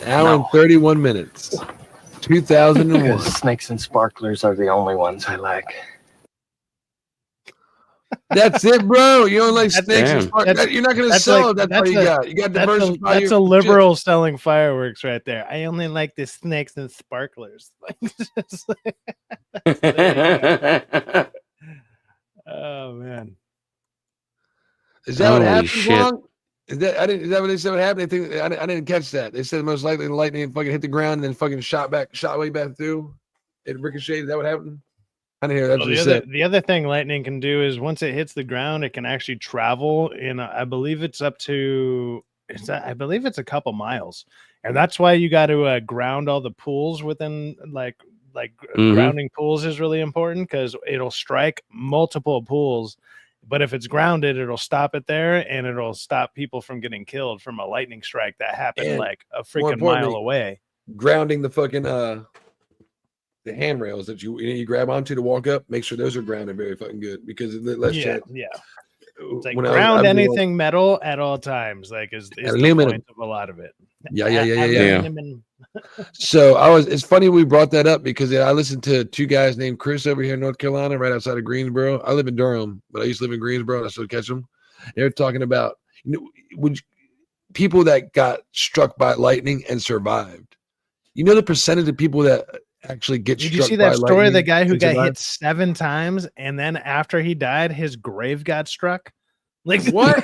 Hour and 31 minutes. 2001. Snakes and sparklers are the only ones I like. That's it, bro. You don't like That's- snakes and Damn. sparklers. You're not going to sell it. That's all you got. You got to diversify. That's a liberal selling fireworks right there. I only like the snakes and sparklers. Oh man. Is that what Holy happened? shit. Wrong? Is that what they said? What happened? I didn't catch that. They said most likely the lightning fucking hit the ground and then fucking shot way back through. It ricocheted. Is that what happened? I didn't hear that. Well, the other thing lightning can do is once it hits the ground, it can actually travel in. I believe it's up to. I believe it's a couple miles, and that's why you got to ground all the pools within grounding pools is really important because it'll strike multiple pools. But if it's grounded, it'll stop it there, and it'll stop people from getting killed from a lightning strike that happened And like a freaking mile away. Grounding the fucking the handrails that you grab onto to walk up. Make sure those are grounded very fucking good because it lets Yeah. It's like when ground I anything metal at all times. Like is the aluminum. point of a lot of it. Yeah. Aluminum. So it's funny we brought that up because I listened to two guys named Chris over here in North Carolina, right outside of Greensboro. I live in Durham, but I used to live in Greensboro and I still catch them. They're talking about people that got struck by lightning and survived. You know the percentage of people that actually get Did struck you see by that story? lightning The guy who and got survive? hit 7 times, and then after he died, his grave got struck. Like what?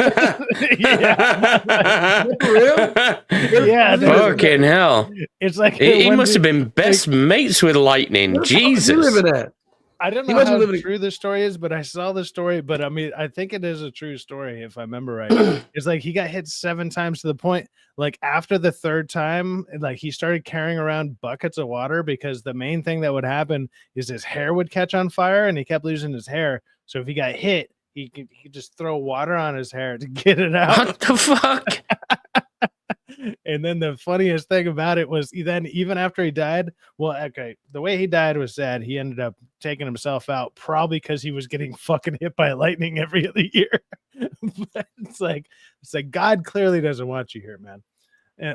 Yeah. For real? Yeah, Fucking hell. It's like He when must have the- been best mates with lightning. Where the fuck is he Jesus. living at? I don't He know must be how living- true this story is, but I saw the story. But I mean, I think it is a true story if I remember right. It's like he got hit 7 times to the point, like after the 3rd time, like he started carrying around buckets of water because the main thing that would happen is his hair would catch on fire, and he kept losing his hair. So if he got hit, he could just throw water on his hair to get it out. What the fuck? And then the funniest thing about it was then even after he died, well, okay, the way he died was sad. He ended up taking himself out probably because he was getting fucking hit by lightning every other year. But it's like God clearly doesn't want you here, man.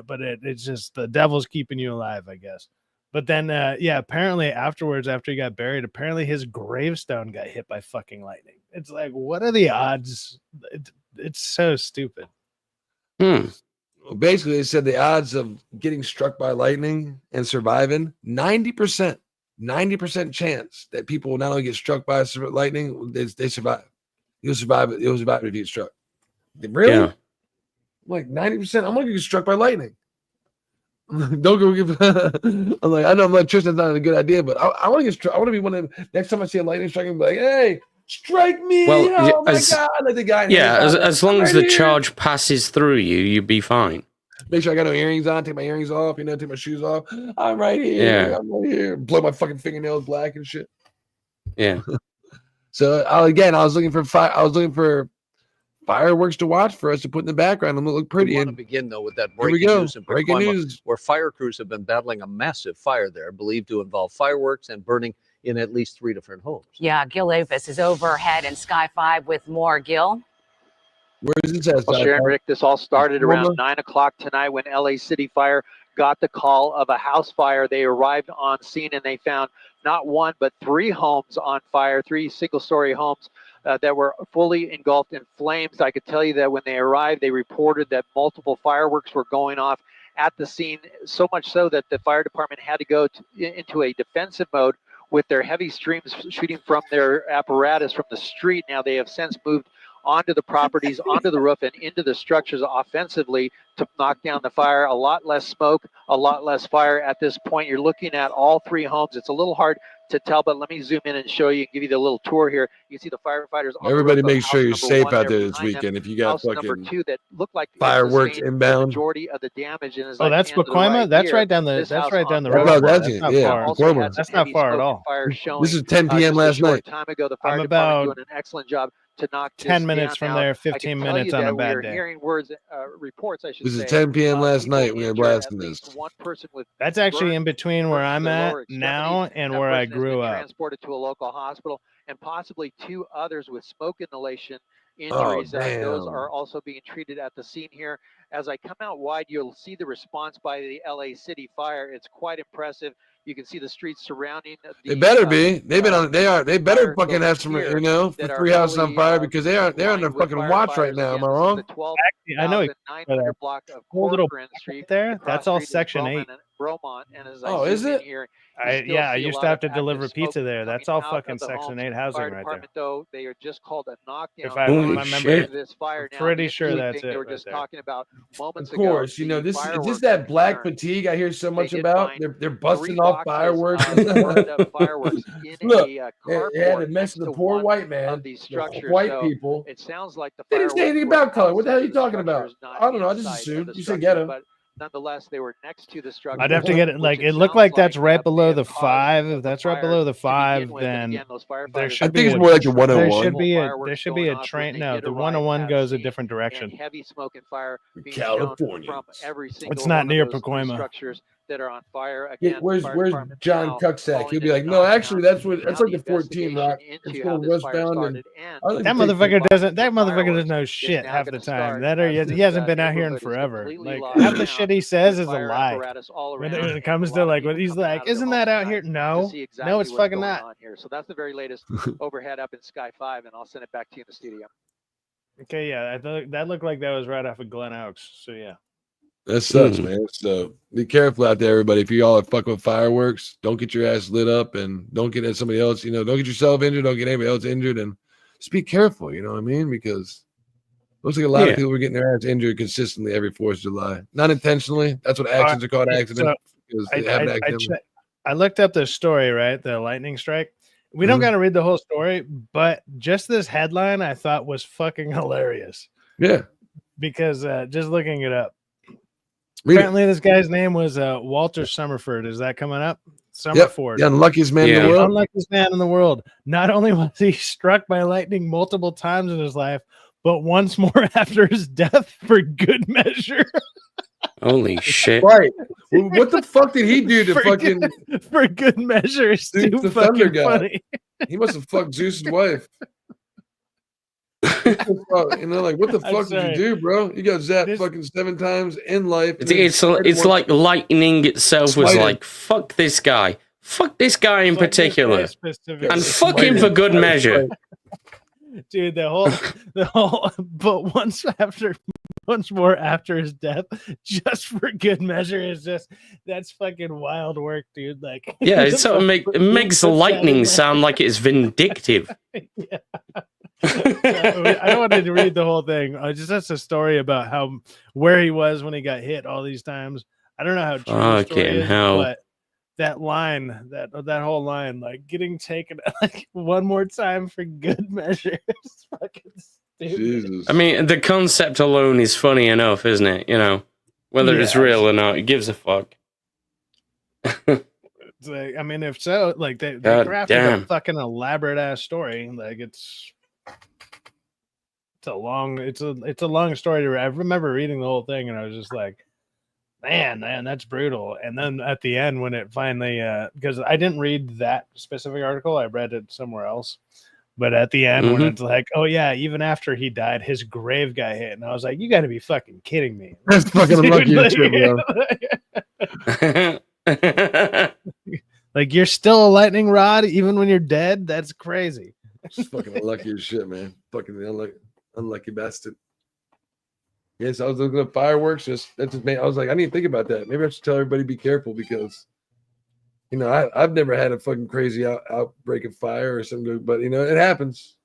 But it's just the devil's keeping you alive, I guess. But then, yeah, apparently afterwards, after he got buried, apparently his gravestone got hit by fucking lightning. It's like, what are the odds? It's so stupid. Well, basically, they said the odds of getting struck by lightning and surviving 90%, 90% chance that people will not only get struck by lightning, they survive. You'll survive it. You'll survive it if you get struck. Really? Yeah. Like 90%. I'm gonna get struck by lightning. Don't go give. I'm like, I know electricity's not a good idea, but I want to get struck. I want to be one of them. Next time I see a lightning strike, I'm like, hey, strike me! Well, Oh my god! Like the guy. as long as right the here. charge passes through you, you'll be fine. Make sure I got no earrings on. Take my earrings off. Take my shoes off. I'm right here. Yeah. I'm right here. Blow my fucking fingernails black and shit. Yeah. So I was looking for fireworks to watch for us to put in the background and look pretty. We want to And begin though with that here we breaking go. news in Breaking Pacoima, news. where fire crews have been battling a massive fire there, believed to involve fireworks and burning in at least 3 different homes. Yeah, Gil Avis is overhead in Sky 5 with more. Gil? Where is this at? Well, Sharon, Rick, this all started Wilma? around 9 o'clock tonight when LA City Fire got the call of a house fire. They arrived on scene and they found not 1, but 3 homes on fire, 3 single-story homes that were fully engulfed in flames. I could tell you that when they arrived, they reported that multiple fireworks were going off at the scene, so much so that the fire department had to go into a defensive mode with their heavy streams shooting from their apparatus from the street. Now they have since moved onto the properties, onto the roof, and into the structures offensively to knock down the fire. A lot less smoke, a lot less fire at this point. You're looking at all 3 homes. It's a little hard to tell, but let me zoom in and show you, give you the little tour here. You can see the firefighters on Everybody the roof of make sure house you're number safe 1 out there this behind them. weekend. If you got House number fucking 2 that looked like fireworks inbound. majority of the damage. And Oh, that's Pacoima. That's right down the. That's right down the road. That's That's it. not Yeah, far. Pacoima. That's not far at all. This is 10 p.m. last night. Time ago, the fire I'm department about doing an excellent job to knock 10 this minutes down. from Now, there, I can 15 tell minutes you on a that bad we're day. hearing reports, I should This is say. 10 p.m. last people night when they're injured, blasting at this. least 1 person with That's actually burns in between where I'm to the at lower now extremities. and That where I person has grew been up. transported to a local hospital, and possibly 2 others with smoke inhalation injuries. damn. Those are also being treated at the scene here. As I come out wide, you'll see the response by the LA City Fire. It's quite impressive. You can see the streets surrounding the. They better be. They've been on. They better fucking have some. You know, for 3 houses on fire because they're on their fucking watch right now. Am I wrong? Actually, I know exactly block of whole little Corcoran Street. there. That's all Section 8. Bromont, and as Oh, I is zoom in it? here, I used to have to deliver pizza there. That's all fucking Section 8 housing fire right department, there. Though they are just called a knockdown. If I remember this fire now, pretty sure that's they it. were just talking about moments Of course, ago. you know this. Is this that black fatigue I hear so much about? They're busting off fireworks. Fireworks in Look, a they had to mess with the poor white man. These structures. White people. It sounds like the They didn't say anything about color. What the hell are you talking about? I don't know. I just assumed. You said ghetto. But nonetheless, they were next to the structure. I'd have to get it. Like it looked like that's right below the 5. If that's right below the 5, then there should be. I think it's more like the 101. There should be a train. No, the 101 goes a different direction. Heavy smoke and fire being California. from every single It's not near one of those Pacoima. structures that are on fire. Yeah, Again, where's John Cucksack? He'll be like, no, actually, that's like the 14 Rock. It's going westbound. And that motherfucker doesn't. That motherfucker doesn't know shit half the time. That or he hasn't been out here in forever. Like half the shit he says is a lie. When it comes to like what he's like, isn't that out here? No, no, it's fucking not. So that's the very latest overhead up in Sky 5, and I'll send it back to you in the studio. Okay, yeah, that looked like that was right off of Glen Oaks. So yeah. That sucks, man. So be careful out there, everybody. If you all are fucking with fireworks, don't get your ass lit up and don't get at somebody else. You know, don't get yourself injured. Don't get anybody else injured. And just be careful. You know what I mean? Because it looks like a lot of people were getting their ass injured consistently every 4th of July. Not intentionally. That's what accidents are called, accidents. Because they happen accidentally. I looked up the story, right? The lightning strike. We don't got to read the whole story, but just this headline I thought was fucking hilarious. Yeah. Because just looking it up. Apparently, this guy's name was Walter Summerford. Is that coming up? Summerford. The unluckiest man in the world. Unluckiest man in the world. Not only was he struck by lightning multiple times in his life, but once more after his death for good measure. Holy shit. Right. What the fuck did he do to for good measure? It's too the fucking Thunder guy. funny. He must have fucked Zeus's wife. You know, like what the fuck did you do, bro? You got zapped fucking 7 times in life. It's like lightning itself was like, fuck this guy. Fuck this guy in particular. And fuck him for good measure. Dude, the whole but once more after his death, just for good measure, is just that's fucking wild work, dude. Like yeah, it makes lightning sound like it's vindictive. Yeah. I don't want to read the whole thing. That's a story about where he was when he got hit all these times. I don't know how true the story is, but that line, that whole line, like getting taken like one more time for good measure, is fucking stupid. Jesus. I mean, the concept alone is funny enough, isn't it? You know, whether it's real or not, it gives a fuck. It's like, I mean, if so, like they crafted a fucking elaborate ass story. Like it's a long story. I remember reading the whole thing and I was just like, man, that's brutal. And then at the end, when it finally, because I didn't read that specific article, I read it somewhere else. But at the end, when it's like, oh yeah, even after he died, his grave got hit, and I was like, you got to be fucking kidding me. That's fucking lucky shit, bro. Like you're still a lightning rod even when you're dead. That's crazy. It's fucking lucky as shit, man. Fucking unlucky bastard. Yes, I was looking at fireworks. I was like, I need to think about that. Maybe I should tell everybody be careful because, you know, I've never had a fucking crazy outbreak of fire or something, but you know, it happens.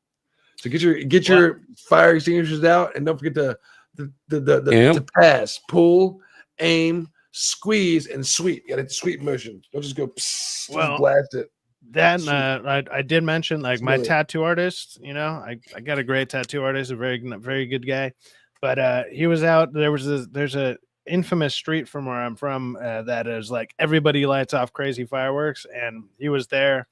So get your fire extinguishers out and don't forget to pass, pull, aim, squeeze, and sweep. You got to sweep motion. Don't just go just blast it. Then I did mention like my tattoo artist. You know, I got a great tattoo artist, a very very good guy. But he was out. There's a infamous street from where I'm from that is like everybody lights off crazy fireworks, and he was there,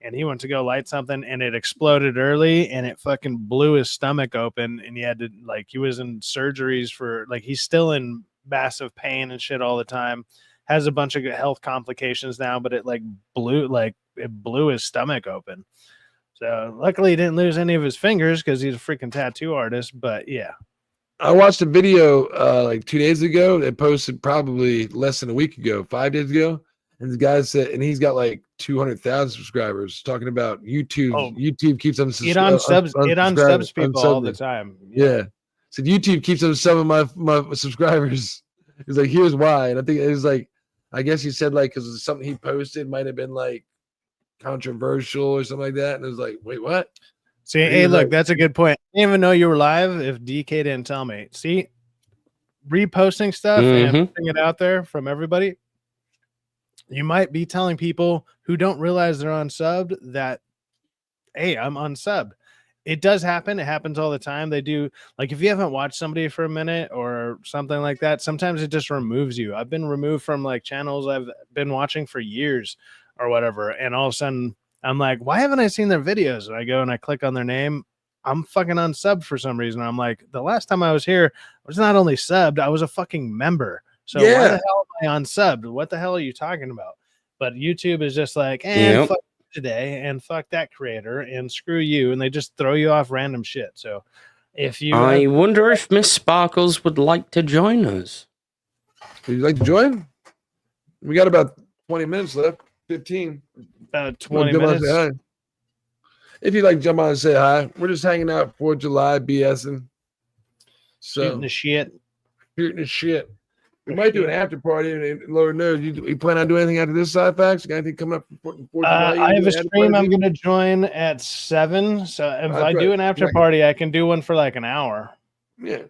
and he went to go light something, and it exploded early, and it fucking blew his stomach open, and he had to he was in surgeries for he's still in massive pain and shit all the time. Has a bunch of health complications now, but it blew his stomach open. So luckily he didn't lose any of his fingers because he's a freaking tattoo artist. But yeah. I watched a video like 2 days ago. They posted probably less than a week ago, 5 days ago. And the guy said, and he's got like 200,000 subscribers talking about YouTube. YouTube keeps them It unsubs people all the time. Yeah. So YouTube keeps on some of my subscribers. He's like, here's why. And I think it was like, I guess he said like, because something he posted might have been like controversial or something like that. And it was like, wait, what? See, hey, look, that's a good point. I didn't even know you were live if DK didn't tell me. See, reposting stuff and putting it out there from everybody. You might be telling people who don't realize they're unsubbed that, hey, I'm unsubbed. It does happen. It happens all the time. They do, like, if you haven't watched somebody for a minute or something like that, sometimes it just removes you. I've been removed from like channels I've been watching for years or whatever. And all of a sudden I'm like, why haven't I seen their videos? And I go and I click on their name. I'm fucking unsubbed for some reason. I'm like, the last time I was here, I was not only subbed, I was a fucking member. So why the hell am I unsubbed? What the hell are you talking about? But YouTube is just like, fuck today and fuck that creator and screw you. And they just throw you off random shit. So if you I wonder if Miss Sparkles would like to join us. Would you like to join? We got about 20 minutes left. 15. About 20 minutes. If you'd like to jump on and say hi, we're just hanging out 4th of July, BSing. So, shooting the shit. Shooting the shit. We might do an after party, and Lord knows, you plan on doing anything after this side facts? You got anything coming up for 4th of July? I have a stream I'm going to join at 7. So if I do an after party, I can do one for like an hour. Yeah.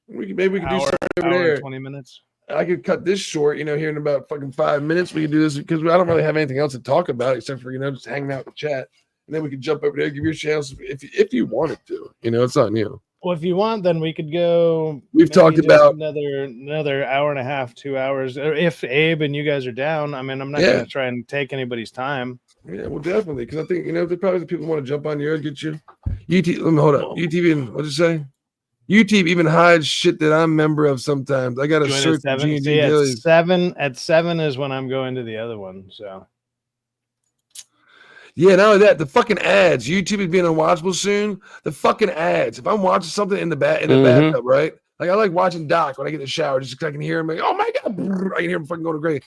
Maybe we can do something over there. 20 minutes. I could cut this short, here in about fucking 5 minutes. We could do this because I don't really have anything else to talk about except for, just hanging out in the chat. And then we could jump over there, give you a chance if you wanted to. It's on you. Well, if you want, then we could go. We've talked about another hour and a half, 2 hours. If Abe and you guys are down, I mean, I'm not going to try and take anybody's time. Yeah, well, definitely, because I think there's probably the people who want to jump on yours, get you. YouTube, let me hold up. YouTube, and what'd you say? YouTube even hides shit that I'm a member of sometimes. I got to search G&G dailies. At 7 is when I'm going to the other one. So. Yeah, not only that, the fucking ads. YouTube is being unwatchable soon. The fucking ads. If I'm watching something in the bathtub, right? Like I like watching Doc when I get in the shower, just because I can hear him. Like, oh my god, I can hear him fucking going to great.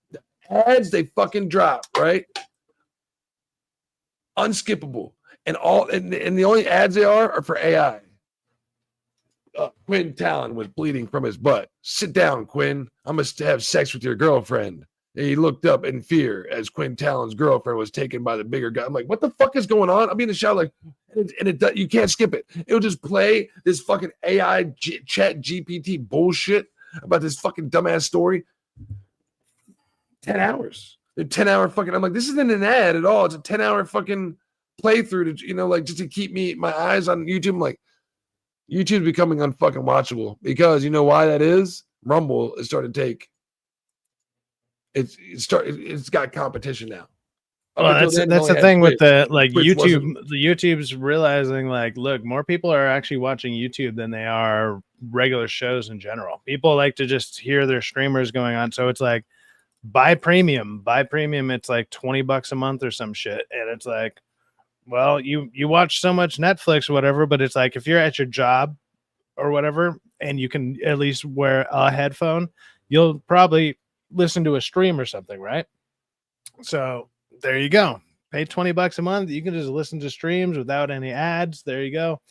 The ads they fucking drop, right? Unskippable, and the only ads they are for AI. Quinn Talon was bleeding from his butt. Sit down, Quinn. I'm gonna have sex with your girlfriend. And he looked up in fear as Quinn Talon's girlfriend was taken by the bigger guy. I'm like, what the fuck is going on? I'll be in the shower like, you can't skip it. It'll just play this fucking AI chat GPT bullshit about this fucking dumbass story. 10 hours. A 10-hour fucking, I'm like, this isn't an ad at all. It's a 10-hour fucking playthrough to, just to keep my eyes on YouTube. I'm like, YouTube's becoming unfucking watchable because you know why that is? Rumble is starting to take. It's got competition now. Well, that's the thing with the YouTube. The YouTube's realizing look, more people are actually watching YouTube than they are regular shows in general. People like to just hear their streamers going on, so it's like buy premium. It's like $20 a month or some shit, and it's like, well, you watch so much Netflix or whatever, but it's like if you're at your job or whatever, and you can at least wear a headphone, you'll probably listen to a stream or something, right? So there you go. Pay $20 a month. You can just listen to streams without any ads. There you go.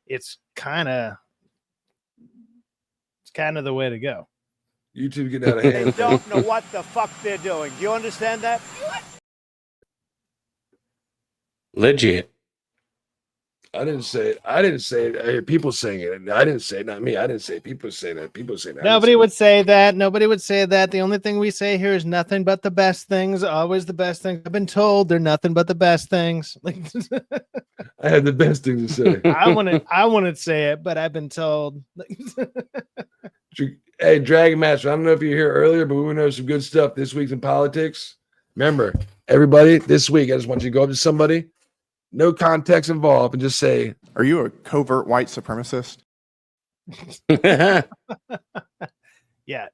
It's kind of the way to go. YouTube getting out of hand. They don't know what the fuck they're doing. Do you understand that? Legit. I didn't say it. I hear people saying it. I didn't say it. Not me. I didn't say it. People say that. People say that. Nobody would say that. Nobody would say that. The only thing we say here is nothing but the best things. Always the best things. I've been told they're nothing but the best things. I had the best thing to say. I want to say it, but I've been told. Hey, Dragon Master, I don't know if you're here earlier, but we know some good stuff this week in politics. Remember, everybody, this week, I just want you to go up to somebody, no context involved, and just say, "Are you a covert white supremacist?" Yeah,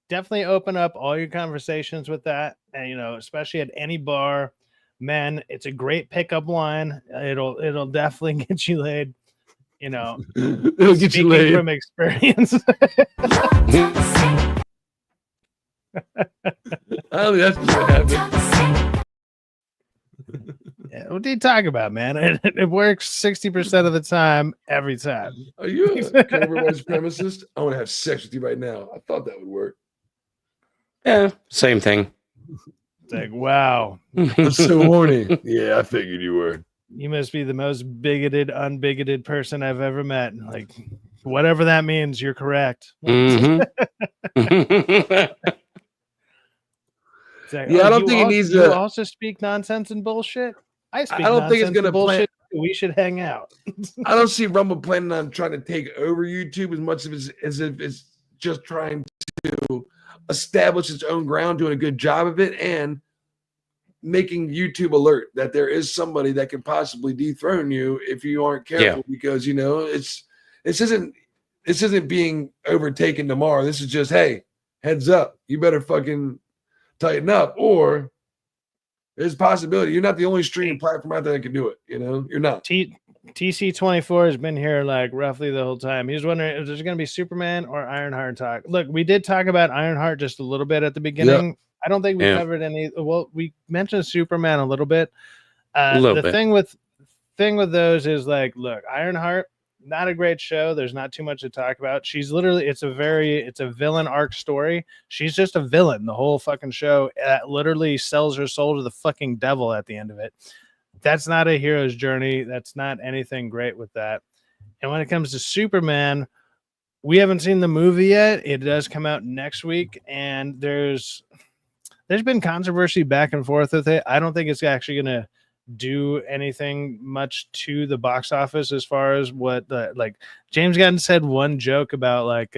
definitely open up all your conversations with that, and especially at any bar, man, it's a great pickup line. It'll definitely get you laid. You know, it'll get you laid from experience. I don't think that's gonna happen. Yeah, what do you talk about, man? It works 60% of the time, every time. Are you a covert white supremacist? I want to have sex with you right now. I thought that would work. Yeah, same thing. It's like, wow. I'm so horny. Yeah, I figured you were. You must be the most bigoted, unbigoted person I've ever met. Like, whatever that means, you're correct. Mm-hmm. Like, yeah, I don't think it needs you to. also speak nonsense and bullshit. I speak. I don't think it's gonna bullshit. We should hang out. I don't see Rumble planning on trying to take over YouTube as much as if it's just trying to establish its own ground, doing a good job of it, and making YouTube alert that there is somebody that can possibly dethrone you if you aren't careful. Yeah. Because this isn't being overtaken tomorrow. This is just, hey, heads up, you better fucking tighten up, or there's a possibility you're not the only streaming platform out there that can do it. You're not. TC24 has been here like roughly the whole time. He was wondering if there's going to be Superman or Ironheart talk. Look, we did talk about Ironheart just a little bit at the beginning. Yep. I don't think we covered any. Well, we mentioned Superman a little bit. Thing with those is like, look, Ironheart, not a great show. There's not too much to talk about. She's literally, it's a villain arc story. She's just a villain the whole fucking show. Literally sells her soul to the fucking devil at the end of it. That's not a hero's journey. That's not anything great with that. And when it comes to Superman, we haven't seen the movie yet. It does come out next week, and there's been controversy back and forth with it. I don't think it's actually going to do anything much to the box office as far as what James Gunn said one joke about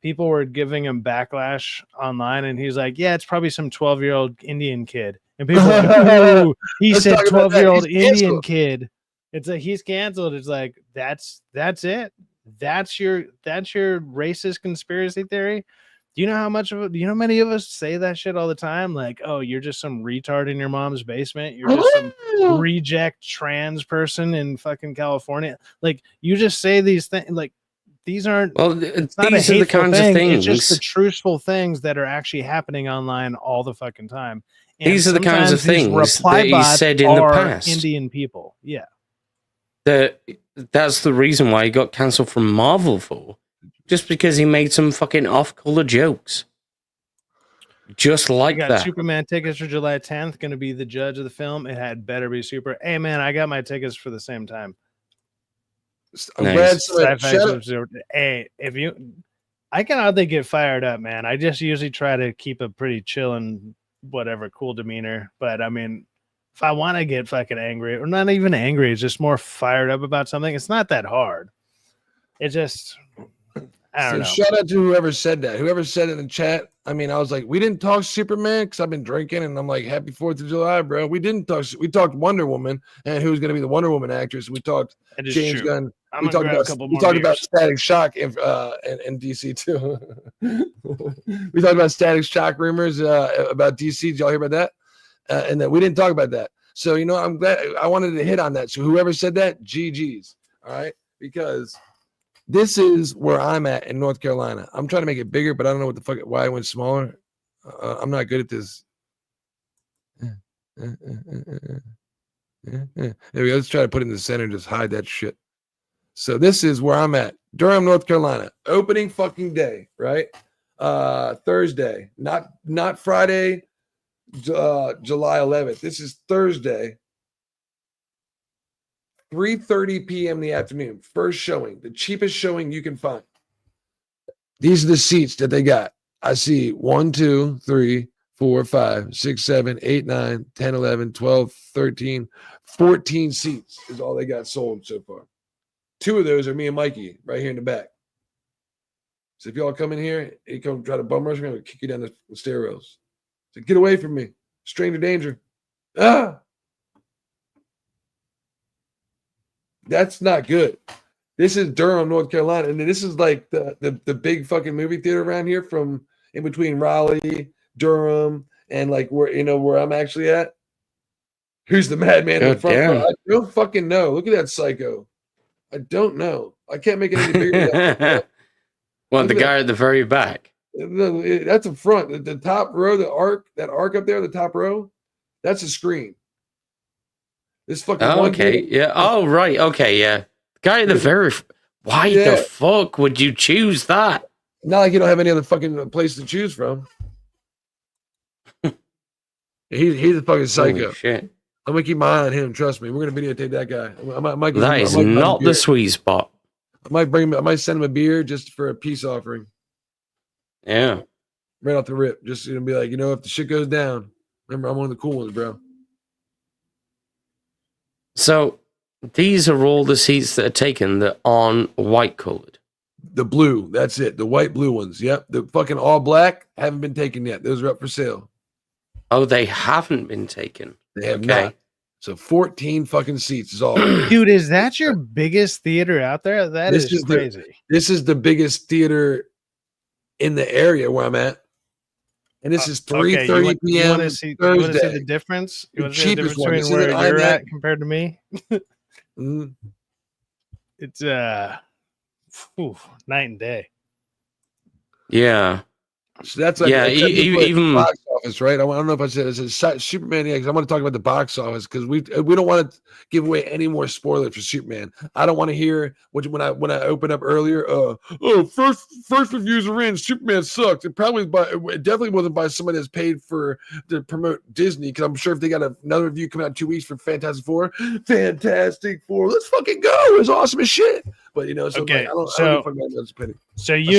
people were giving him backlash online, and he's like, yeah, it's probably some 12-year-old Indian kid. And people are like, ooh, he said 12-year-old Indian kid. It's like, he's canceled. It's like, that's it. That's your racist conspiracy theory. Do you know how much of it? Do you know many of us say that shit all the time? Like, oh, you're just some retard in your mom's basement. You're just some reject trans person in fucking California. Like, you just say these things. Like, these aren't. Well, it's not these are the kinds of things. It's just the truthful things that are actually happening online all the fucking time. And these are the kinds of things that he said in the past. Indian people, yeah. That's the reason why he got cancelled from Marvel for. Just because he made some fucking off-color jokes. Just like that. Superman tickets for July 10th. Going to be the judge of the film. It had better be super. Hey, man, I got my tickets for the same time. I'm glad Hey, I can hardly get fired up, man. I just usually try to keep a pretty chill and whatever, cool demeanor. But, I mean, if I want to get fucking angry, or not even angry, it's just more fired up about something, it's not that hard. It just... I don't know. Shout out to whoever said that. Whoever said it in the chat. I mean, I was like, we didn't talk Superman because I've been drinking, and I'm like, happy 4th of July, bro. We didn't talk. We talked Wonder Woman and who's going to be the Wonder Woman actress. We talked James Gunn. We talked about Static Shock in DC too. We talked about Static Shock rumors about DC. Did y'all hear about that? And then we didn't talk about that. So I'm glad. I wanted to hit on that. So whoever said that, GG's. All right, because this is where I'm at in North Carolina. I'm trying to make it bigger, but I don't know why I went smaller. I'm not good at this. There we go. Let's try to put it in the center and just hide that shit. So this is where I'm at. Durham, North Carolina. Opening fucking day, right? Thursday. Not Friday, July 11th. This is Thursday. 3:30 p.m. in the afternoon. First showing. The cheapest showing you can find. These are the seats that they got. I see 1, 2, 3, 4, 5, 6, 7, 8, 9, 10, 11, 12, 13, 14 seats is all they got sold so far. 2 of those are me and Mikey right here in the back. So if y'all come in here, you come try to bum rush, we're going to kick you down the stairwells. So get away from me. Stranger danger. Ah! That's not good. This is Durham, North Carolina. And this is like the big fucking movie theater around here from in between Raleigh, Durham, and like where I'm actually at. Who's the madman in the God front damn. row? I don't fucking know. Look at that psycho. I don't know. I can't make it any bigger. Than that. Well, Look the at guy at the very back. That's the front. The top row, that arc up there, the top row, that's a screen. This fucking Oh, one okay. dude- Yeah. Oh, right. Okay. Yeah. The guy at the very. Why Yeah. the fuck would you choose that? Not like you don't have any other fucking place to choose from. He's a fucking psycho. Holy shit. I'm gonna keep my eye on him. Trust me. We're gonna videotape that guy. That is not the sweet spot. I might send him a beer just for a peace offering. Yeah. Right off the rip. Just gonna be like, if the shit goes down, remember I'm one of the cool ones, bro. So these are all the seats that are taken that aren't white colored. The blue, that's it. The white blue ones. Yep. The fucking all black haven't been taken yet. Those are up for sale. Oh, they haven't been taken. They have not. So 14 fucking seats is all. Dude, is that your biggest theater out there? That is crazy. This is the biggest theater in the area where I'm at. And this is 3:30 p.m. You want to see the difference? You want to see the difference between where you're at compared to me? It's night and day. Yeah. So that's like even box office, right? I don't know if I said it's Superman. Yeah, because I want to talk about the box office because we don't want to give away any more spoilers for Superman. I don't want to hear when I opened up earlier. First reviews are in. Superman sucked. It definitely wasn't by somebody that's paid to promote Disney. Because I'm sure if they got another review coming out in 2 weeks for Fantastic Four, let's fucking go. It's awesome as shit. But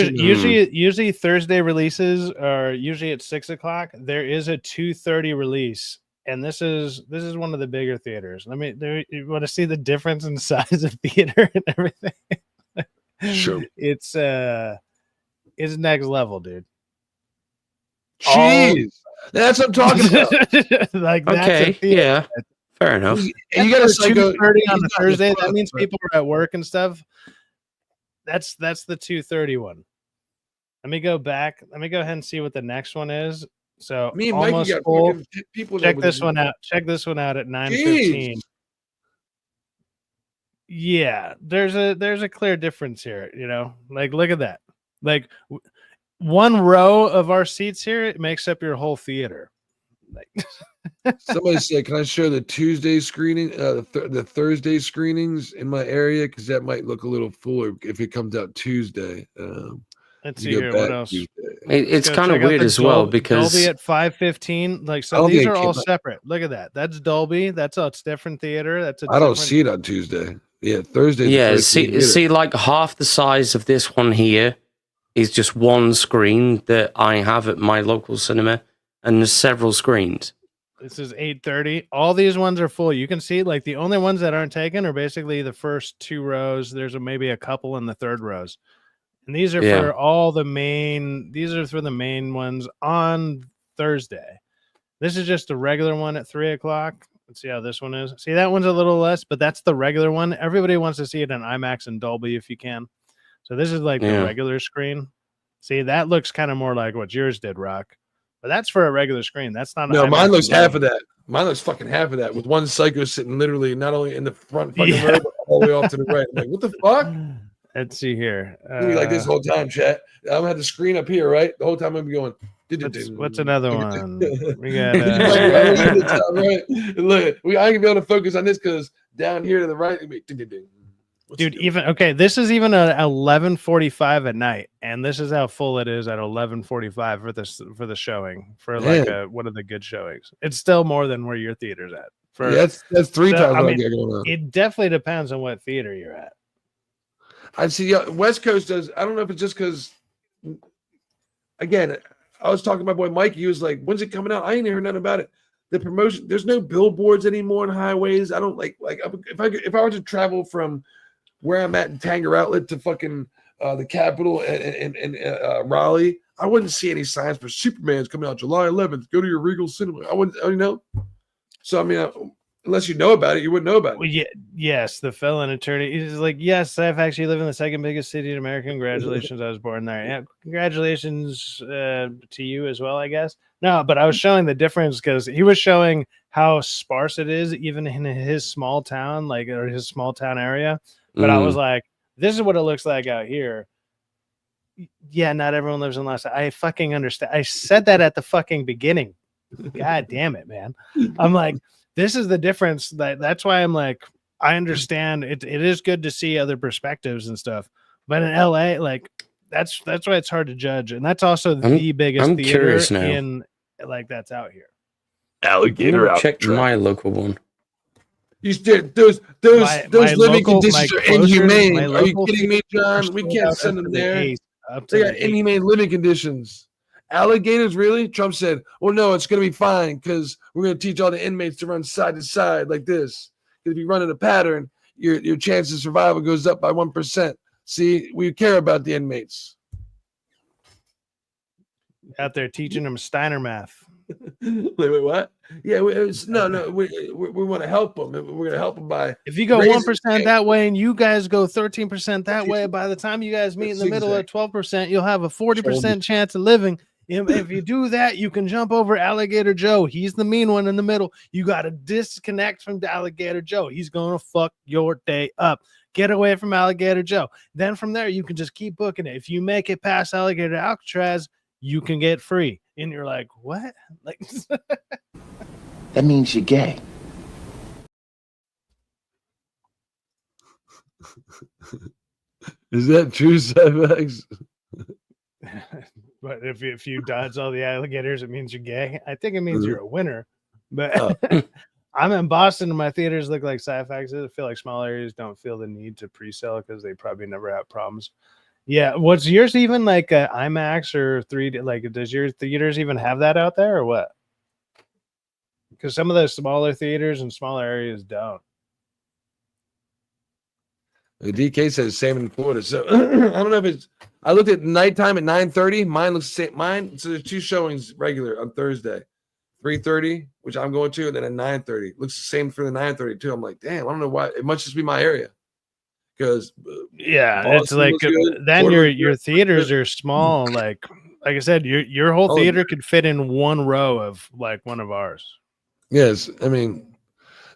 usually Thursday releases are usually at 6 o'clock. There is a 2:30 release, and this is one of the bigger theaters. You want to see the difference in size of theater and everything? Sure, it's next level, dude. Jeez, that's what I'm talking about. That's yeah, fair enough. And you got to 2:30 on a Thursday. That means people are at work and stuff. That's the 2:30 one. Let me go back. Let me go ahead and see what the next one is. So me and almost Mikey got full. people. Check this one out. Check this one out at 9:15. Yeah, there's a clear difference here. Look at that. Like one row of our seats here, it makes up your whole theater. Somebody said, "Can I show the Tuesday screening, the Thursday screenings in my area? Because that might look a little fuller if it comes out Tuesday." Let's see here. What else? It's kind of weird as well because Dolby at 5:15. These are all separate. Look at that. That's Dolby. It's different theater. I don't see it on Tuesday. Yeah, Thursday. Yeah, see, like half the size of this one here is just one screen that I have at my local cinema, and there's several screens. This is 8:30. All these ones are full. You can see the only ones that aren't taken are basically the first two rows. There's maybe a couple in the third rows. And these are for all the main. These are for the main ones on Thursday. This is just a regular one at 3 o'clock. Let's see how this one is. See, that one's a little less, but that's the regular one. Everybody wants to see it in IMAX and Dolby if you can. So this is the regular screen. See, that looks kind of more like what yours did, Rock. But that's for a regular screen. That's not. No, mine looks half of that. Mine looks fucking half of that with one psycho sitting literally not only in the front fucking row, but all the way off to the right. I'm like, what the fuck? Let's see here. Be like this whole time, chat. I'm gonna have the screen up here, right? The whole time I'm gonna be going. What's another one? We got. Right. Look, I can be able to focus on this because down here to the right, dude. This is even at 11:45 at night, and this is how full it is at 11:45 for the showing for one of the good showings. It's still more than where your theater's at. That's 3 times what I get going on. It definitely depends on what theater you're at. I see. West Coast does. I don't know if it's just because. Again, I was talking to my boy Mike. He was like, "When's it coming out?" I ain't heard nothing about it. The promotion. There's no billboards anymore on highways. I don't like if I were to travel from where I'm at in Tanger Outlet to fucking the Capitol and Raleigh, I wouldn't see any signs for Superman's coming out July 11th. Go to your Regal Cinema. I wouldn't. So I mean, unless you know about it, you wouldn't know about it. Well, yes, the felon attorney is like, yes, I've actually lived in the second biggest city in America. Congratulations, I was born there. Yeah, congratulations to you as well, I guess. No, but I was showing the difference because he was showing how sparse it is, even in his small town, like or his small town area. But I was like, this is what it looks like out here. Yeah, not everyone lives in Los Angeles. I fucking understand. I said that at the fucking beginning. God damn it, man. I'm like, this is the difference. That's why I'm like, I understand it is good to see other perspectives and stuff. But in LA, like that's why it's hard to judge. And that's also the biggest theater in like that's out here. Alligator out. Check my local one. You did those living conditions are inhumane. Are you kidding me, John? We can't send them there. They got inhumane living conditions. Alligators, really? Trump said, well, no, it's going to be fine because we're going to teach all the inmates to run side to side like this. If you run in a pattern, your chance of survival goes up by 1%. See, we care about the inmates. Out there teaching them Steiner math. Wait, what? Yeah, we want to help them. We're going to help them by. If you go 1% that way and you guys go 13% that way, by the time you guys meet in the middle of 12%, you'll have a 40% chance of living. If you do that, you can jump over Alligator Joe. He's the mean one in the middle. You got to disconnect from Alligator Joe. He's going to fuck your day up. Get away from Alligator Joe. Then from there, you can just keep booking it. If you make it past Alligator Alcatraz, you can get free. And you're like, what? Like that means you're gay. Is that true, Cybex? But if you dodge all the alligators, it means you're gay. I think it means you're a winner. But I'm in Boston and my theaters look like Cyfax. I feel like small areas don't feel the need to pre-sell because they probably never have problems. Yeah. What's yours even like IMAX or 3D? Like, does your theaters even have that out there or what? Because some of the smaller theaters and smaller areas don't. The DK says same in Florida. So I don't know if it's. I looked at nighttime at 9:30. Mine looks the same. Mine. So there's two showings regular on Thursday, 3:30, which I'm going to, and then at 9:30. Looks the same for the 9:30 too. I'm like, damn. I don't know why. It must just be my area. Because it's like then your theaters are small. Like I said, your whole theater could fit in one row of like one of ours. Yes, I mean,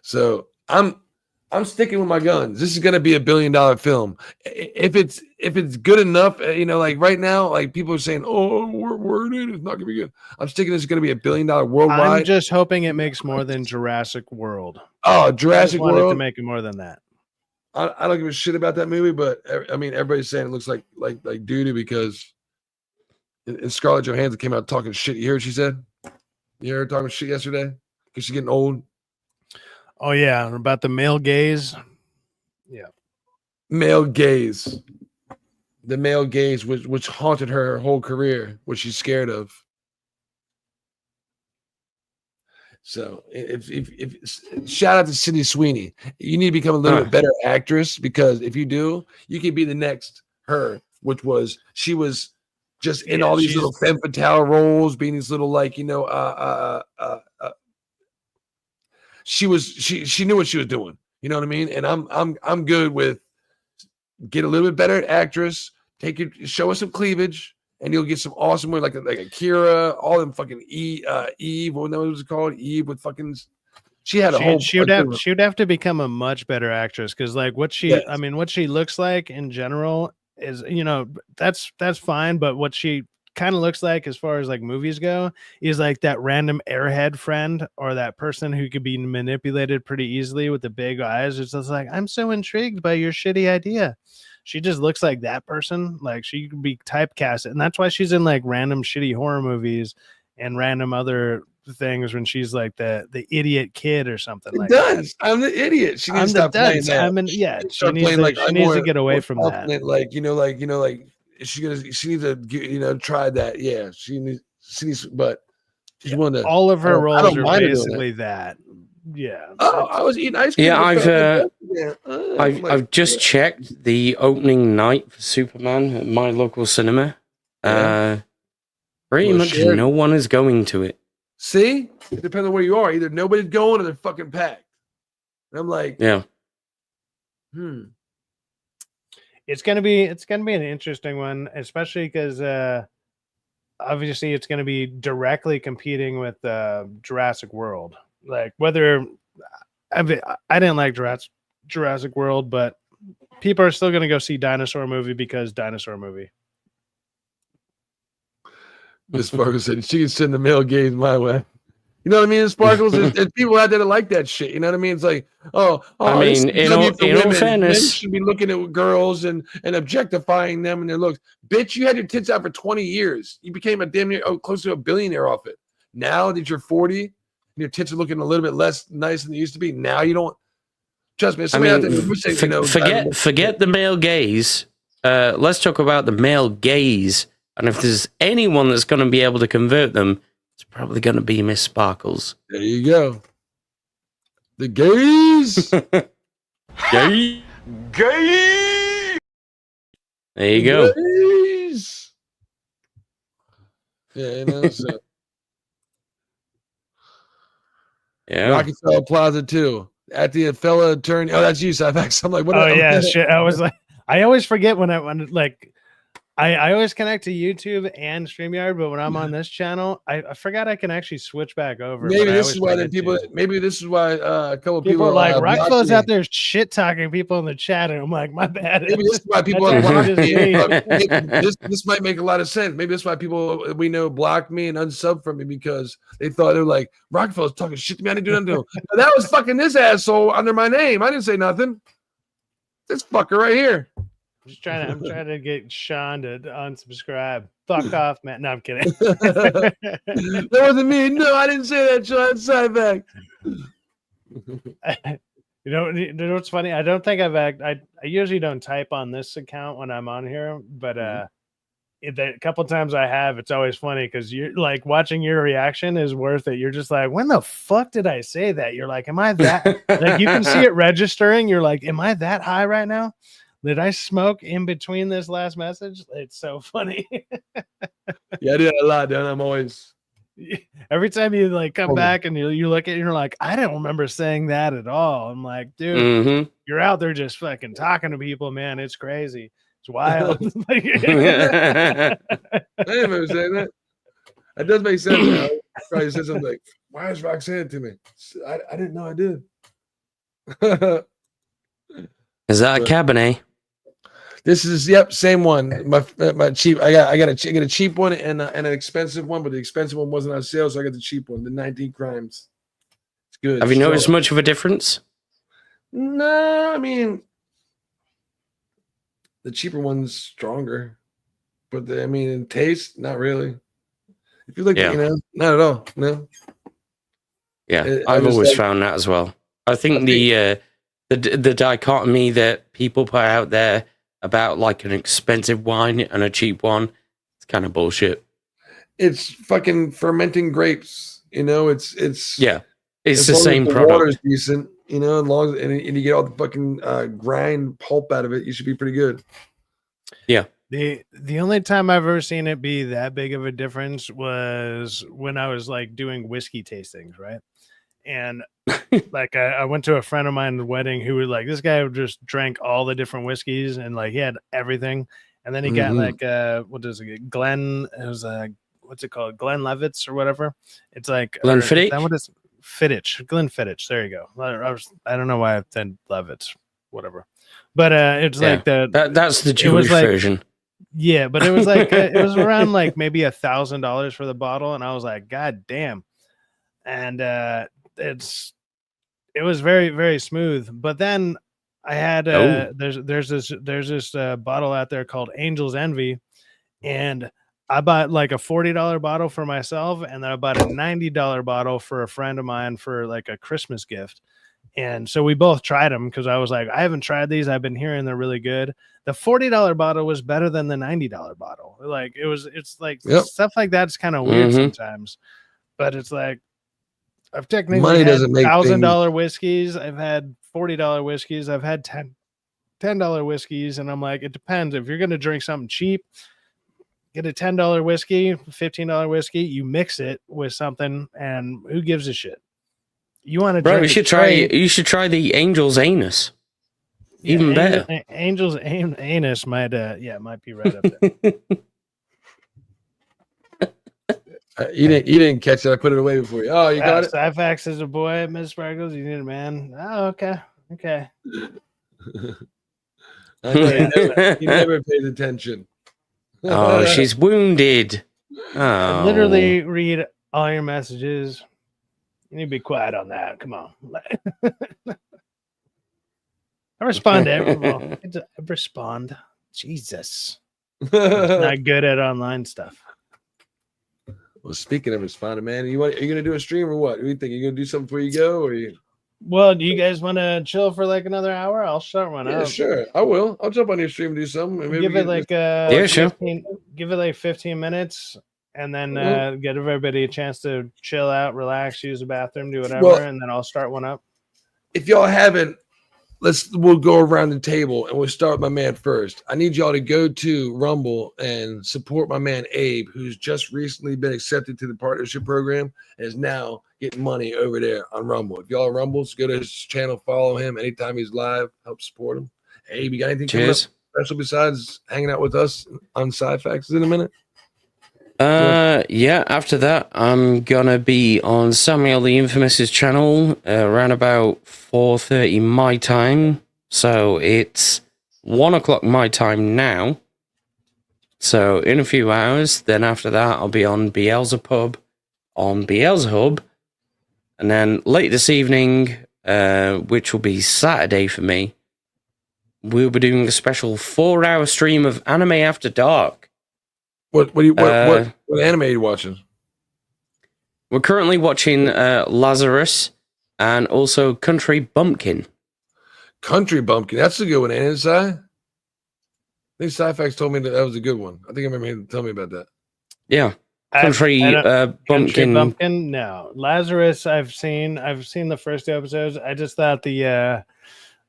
so I'm sticking with my guns. This is going to be $1 billion film. If it's good enough, like right now, like people are saying, oh, we're in it. It's not going to be good. I'm sticking. This is going to be $1 billion worldwide. I'm just hoping it makes more than Jurassic World. Oh, Jurassic World to make it more than that. I don't give a shit about that movie, but I mean, everybody's saying it looks like doo-doo because Scarlett Johansson came out talking shit. You heard what she said? You heard her talking shit yesterday because she's getting old. Oh yeah, about the male gaze. Yeah, male gaze. The male gaze, which haunted her whole career, what she's scared of. So, if shout out to Sydney Sweeney, you need to become a little bit better actress because if you do, you can be the next her, which was she was just in all these little femme fatale roles, being these little she knew what she was doing. You know what I mean? And I'm good with get a little bit better at actress, show us some cleavage, and you'll get some awesome way like Akira, all them fucking Eve, what was it called? Eve with fucking she had a whole she would have to become a much better actress because like what she looks like in general is that's fine, but what she kind of looks like as far as like movies go is like that random airhead friend or that person who could be manipulated pretty easily with the big eyes. It's just like, I'm so intrigued by your shitty idea. She just looks like that person. Like she could be typecasted. And that's why she's in like random shitty horror movies and random other things when she's like the idiot kid or something like that. I'm the idiot. She needs to stop playing that. She needs to get away from that. She needs to try that. Yeah, she needs, but she's one of all of her roles are basically that. Yeah. Oh, I was eating ice cream. Yeah, I've just checked the opening night for Superman at my local cinema. Pretty much no one is going to it. See, it depends on where you are. Either nobody's going or they're fucking packed. And I'm like, Yeah. It's gonna be an interesting one, especially because obviously it's gonna be directly competing with Jurassic World. Like whether I didn't like Jurassic World, but people are still gonna go see Dinosaur Movie because Dinosaur Movie. Miss Sparkles said she can send the male gaze my way. You know what I mean? Sparkles, there's people out there that like that shit. You know what I mean? It's like, I mean, in all fairness, men should be looking at girls and objectifying them and their looks. Bitch, you had your tits out for 20 years. You became a damn near close to a billionaire off it. Now that you're 40 and your tits are looking a little bit less nice than they used to be, now you don't. Trust me. I mean, forget the male gaze. Let's talk about the male gaze. And if there's anyone that's going to be able to convert them, it's probably going to be Miss Sparkles. There you go. The gays. Gay. Gay. There you go. Gays. Yeah, you know, so. Yeah. Rockefeller Plaza too. At the fella attorney. Oh, that's you, Cyfax. I'm like, what? Oh yeah, shit. I was like, I always forget when I always connect to YouTube and StreamYard, but when I'm on this channel, I forgot I can actually switch back over. Maybe this is why a couple of people are like, Rockefeller's out there shit talking people in the chat, and I'm like, my bad. Maybe this is why people blocked me. This might make a lot of sense. Maybe that's why people we know blocked me and unsub from me because they thought they were like, Rockefeller's talking shit to me. I didn't do nothing to him. No, that was fucking this asshole under my name. I didn't say nothing. This fucker right here. I'm trying to get Sean to unsubscribe. Fuck off, man. No, I'm kidding. That wasn't me. No, I didn't say that, Sean. Sideback. You know what's funny? I don't think I usually don't type on this account when I'm on here, but a couple times I have. It's always funny because you're like watching your reaction is worth it. You're just like, when the fuck did I say that? You're like, am I that? Like you can see it registering. You're like, am I that high right now? Did I smoke in between this last message? It's so funny. Yeah, I do that a lot, Dan. I'm always every time you like come back and you look at it, you're like, I don't remember saying that at all. I'm like, dude, you're out there just fucking talking to people, man. It's crazy. It's wild. I didn't remember saying that. That does make sense now. I probably said something like, why is Roxanne to me? I didn't know I did. Is that a Cabernet? This is same one. My cheap. I got a cheap one and an expensive one, but the expensive one wasn't on sale, so I got the cheap one. The 19 Crimes. It's good. Have you noticed much of a difference? No, I mean the cheaper one's stronger, but in taste, not really. If you look, not at all. No. Yeah, I've always found that as well. I think the dichotomy that people put out there about like an expensive wine and a cheap one, it's kind of bullshit. It's fucking fermenting grapes, it's it's the same product. The water's decent, as long as and you get all the fucking grind pulp out of it, you should be pretty good. Yeah. The only time I've ever seen it be that big of a difference was when I was like doing whiskey tastings, right? And like I went to a friend of mine's wedding who was like, this guy just drank all the different whiskeys and like he had everything. And then he got like what is it? What's it called? Glenlivet's or whatever. It's like Glenfiddich. What is Fiddich? Glenfiddich. There you go. I don't know why I said Levitt's, whatever. But it's like that's the Jewish version. Yeah, but it was like it was around like maybe $1,000 for the bottle, and I was like, God damn. And it was very, very smooth. But then I had there's this bottle out there called Angel's Envy, and I bought like a $40 bottle for myself, and then I bought a $90 bottle for a friend of mine for like a Christmas gift. And so we both tried them because I was like, I haven't tried these. I've been hearing they're really good. The $40 bottle was better than the $90 bottle. Like it's like stuff like that's kind of weird sometimes. But it's like I've technically had $1,000 whiskeys. I've had $40 whiskeys. I've had $10 whiskeys, and I'm like, it depends. If you're gonna drink something cheap, get a $10 whiskey, $15 whiskey. You mix it with something, and who gives a shit? You want to Bro, drink you should try. You should try the angel's anus. Even better. Angel's anus might be right up there. You didn't catch it. I put it away before you. Oh, you got it. Syfax is a boy, Miss Sparkles. You need a man. Oh, okay. He never pays attention. Oh, she's wounded. Oh. I literally read all your messages. You need to be quiet on that. Come on. I respond to everyone. I respond. Jesus. Not good at online stuff. Well, speaking of responding, man, are you gonna do a stream or what? What do you think? You gonna do something before you go, or you? Well, do you guys want to chill for like another hour? I'll start one up. Yeah, sure. I will. I'll jump on your stream and do something. And Give it like sure. 15, give it like 15 minutes, and then get everybody a chance to chill out, relax, use the bathroom, do whatever, and then I'll start one up. If y'all haven't, we'll go around the table and we'll start with my man first. I need y'all to go to Rumble and support my man Abe, who's just recently been accepted to the partnership program and is now getting money over there on Rumble. If y'all are Rumbles, go to his channel, follow him anytime he's live, help support him. Abe, you got anything coming up special besides hanging out with us on Syfax in a minute? Yeah, after that, I'm gonna be on Samuel the Infamous's channel around about 4:30 my time. So it's 1 o'clock my time now. So in a few hours, then after that, I'll be on Beelzebub on Beelzehub. And then late this evening, which will be Saturday for me, we'll be doing a special 4-hour stream of Anime After Dark. What anime are you watching? We're currently watching Lazarus and also Country Bumpkin. Country Bumpkin. That's a good one, ain't it, Si? I think Syfax told me that was a good one. I think I remember him telling me about that. Yeah. Country Bumpkin. No. Lazarus, I've seen the first 2 episodes. I just thought the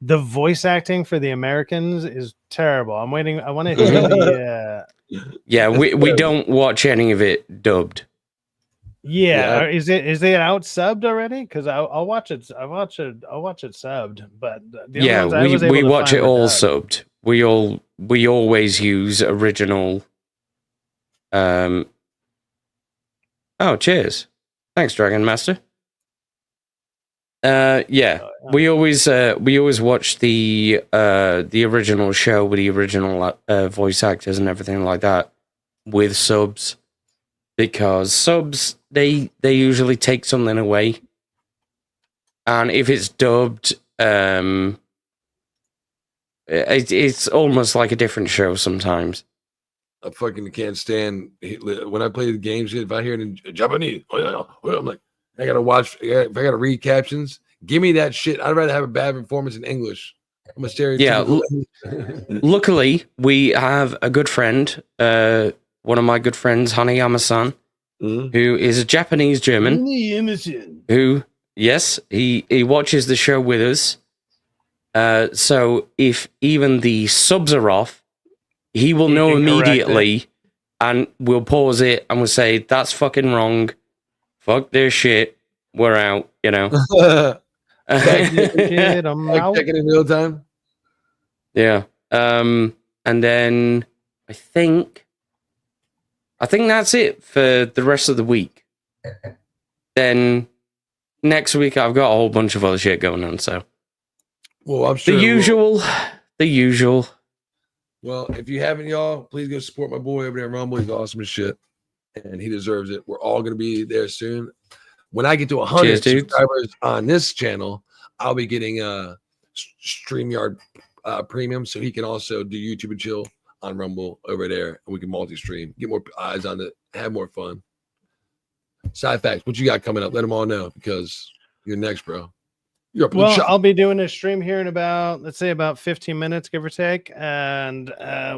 voice acting for the Americans is terrible. I'm waiting. I want to hear the Yeah, we don't watch any of it dubbed. Yeah, is it out subbed already? Because I'll watch it. I'll watch it subbed. But we watch it all subbed. We always use original. Oh, cheers! Thanks, Dragon Master. We always watch the original show with the original voice actors and everything like that with subs, because subs they usually take something away, and if it's dubbed, it's almost like a different show sometimes. I fucking can't stand when I play the games. If I hear it in Japanese, I'm like, I gotta watch. If I gotta read captions, give me that shit. I'd rather have a bad performance in English. I'm a stereotypical. Yeah. Luckily, we have a good friend, one of my good friends, Hanayama-san, who is a Japanese German. Who, yes, he watches the show with us. So if even the subs are off, he will know immediately, and we'll pause it and we'll say, "That's fucking wrong. Fuck this shit. We're out." You know. Checking in real time. Yeah. And then I think that's it for the rest of the week. Then next week I've got a whole bunch of other shit going on. So, well, I'm sure the usual. Well, if you haven't, y'all, please go support my boy over there at Rumble. He's awesome as shit, and he deserves it. We're all going to be there soon. When I get to 100 subscribers on this channel, I'll be getting a StreamYard premium, so he can also do YouTube and chill on Rumble over there, and we can multi-stream, get more eyes on it, have more fun. Syfax, what you got coming up? Let them all know, because you're next, bro. I'll be doing a stream here in about 15 minutes, give or take, and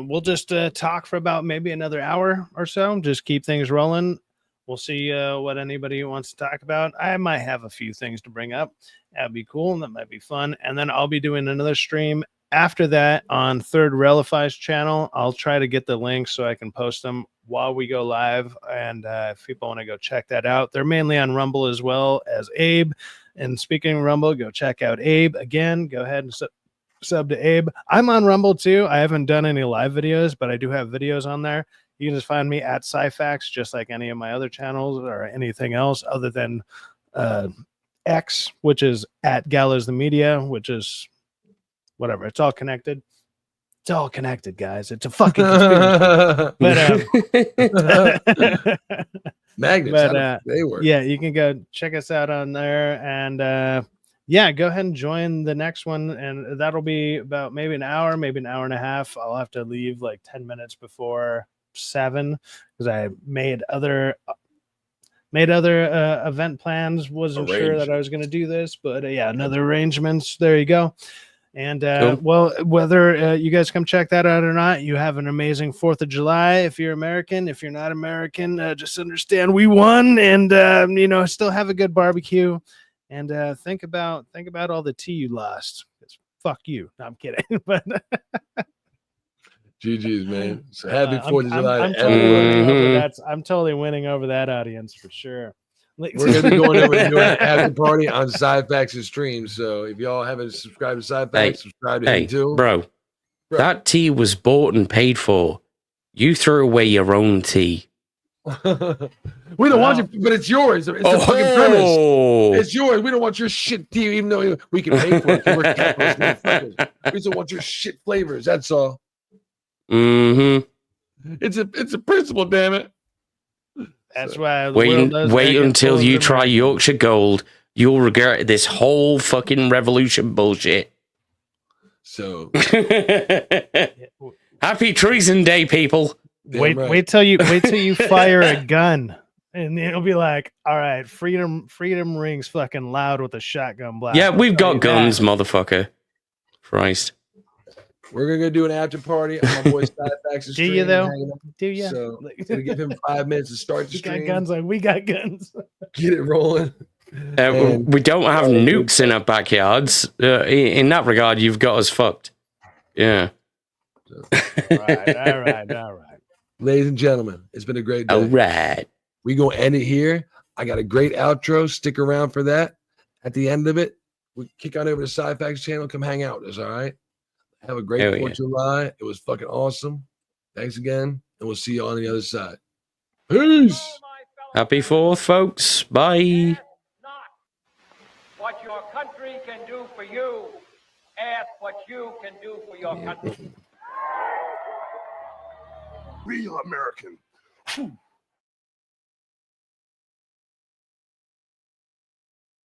we'll just talk for about maybe another hour or so. Just keep things rolling. We'll see what anybody wants to talk about. I might have a few things to bring up. That'd be cool. That might be fun. And then I'll be doing another stream after that on Third Relify's channel. I'll try to get the links so I can post them while we go live. And if people want to go check that out, they're mainly on Rumble as well as Abe. And speaking of Rumble, go check out Abe again. Go ahead and sub to Abe. I'm on Rumble too. I haven't done any live videos, but I do have videos on there. You can just find me at Cyfax, just like any of my other channels or anything else other than X, which is at Gallows the Media, which is whatever. It's all connected. It's all connected, guys. It's a fucking conspiracy. Magnets, they work. Yeah, you can go check us out on there, and yeah, go ahead and join the next one, and that'll be about maybe an hour, maybe an hour and a half. I'll have to leave like 10 minutes before 7 because I made other event plans. Wasn't sure that I was going to do this, but yeah, another arrangements. There you go. And Cool. well, whether you guys come check that out or not, you have an amazing 4th of July. If you're American, if you're not American, just understand we won, and you know, still have a good barbecue. And think about all the tea you lost. Fuck you. No, I'm kidding. But GG's, man. So happy 4th of July. I'm totally winning over that audience for sure. We're going to be going over and doing an after party on Cyfax's stream. So if y'all haven't subscribed to Cyfax, subscribe to him too. Bro, that tea was bought and paid for. You threw away your own tea. We don't want you, but it's yours. It's a fucking premise. It's yours. We don't want your shit tea, even though we can pay for it. We're capitalist motherfuckers. We just want your shit flavors. That's all. Mm-hmm. It's a principle, damn it. That's why. Wait until you try Yorkshire Gold. You'll regret this whole fucking revolution bullshit. So happy Treason Day, people. Wait till you fire a gun, and it'll be like, all right, freedom rings fucking loud with a shotgun blast. Yeah, we've got guns, motherfucker. Christ. We're gonna go do an after party on my boy Cyfax's stream. Do you though? Do you? So gonna give him 5 minutes to start the stream. Got guns like we got guns. Get it rolling. We don't have nukes in our backyards. In that regard, you've got us fucked. Yeah. All right. Ladies and gentlemen, it's been a great day. All right. We gonna end it here. I got a great outro. Stick around for that. At the end of it, we kick on over to Cyfax channel. Come hang out with us, all right? Have a great 4th of July. It was fucking awesome. Thanks again, and we'll see you on the other side. Peace. Happy 4th, folks. Bye. What your country can do for you, ask what you can do for your country. Real American.